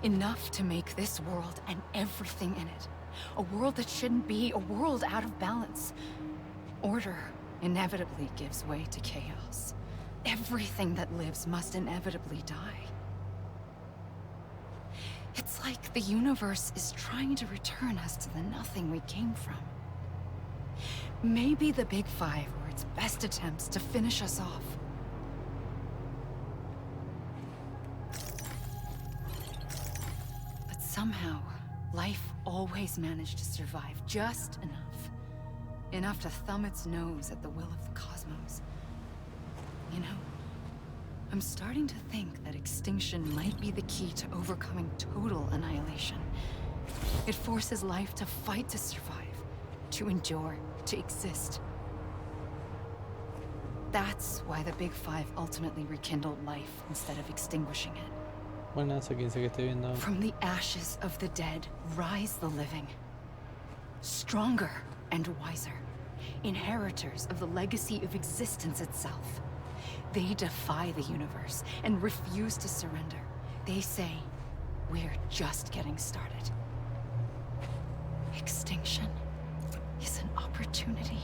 Enough to make this world and everything in it. A world that shouldn't be, a world out of balance. Order inevitably gives way to chaos. Everything that lives must inevitably die. It's like the universe is trying to return us to the nothing we came from. Maybe the Big Five were its best attempts to finish us off. But somehow, life always managed to survive just enough. Enough to thumb its nose at the will of the cosmos. You know, I'm starting to think that extinction might be the key to overcoming total annihilation. It forces life to fight to survive, to endure, to exist. That's why the Big Five ultimately rekindled life instead of extinguishing it. Buenas, a quien sea que esté viendo. From the ashes of the dead rise the living. Stronger and wiser. Inheritors of the legacy of existence itself. They defy the universe and refuse to surrender. They say, we're just getting started. Extinction is an opportunity.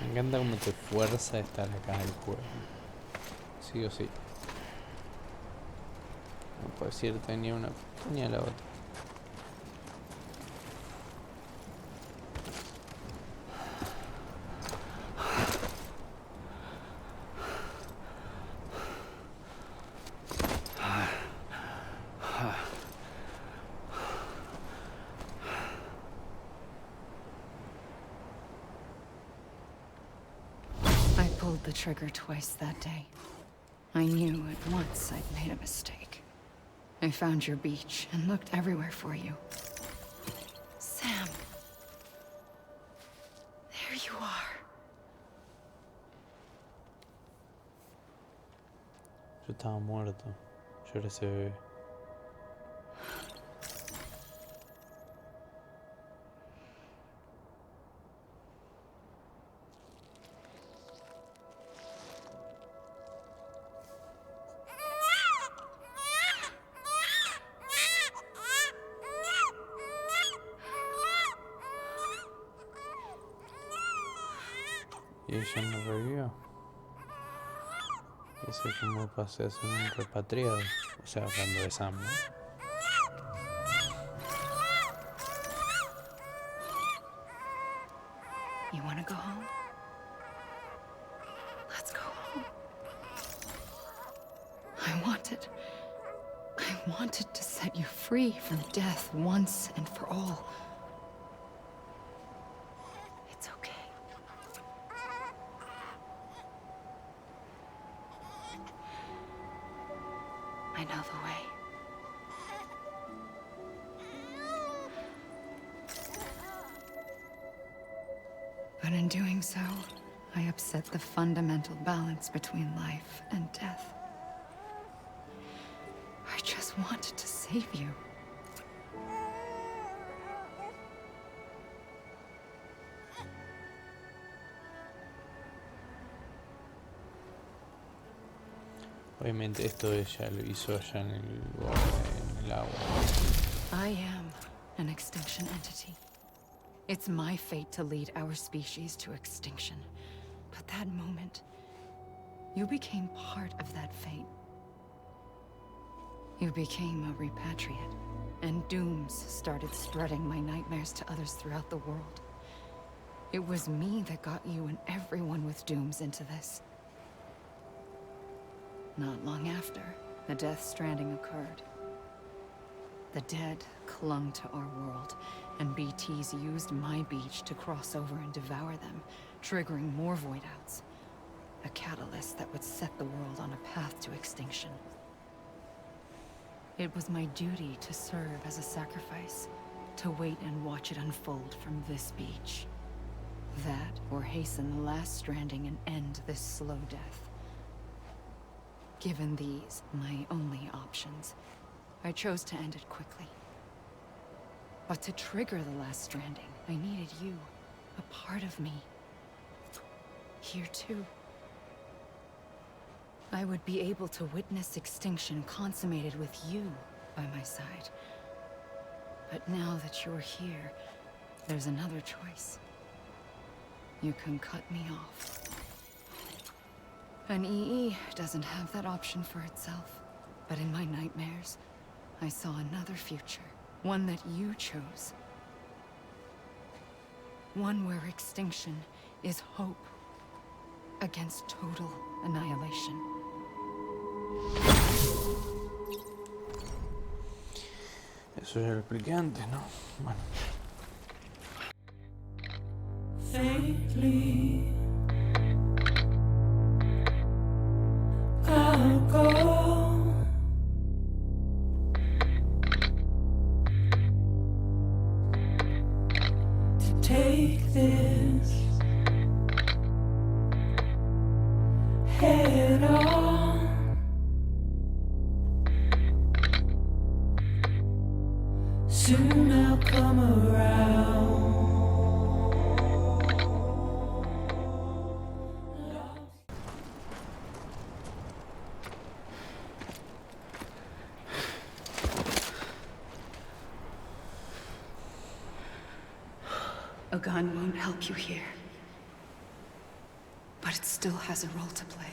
Me encanta cómo te fuerza estar acá el juego. Sí o sí. No puedo decir tenía una ni a la otra. The trigger twice that day. I knew at once I'd made a mistake. I found your beach and looked everywhere for you. Sam. There you are. estaba muerto. Yo era ese bebé. Y ella no revivió. Ese como pasé a ser un repatriado. O sea, hablando de Sam, ¿no? You wanna go home? Let's go home. I wanted to set you free from death once and for all. It's okay. I know the way. But in doing so, I upset the fundamental balance between life and death. I just wanted to save you. Obviamente esto ella lo hizo allá en el agua. I am an extinction entity. It's my fate to lead our species to extinction. But that moment, you became part of that fate. You became a repatriate, and dooms started spreading my nightmares to others throughout the world. It was me that got you and everyone with dooms into this. Not long after, the death stranding occurred. The dead clung to our world, and BTs used my beach to cross over and devour them, triggering more void outs. A catalyst that would set the world on a path to extinction. It was my duty to serve as a sacrifice, to wait and watch it unfold from this beach. That, or hasten the last stranding and end this slow death. Given these, my only options, I chose to end it quickly. But to trigger the last stranding, I needed you, a part of me. Here too. I would be able to witness extinction consummated with you by my side. But now that you're here, there's another choice. You can cut me off. An EE doesn't have that option for itself. But in my nightmares, I saw another future. One that you chose. One where extinction is hope against total annihilation. Eso ya lo expliqué antes, ¿no? Bueno. Faintly, I'll go. To take this head on. Soon I'll come around. A gun won't help you here. But it still has a role to play.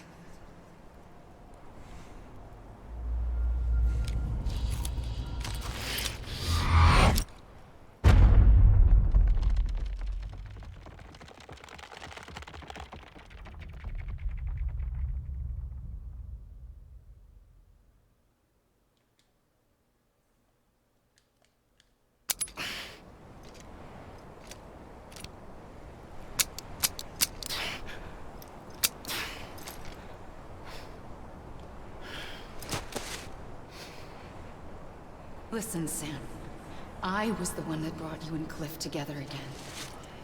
Listen, Sam. I was the one that brought you and Cliff together again.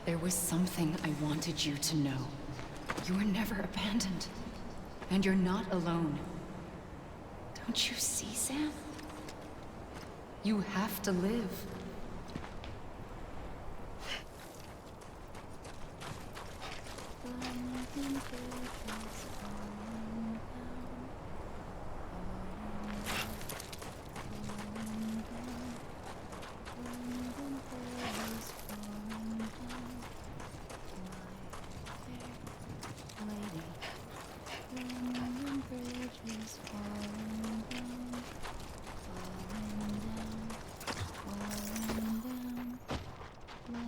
There was something I wanted you to know. You were never abandoned. And you're not alone. Don't you see, Sam? You have to live.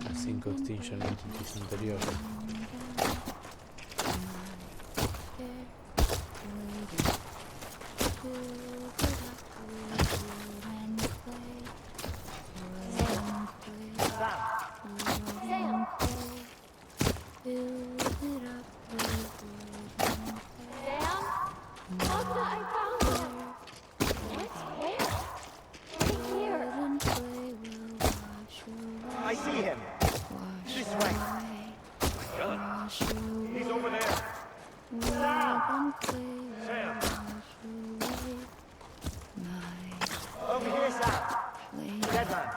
Las 5 extinction entities anteriores. I see him. This way. He's over there. Sam! Sam! Over here, Sam. Deadman.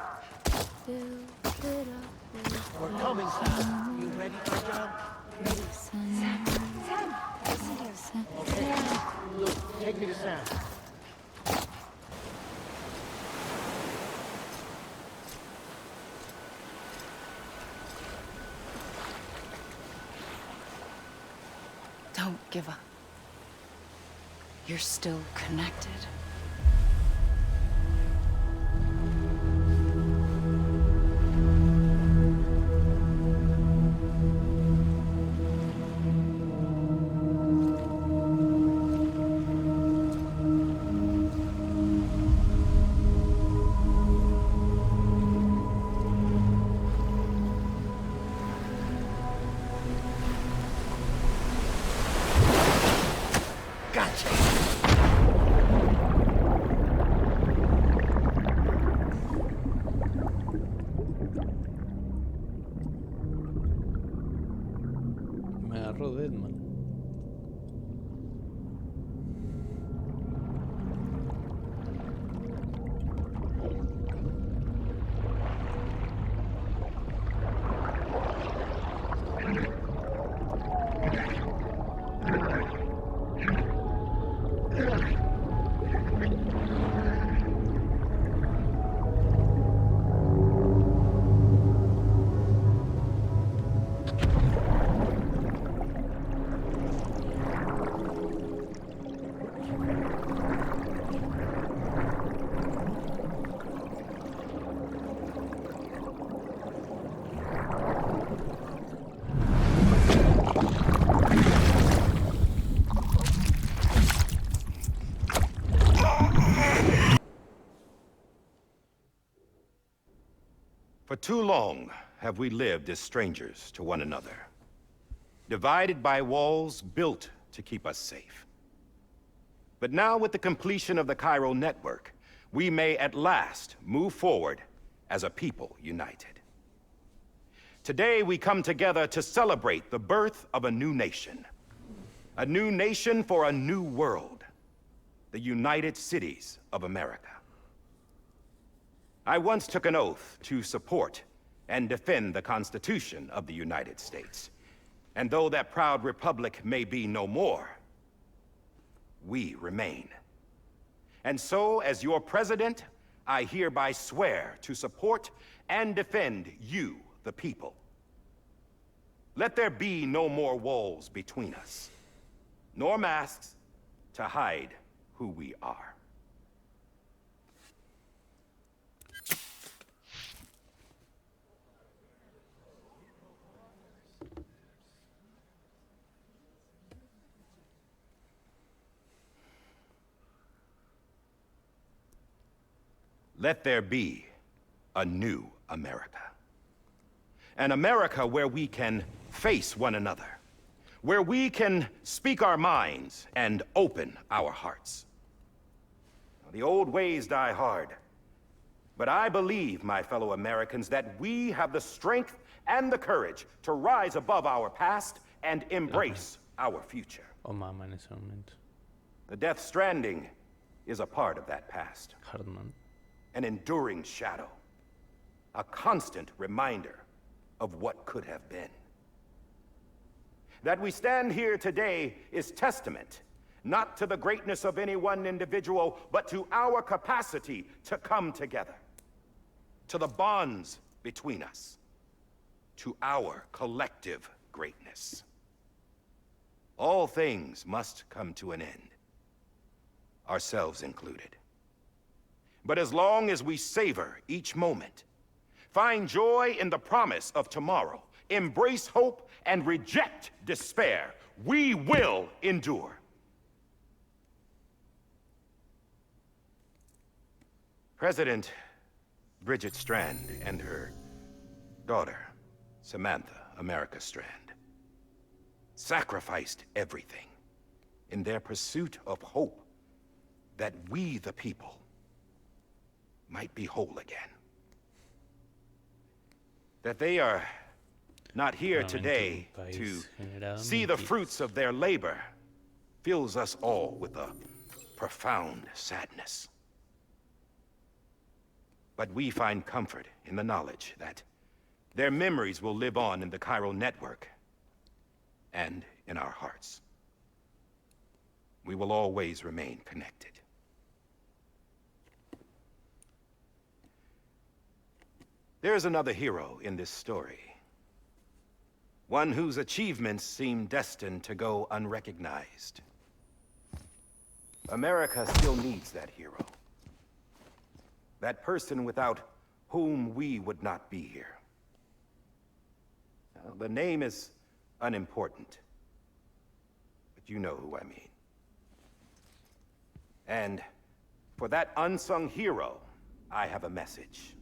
We're coming, Sam. You ready for the job? Sam. Sam. Okay. Look, take me to Sam. Don't give up. You're still connected. Me agarró Deadman. For too long have we lived as strangers to one another, divided by walls built to keep us safe. But now, with the completion of the chiral network, we may at last move forward as a people united. Today, we come together to celebrate the birth of a new nation for a new world, the United Cities of America. I once took an oath to support and defend the Constitution of the United States. And though that proud republic may be no more, we remain. And so, as your president, I hereby swear to support and defend you, the people. Let there be no more walls between us, nor masks to hide who we are. Let there be a new America. An America where we can face one another, where we can speak our minds and open our hearts. Now, the old ways die hard, but I believe, my fellow Americans, that we have the strength and the courage to rise above our past and embrace our future. Oh, mamá, en ese momento. The death stranding is a part of that past. Hartman. An enduring shadow. A constant reminder of what could have been. That we stand here today is testament, not to the greatness of any one individual, but to our capacity to come together. To the bonds between us. To our collective greatness. All things must come to an end. Ourselves included. But as long as we savor each moment, find joy in the promise of tomorrow, embrace hope, and reject despair, we will endure. President Bridget Strand and her daughter, Samantha America Strand, sacrificed everything in their pursuit of hope that we, the people, might be whole again. That they are not here today to see the fruits of their labor fills us all with a profound sadness. But we find comfort in the knowledge that their memories will live on in the chiral network and in our hearts. We will always remain connected. There is another hero in this story. One whose achievements seem destined to go unrecognized. America still needs that hero. That person without whom we would not be here. Now, the name is unimportant, but you know who I mean. And for that unsung hero, I have a message.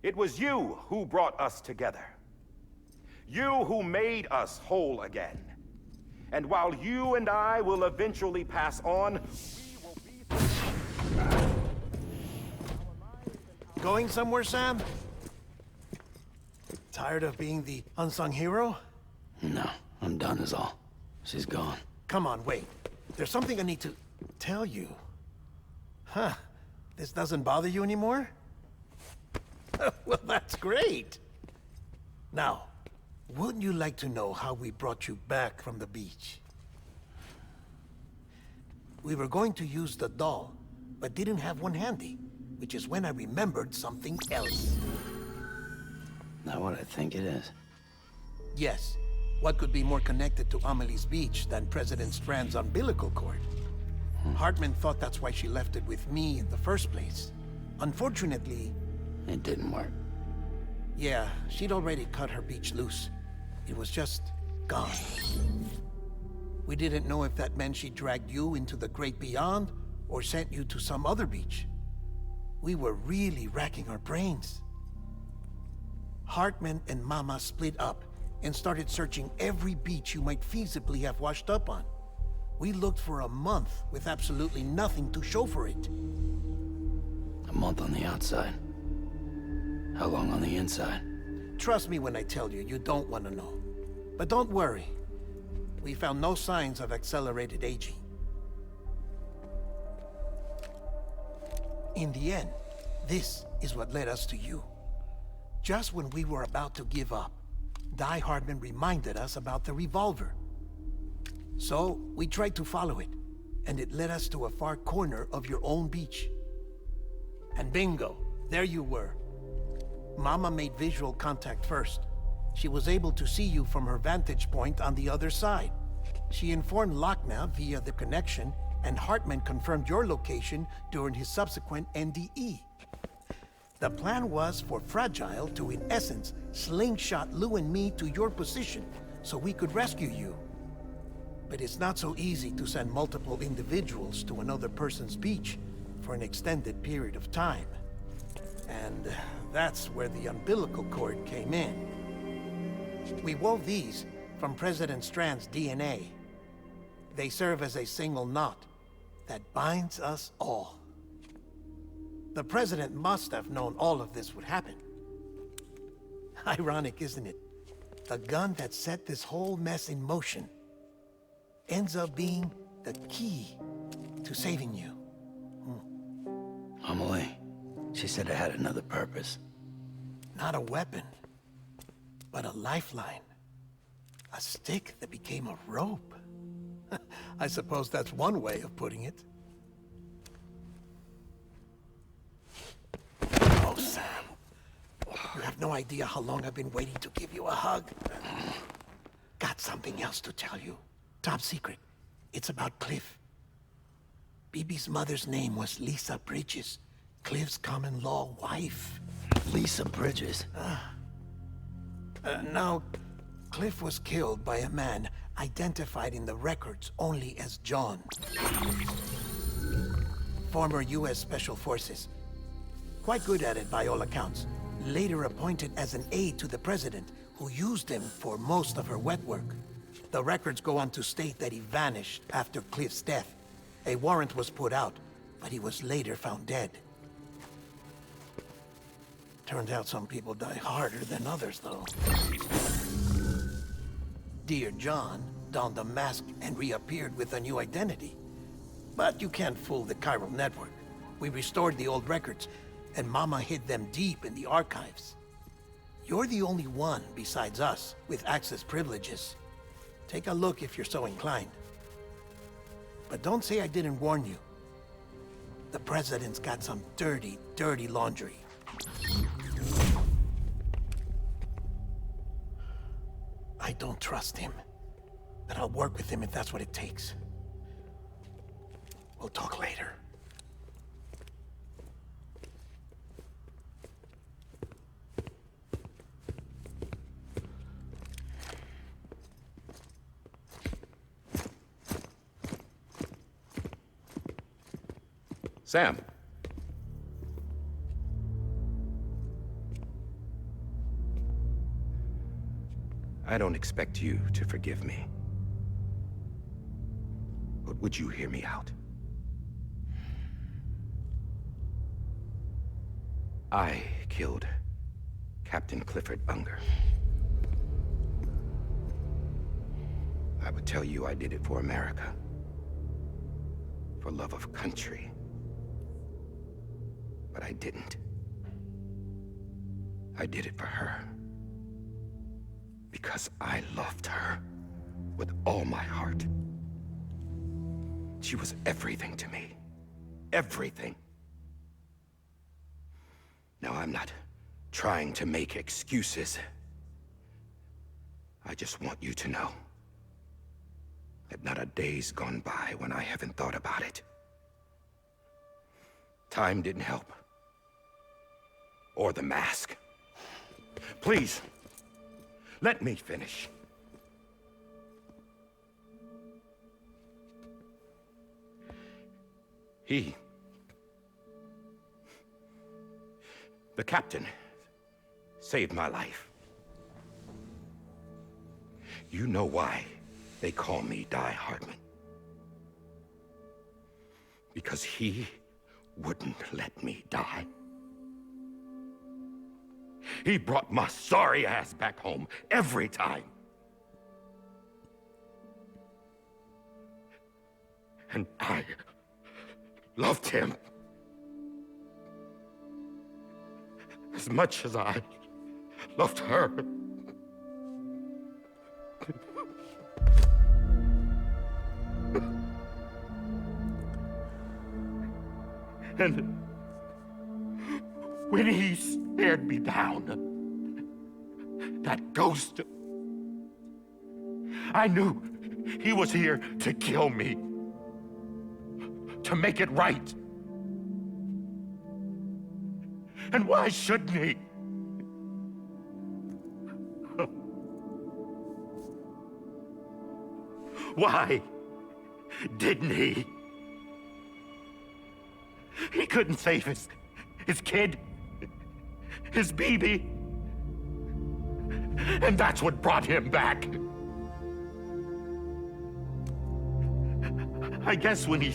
It was you who brought us together. You who made us whole again. And while you and I will eventually pass on, we will be... Going somewhere, Sam? Tired of being the unsung hero? No, I'm done is all. She's gone. Come on, wait. There's something I need to tell you. Huh. This doesn't bother you anymore? Well, that's great. Now, wouldn't you like to know how we brought you back from the beach? We were going to use the doll, but didn't have one handy, which is when I remembered something else. Not what I think it is. Yes. What could be more connected to Amelie's beach than President Strand's umbilical cord? Hartman thought that's why she left it with me in the first place. Unfortunately... It didn't work. Yeah, she'd already cut her beach loose. It was just gone. We didn't know if that meant she dragged you into the great beyond, or sent you to some other beach. We were really racking our brains. Hartman and Mama split up and started searching every beach you might feasibly have washed up on. We looked for a month with absolutely nothing to show for it. A month on the outside. How long on the inside? Trust me when I tell you, you don't want to know. But don't worry. We found no signs of accelerated aging. In the end, this is what led us to you. Just when we were about to give up, Die Hartman reminded us about the revolver. So, we tried to follow it, and it led us to a far corner of your own beach. And bingo, there you were. Mama made visual contact first. She was able to see you from her vantage point on the other side. She informed Lochna via the connection, and Hartman confirmed your location during his subsequent NDE. The plan was for Fragile to, in essence, slingshot Lou and me to your position so we could rescue you. But it's not so easy to send multiple individuals to another person's beach for an extended period of time. And that's where the umbilical cord came in. We wove these from President Strand's DNA. They serve as a single knot that binds us all. The President must have known all of this would happen. Ironic, isn't it? The gun that set this whole mess in motion ends up being the key to saving you. Amelie, she said it had another purpose. Not a weapon, but a lifeline. A stick that became a rope. I suppose that's one way of putting it. Oh, Sam. You have no idea how long I've been waiting to give you a hug. Got something else to tell you. Top secret. It's about Cliff. Bibi's mother's name was Lisa Bridges, Cliff's common-law wife. Lisa Bridges? Now, Cliff was killed by a man identified in the records only as John. Former U.S. Special Forces. Quite good at it by all accounts. Later appointed as an aide to the president, who used him for most of her wet work. The records go on to state that he vanished after Cliff's death. A warrant was put out, but he was later found dead. Turns out some people die harder than others, though. Dear John donned a mask and reappeared with a new identity. But you can't fool the chiral network. We restored the old records, and Mama hid them deep in the archives. You're the only one besides us with access privileges. Take a look if you're so inclined. But don't say I didn't warn you. The president's got some dirty, dirty laundry. I don't trust him, but I'll work with him if that's what it takes. We'll talk later. Sam. I don't expect you to forgive me. But would you hear me out? I killed Captain Clifford Unger. I would tell you I did it for America. For love of country. But I didn't. I did it for her. Because I loved her with all my heart. She was everything to me. Everything. Now, I'm not trying to make excuses. I just want you to know that not a day's gone by when I haven't thought about it. Time didn't help. Or the mask. Please, let me finish. The captain, saved my life. You know why they call me Die Hardman. Because he wouldn't let me die. He brought my sorry ass back home every time. And I loved him as much as I loved her. And when he stared me down, that ghost, I knew he was here to kill me, to make it right. And why shouldn't he? Why didn't he? He couldn't save his kid, his baby. And that's what brought him back. I guess when he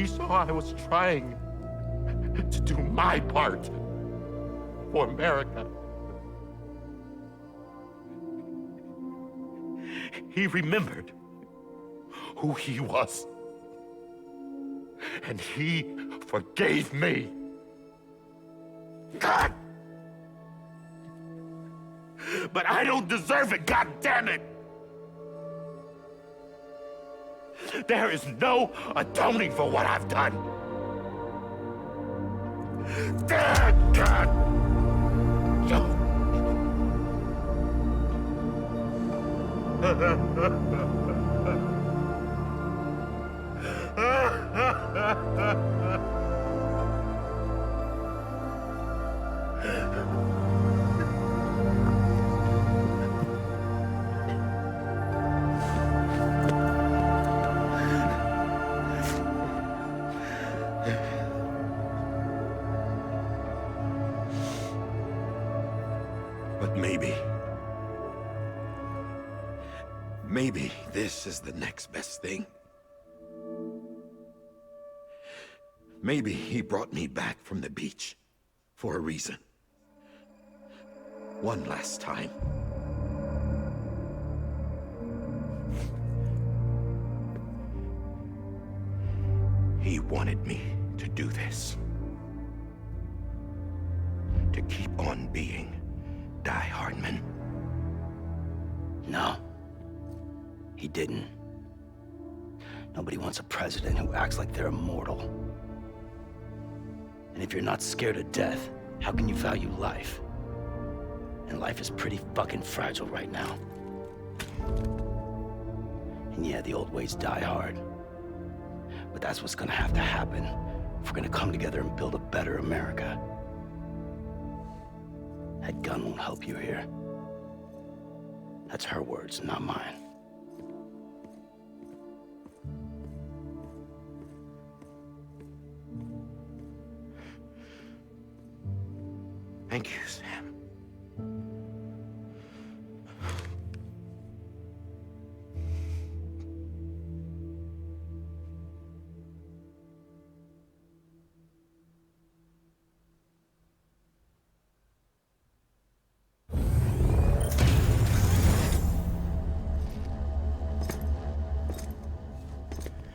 saw I was trying to do my part for America, he remembered who he was. And he forgave me. God! But I don't deserve it, God damn it! There is no atoning for what I've done. God! But maybe this is the next best thing. Maybe he brought me back from the beach for a reason. One last time. He wanted me to do this. To keep on being Die Hardman. No. He didn't. Nobody wants a president who acts like they're immortal. And if you're not scared of death, how can you value life? And life is pretty fucking fragile right now. And yeah, the old ways die hard. But that's what's gonna have to happen if we're gonna come together and build a better America. That gun won't help you here. That's her words, not mine. Thank you, Sam.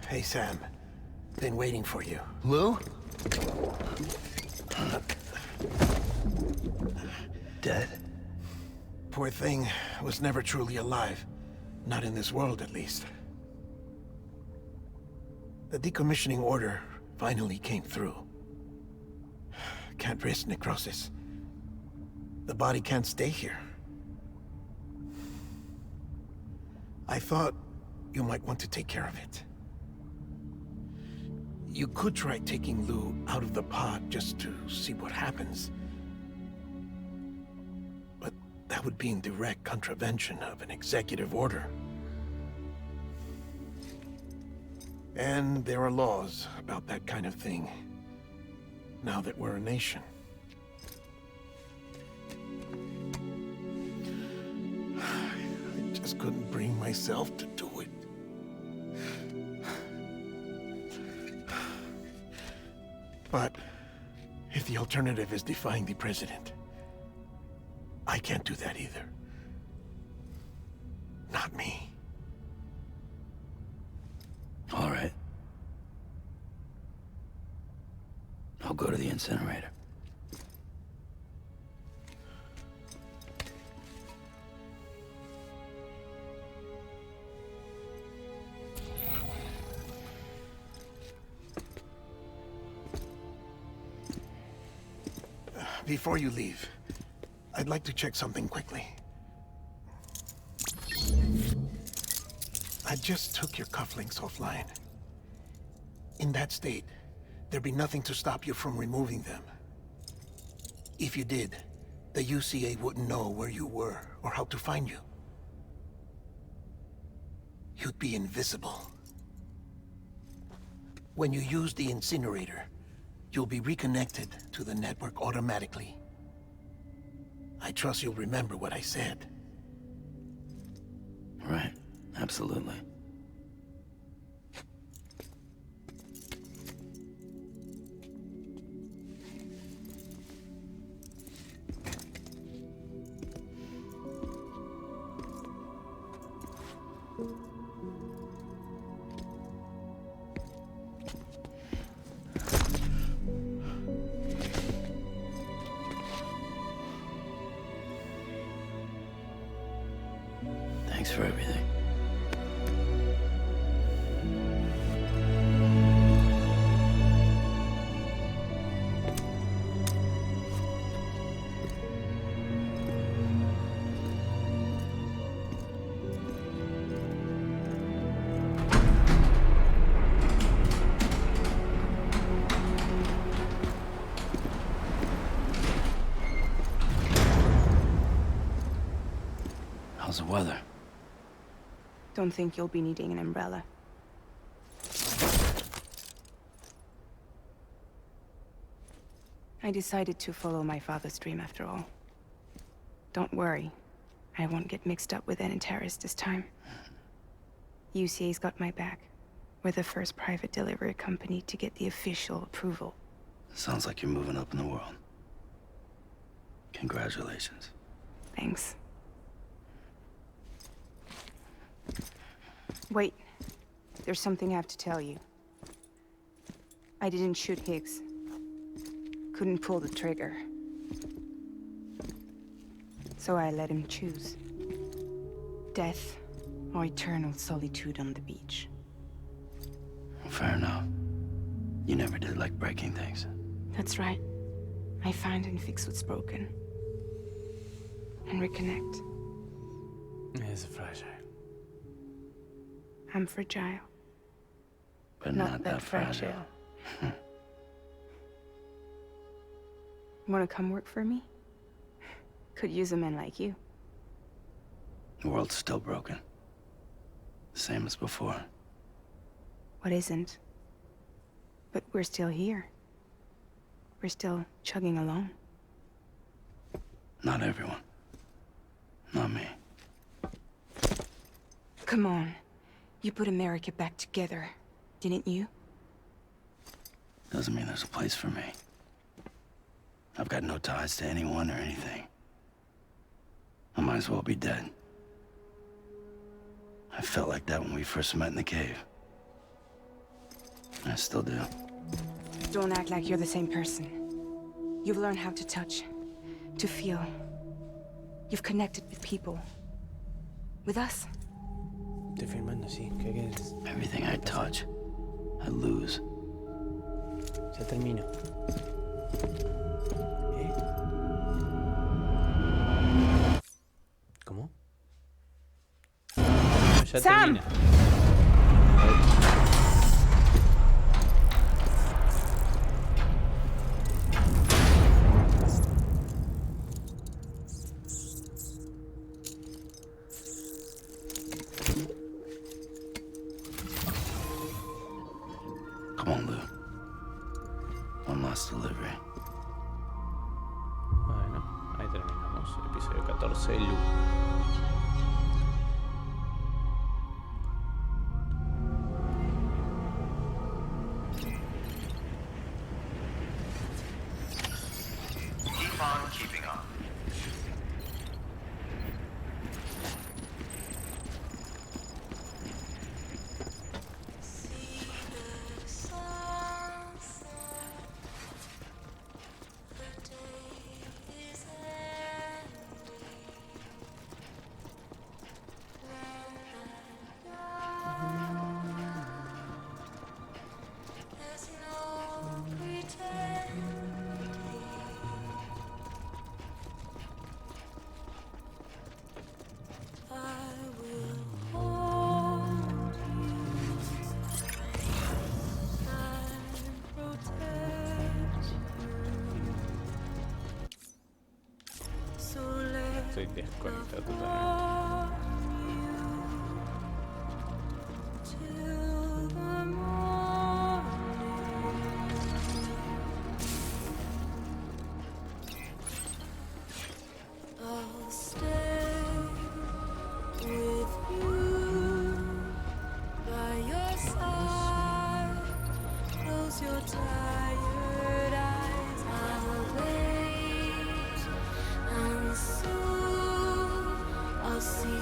Hey, Sam. Been waiting for you. Lou? Dead? Poor thing was never truly alive. Not in this world, at least. The decommissioning order finally came through. Can't risk necrosis. The body can't stay here. I thought you might want to take care of it. You could try taking Lou out of the pod just to see what happens. But that would be in direct contravention of an executive order. And there are laws about that kind of thing, now that we're a nation. I just couldn't bring myself to do it. But if the alternative is defying the president, I can't do that either. Not me. All right. I'll go to the incinerator. Before you leave, I'd like to check something quickly. I just took your cufflinks offline. In that state, there'd be nothing to stop you from removing them. If you did, the UCA wouldn't know where you were or how to find you. You'd be invisible. When you use the incinerator, you'll be reconnected to the network automatically. I trust you'll remember what I said. Right, absolutely. Thanks for everything. How's the weather? Don't think you'll be needing an umbrella. I decided to follow my father's dream after all. Don't worry. I won't get mixed up with any terrorists this time. UCA's got my back. We're the first private delivery company to get the official approval. Sounds like you're moving up in the world. Congratulations. Thanks. Wait. There's something I have to tell you. I didn't shoot Higgs. Couldn't pull the trigger. So I let him choose. Death or eternal solitude on the beach. Fair enough. You never did like breaking things. That's right. I find and fix what's broken. And reconnect. It's fragile. I'm fragile. But not that fragile. Wanna come work for me? Could use a man like you. The world's still broken. Same as before. What isn't? But we're still here. We're still chugging along. Not everyone. Not me. Come on. You put America back together, didn't you? Doesn't mean there's a place for me. I've got no ties to anyone or anything. I might as well be dead. I felt like that when we first met in the cave. I still do. Don't act like you're the same person. You've learned how to touch, to feel. You've connected with people. With us. Estoy filmando, sí. ¿Qué quieres? Everything I touch, I lose. Ya termino. ¿Eh? ¿Cómo? Ya Sam! termina. Come on, Lou. One last delivery. Bueno, ahí terminamos. Episodio 14, Lu. Keep on keeping on. Estoy desconectado totalmente. See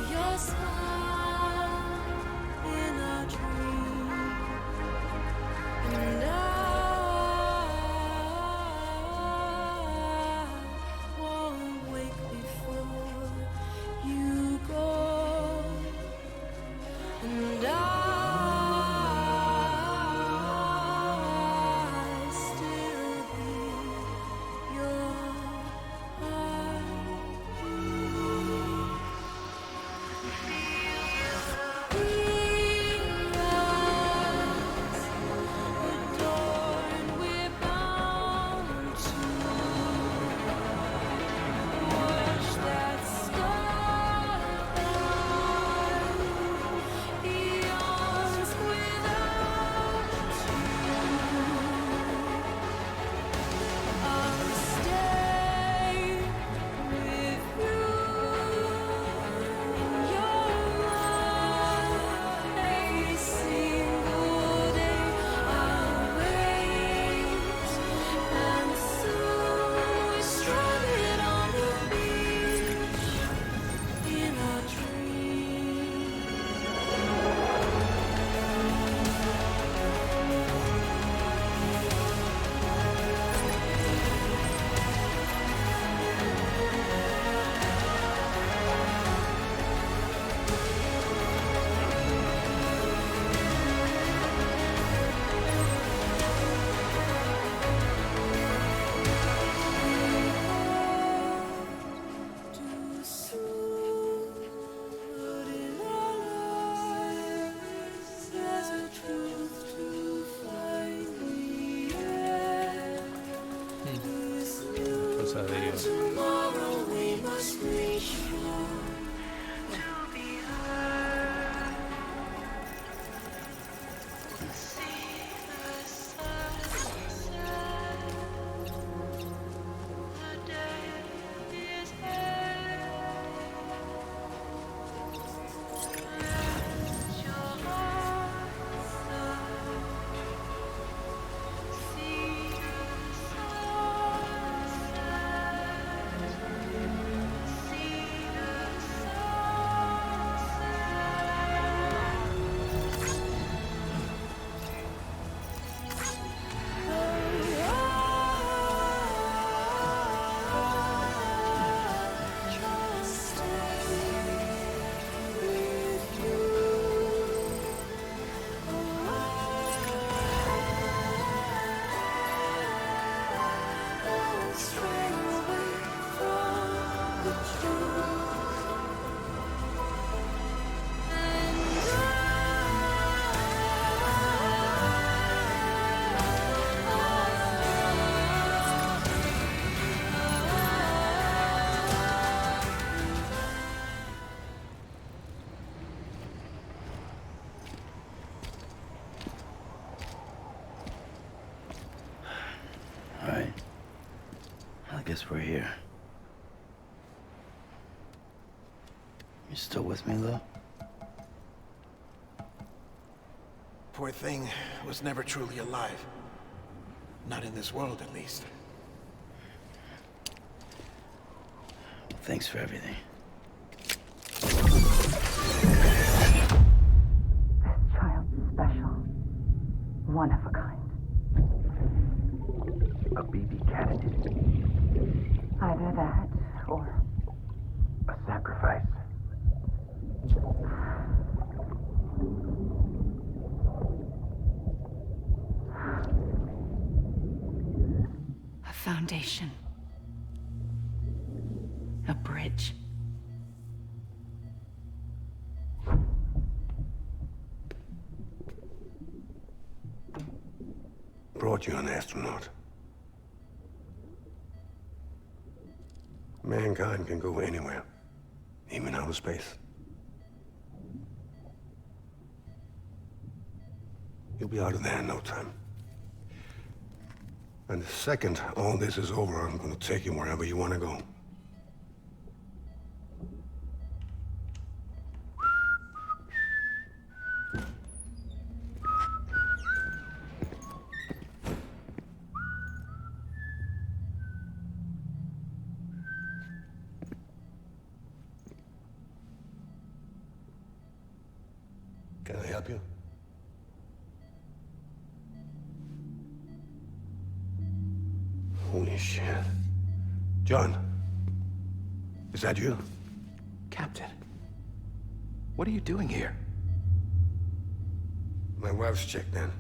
cosas, digo. Tomorrow we must reach to be heard. See the sunset. The day is here. Let your heart start. See the sunset. See the Just stay with you. Don't stray away from the truth. All right. I guess we're here. You still with me, though? Poor thing was never truly alive. Not in this world, at least. Thanks for everything. Child's special. One of a kind. A BB candidate. Either that or A sacrifice. A foundation. A bridge. Brought you an astronaut. Mankind can go anywhere, even outer space. You'll be out of there in no time. And the second all this is over, I'm gonna take you wherever you want to go. Can I help you? Holy shit. John, is that you? Captain, what are you doing here? My wife's checked in.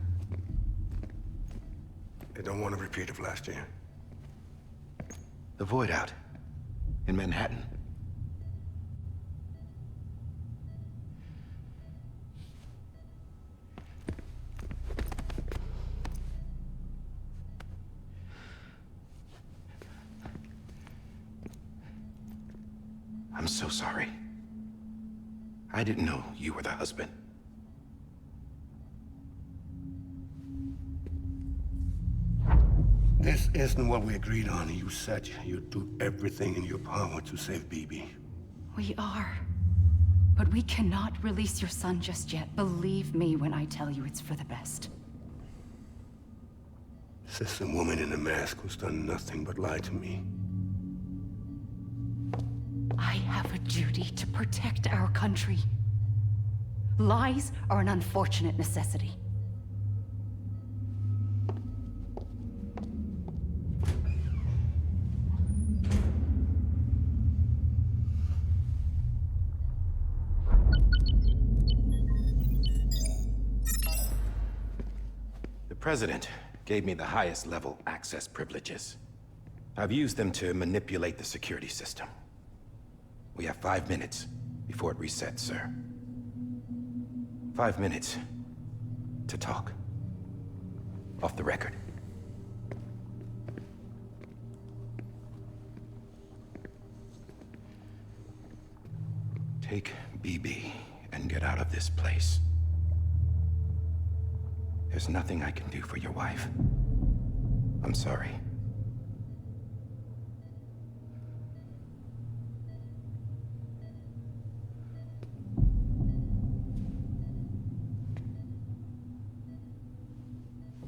They don't want a repeat of last year. The void out in Manhattan. I'm so sorry. I didn't know you were the husband. This isn't what we agreed on. You said you'd do everything in your power to save BB. We are. But we cannot release your son just yet. Believe me when I tell you it's for the best. This is a woman in a mask who's done nothing but lie to me. I have a duty to protect our country. Lies are an unfortunate necessity. The President gave me the highest level access privileges. I've used them to manipulate the security system. We have 5 minutes before it resets, sir. 5 minutes to talk. Off the record. Take BB and get out of this place. There's nothing I can do for your wife. I'm sorry.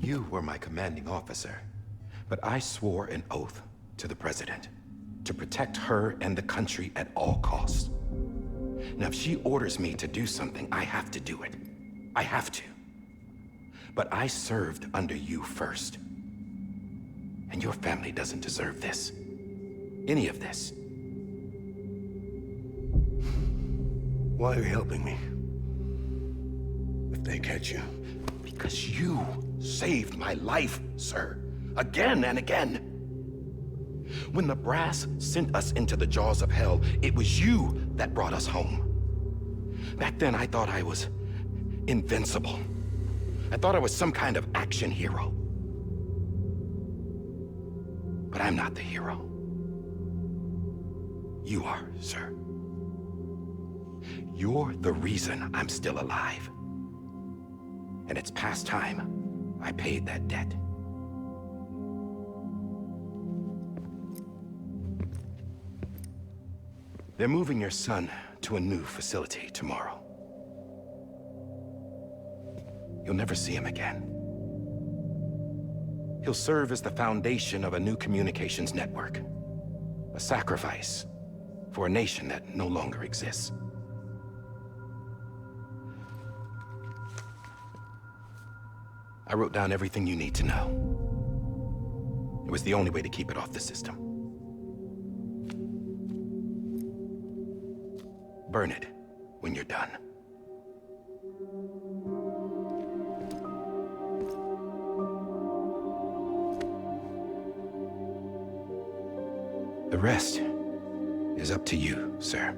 You were my commanding officer, but I swore an oath to the president to protect her and the country at all costs. Now, if she orders me to do something, I have to do it. I have to. But I served under you first. And your family doesn't deserve this. Any of this. Why are you helping me? If they catch you. Because you saved my life, sir. Again and again. When the brass sent us into the jaws of hell, it was you that brought us home. Back then, I thought I was invincible. I thought I was some kind of action hero. But I'm not the hero. You are, sir. You're the reason I'm still alive. And it's past time I paid that debt. They're moving your son to a new facility tomorrow. You'll never see him again. He'll serve as the foundation of a new communications network. A sacrifice for a nation that no longer exists. I wrote down everything you need to know. It was the only way to keep it off the system. Burn it when you're done. The rest is up to you, sir.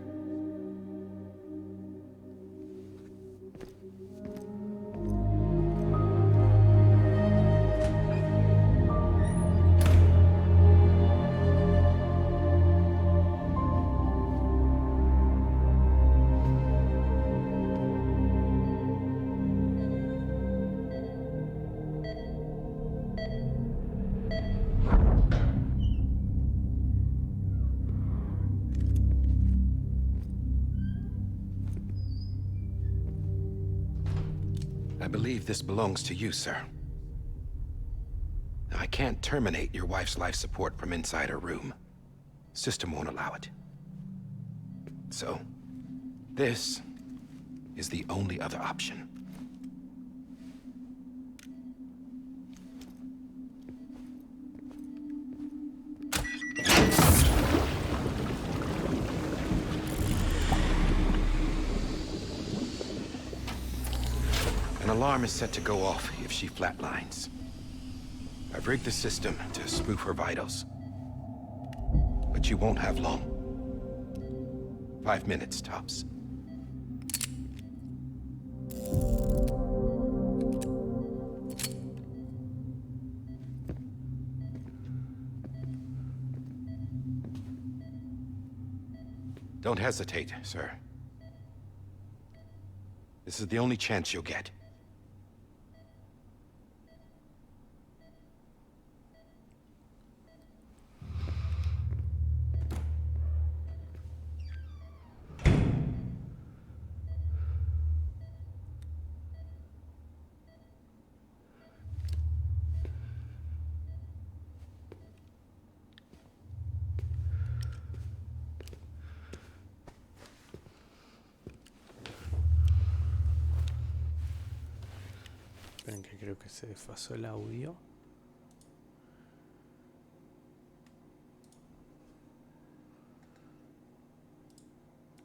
I believe this belongs to you, sir. Now, I can't terminate your wife's life support from inside her room. System won't allow it. So, this is the only other option. An alarm is set to go off if she flatlines. I've rigged the system to spoof her vitals. But you won't have long. 5 minutes, tops. Don't hesitate, sir. This is the only chance you'll get. Esperen que creo que se desfasó el audio.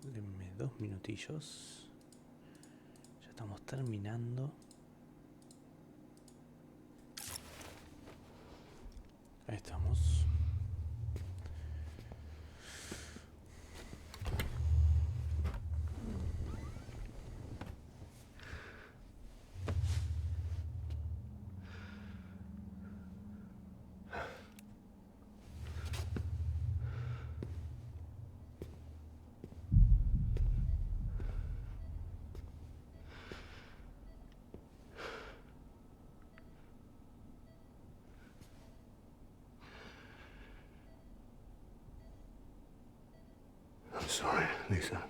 Denme 2 minutillos. Ya estamos terminando. Ahí estamos. Sorry, Lisa.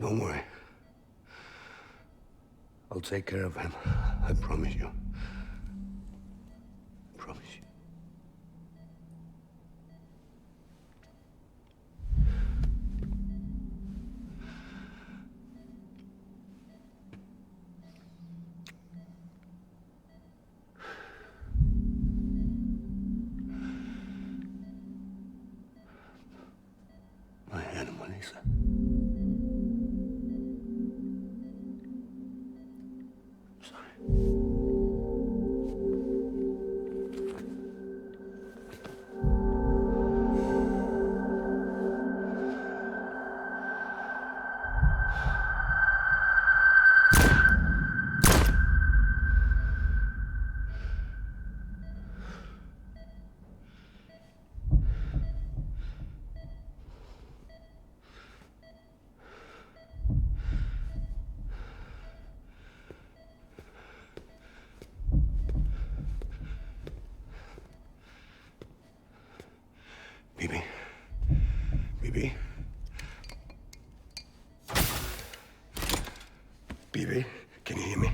Don't worry. I'll take care of him. I promise you. I promise you. My animal, Lisa. Bibi? Bibi? Bibi, can you hear me?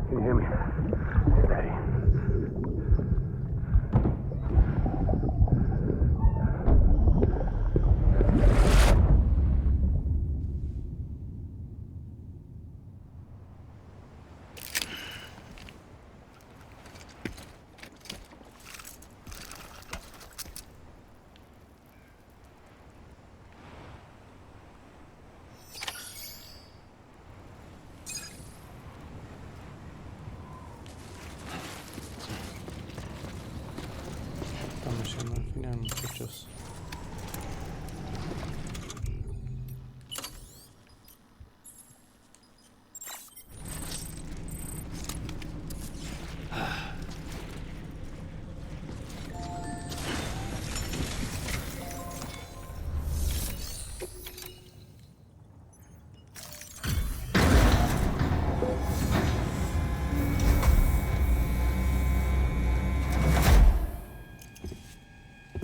Can you hear me? Steady. Estamos llegando al final, muchachos.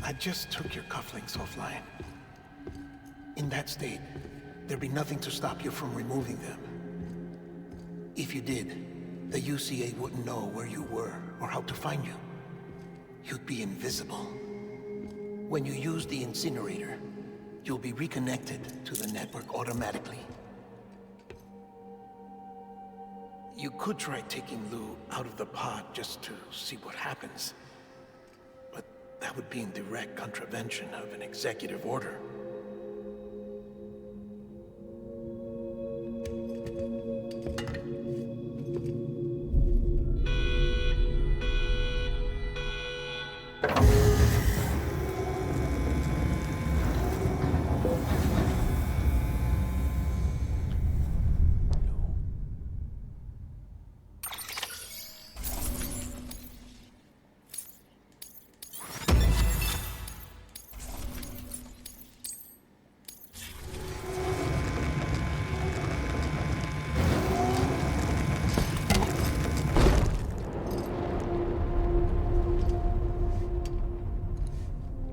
I just took your cufflinks offline. In that state, there'd be nothing to stop you from removing them. If you did, the UCA wouldn't know where you were or how to find you. You'd be invisible. When you use the incinerator, you'll be reconnected to the network automatically. You could try taking Lou out of the pod just to see what happens. But that would be in direct contravention of an executive order.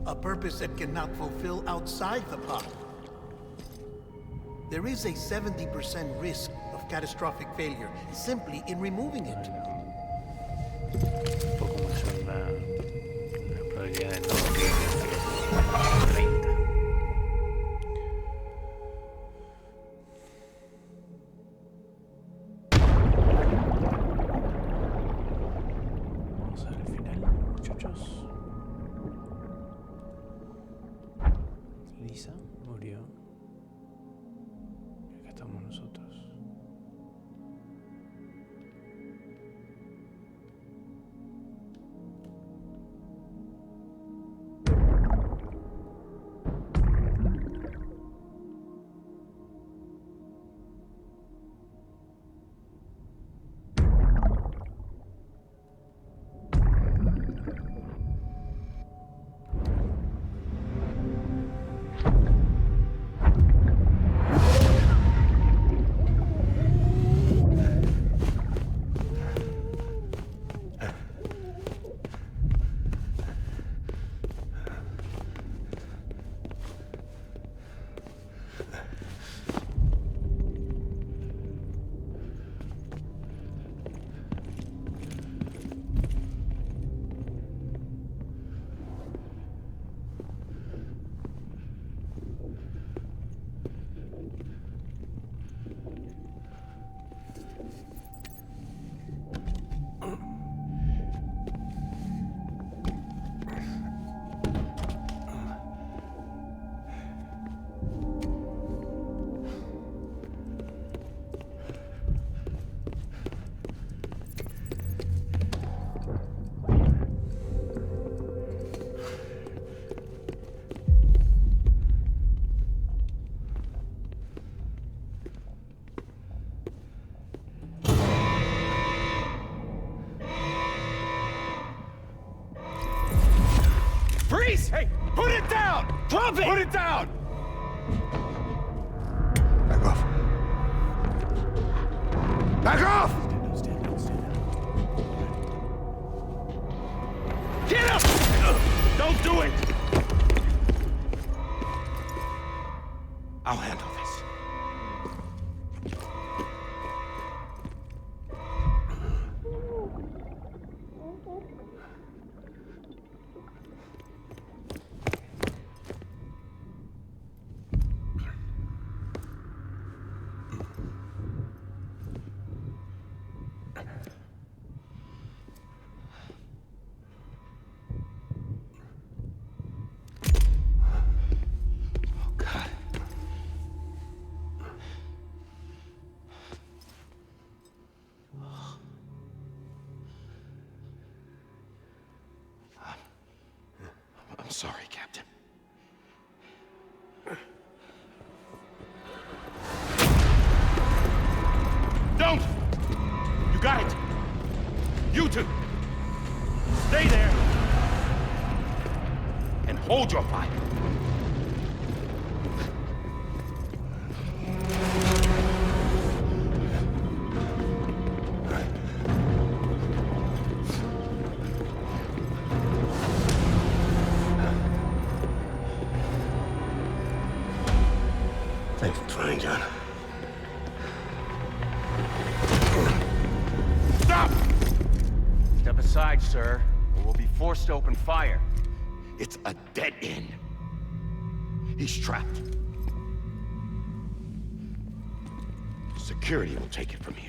A purpose that cannot fulfill outside the pod. There is a 70% risk of catastrophic failure simply in removing it. Un poco mayor la probabilidad de no morir. 30. Vamos al final, muchachos. Lisa murió. Y acá estamos nosotros. Hey, put it down! Drop it! Put it down! Back off. Back off! Get up! Don't do it! I'll handle this. I'm sorry, Captain. Don't! You got it! You two! Stay there! And hold your fire! Thanks for trying, John. Stop! Step aside, sir, or we'll be forced to open fire. It's a dead end. He's trapped. Security will take it from here.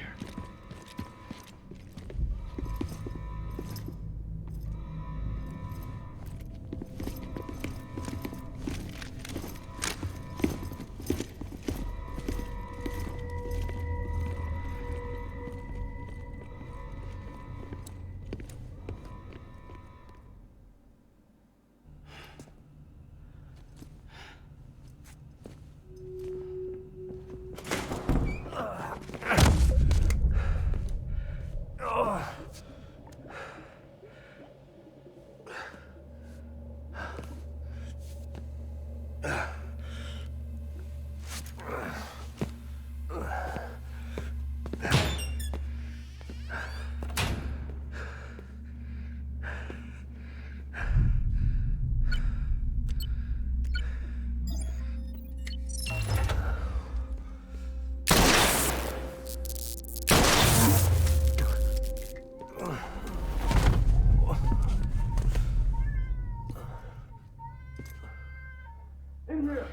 In here!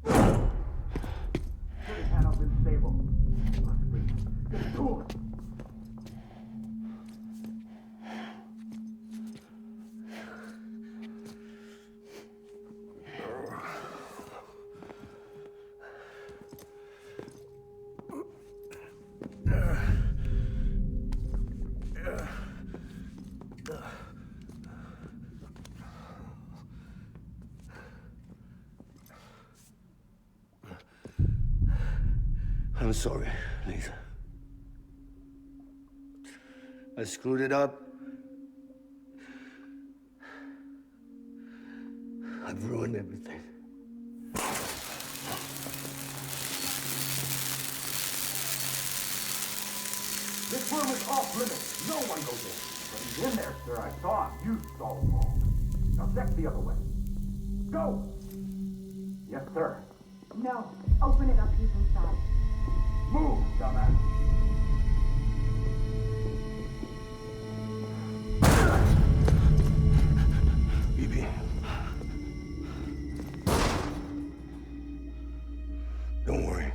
Put his hand up in stable. Get to it! I'm sorry, Lisa. I screwed it up. I've ruined everything. This room is off limits. No one goes in. But he's in there, sir. I saw him. You saw him all. Now check the other way. Go! Yes, sir. No. Open it up. He's inside. Move, dumbass. BB. Don't worry.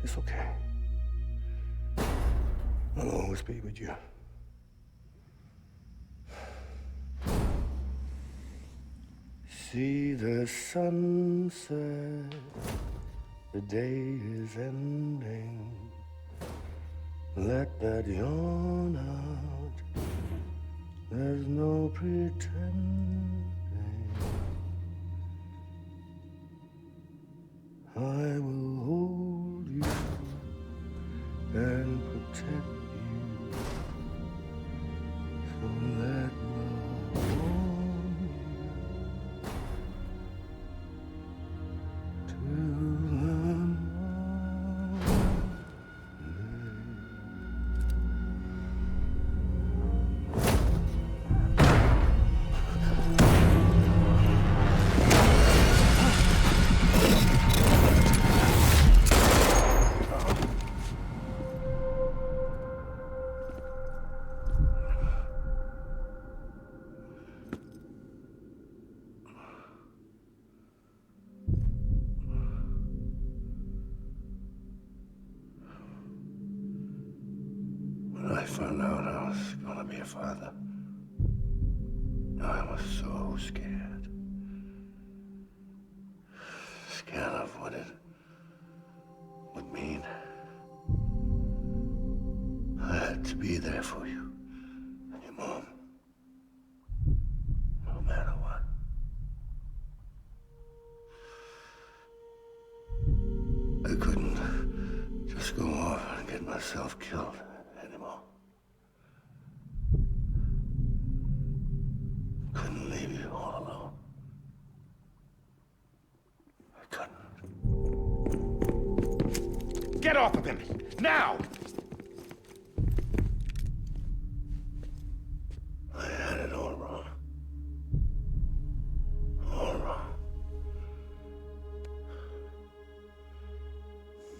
It's okay. I'll always be with you. See the sunset. The day is ending. Let that yawn out. There's no pretending. I will hold you and protect you. So let love found out I was gonna be a father, I was so scared. Scared of what it would mean. I had to be there for you and your mom, no matter what. I couldn't just go off and get myself killed anymore. Couldn't leave you all alone. I couldn't. Get off of him! Now! I had it all wrong. All wrong.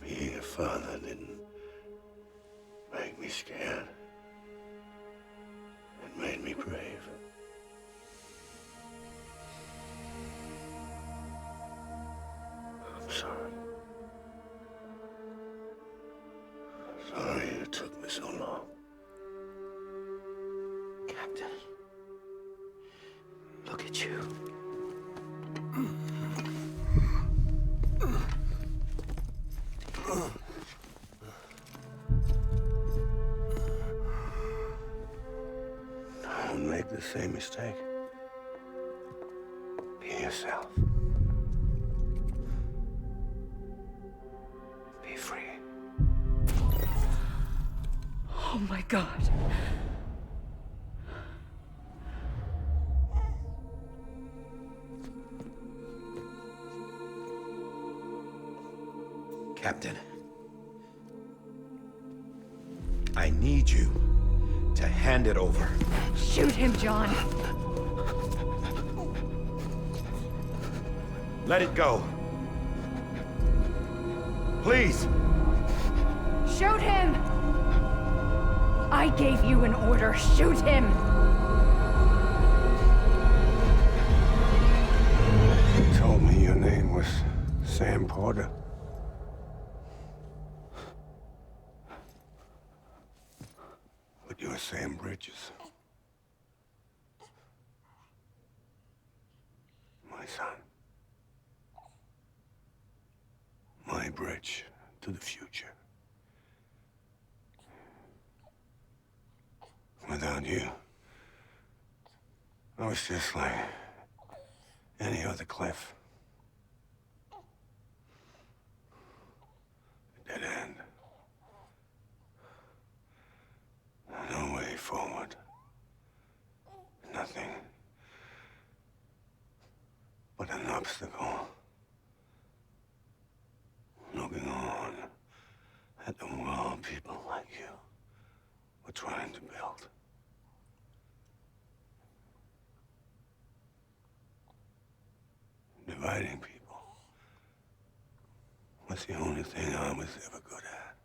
Being a father didn't make me scared. It made me brave. I'm sorry. Sorry it took me so long. Captain, look at you. Don't make the same mistake. Be yourself. Be free. Oh my God. Captain, I need you to hand it over. Shoot him, John. Let it go. Please. Shoot him! I gave you an order. Shoot him! You told me your name was Sam Porter. But you're Sam Bridges. My son. My bridge to the future. Without you, I was just like any other cliff. A dead end. No way forward. Nothing but an obstacle. Looking on at the world people like you were trying to build. Dividing people was the only thing I was ever good at.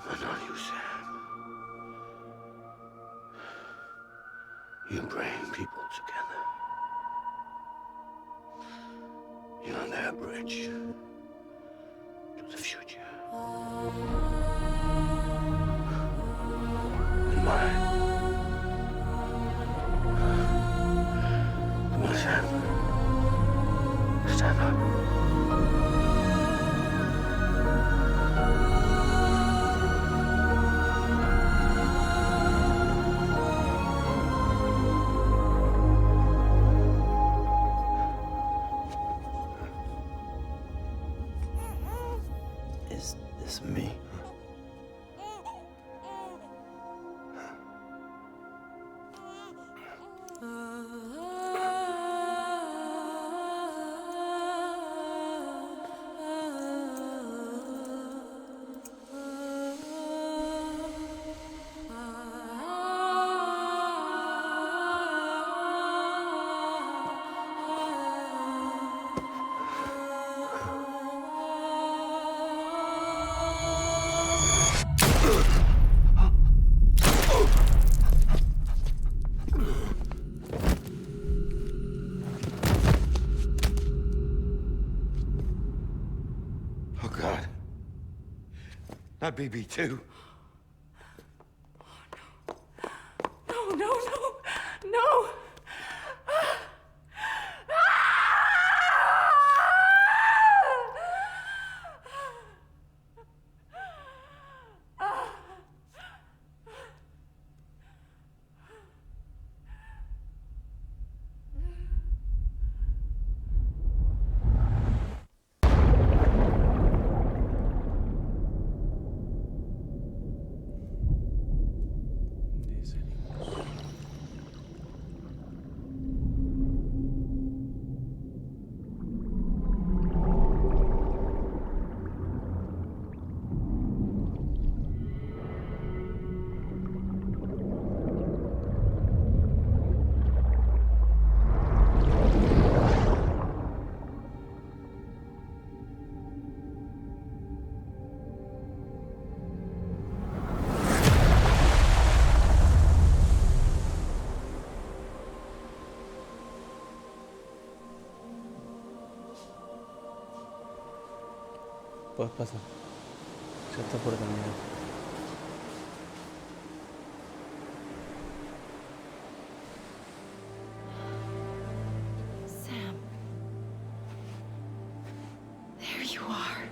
But not you, Sam. You bring people together. You're their bridge to the future. And mine. Come on, Sam. Stand up. Not BB too. No, no, no, no! Puedes pasar. Ya está por terminar. Sam. There you are.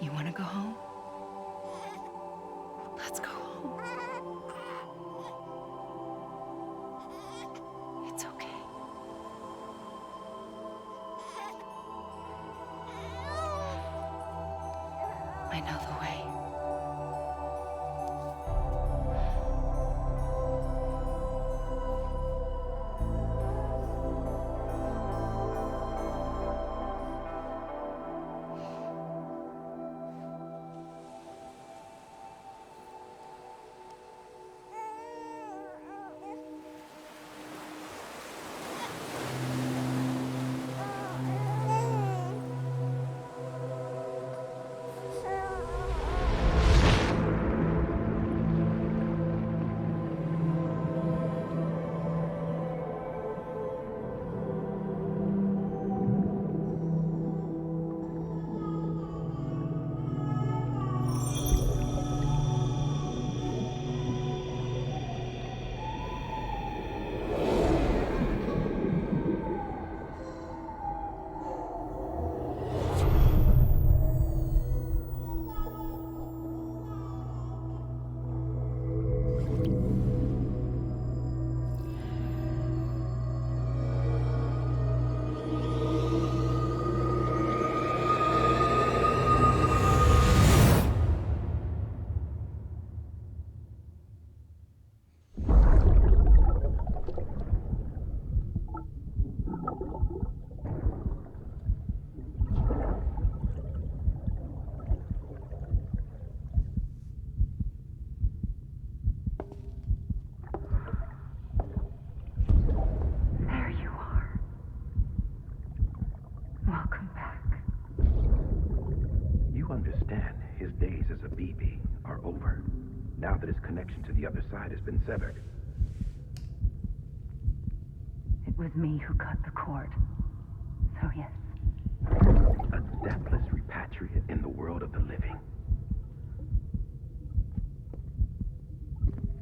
You want to go home? Let's go home. It's okay. I know the way. Now that his connection to the other side has been severed. It was me who cut the cord. So yes. A deathless repatriate in the world of the living.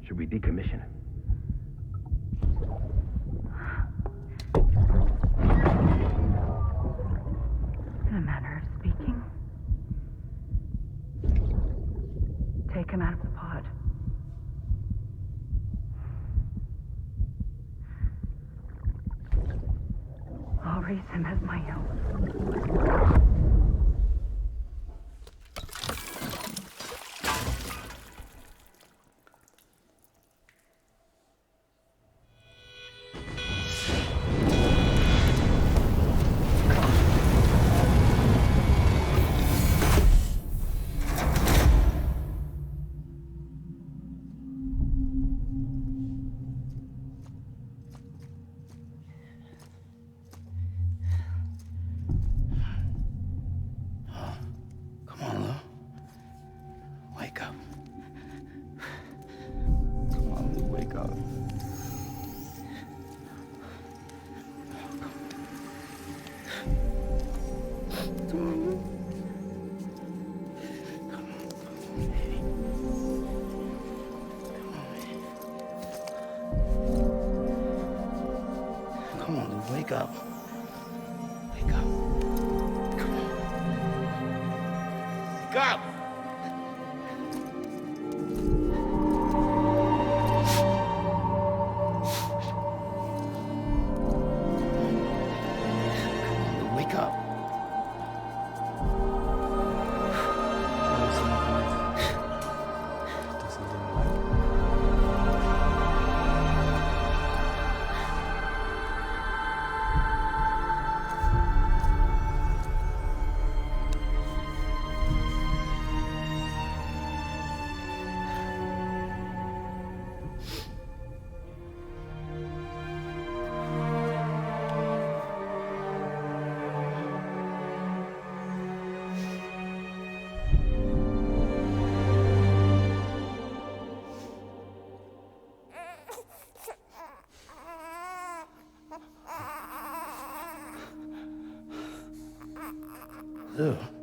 Should we decommission him? I'll raise him as my own. Come on, Lou, wake up. Wake up. Come on. Wake up! Wake up. Ew.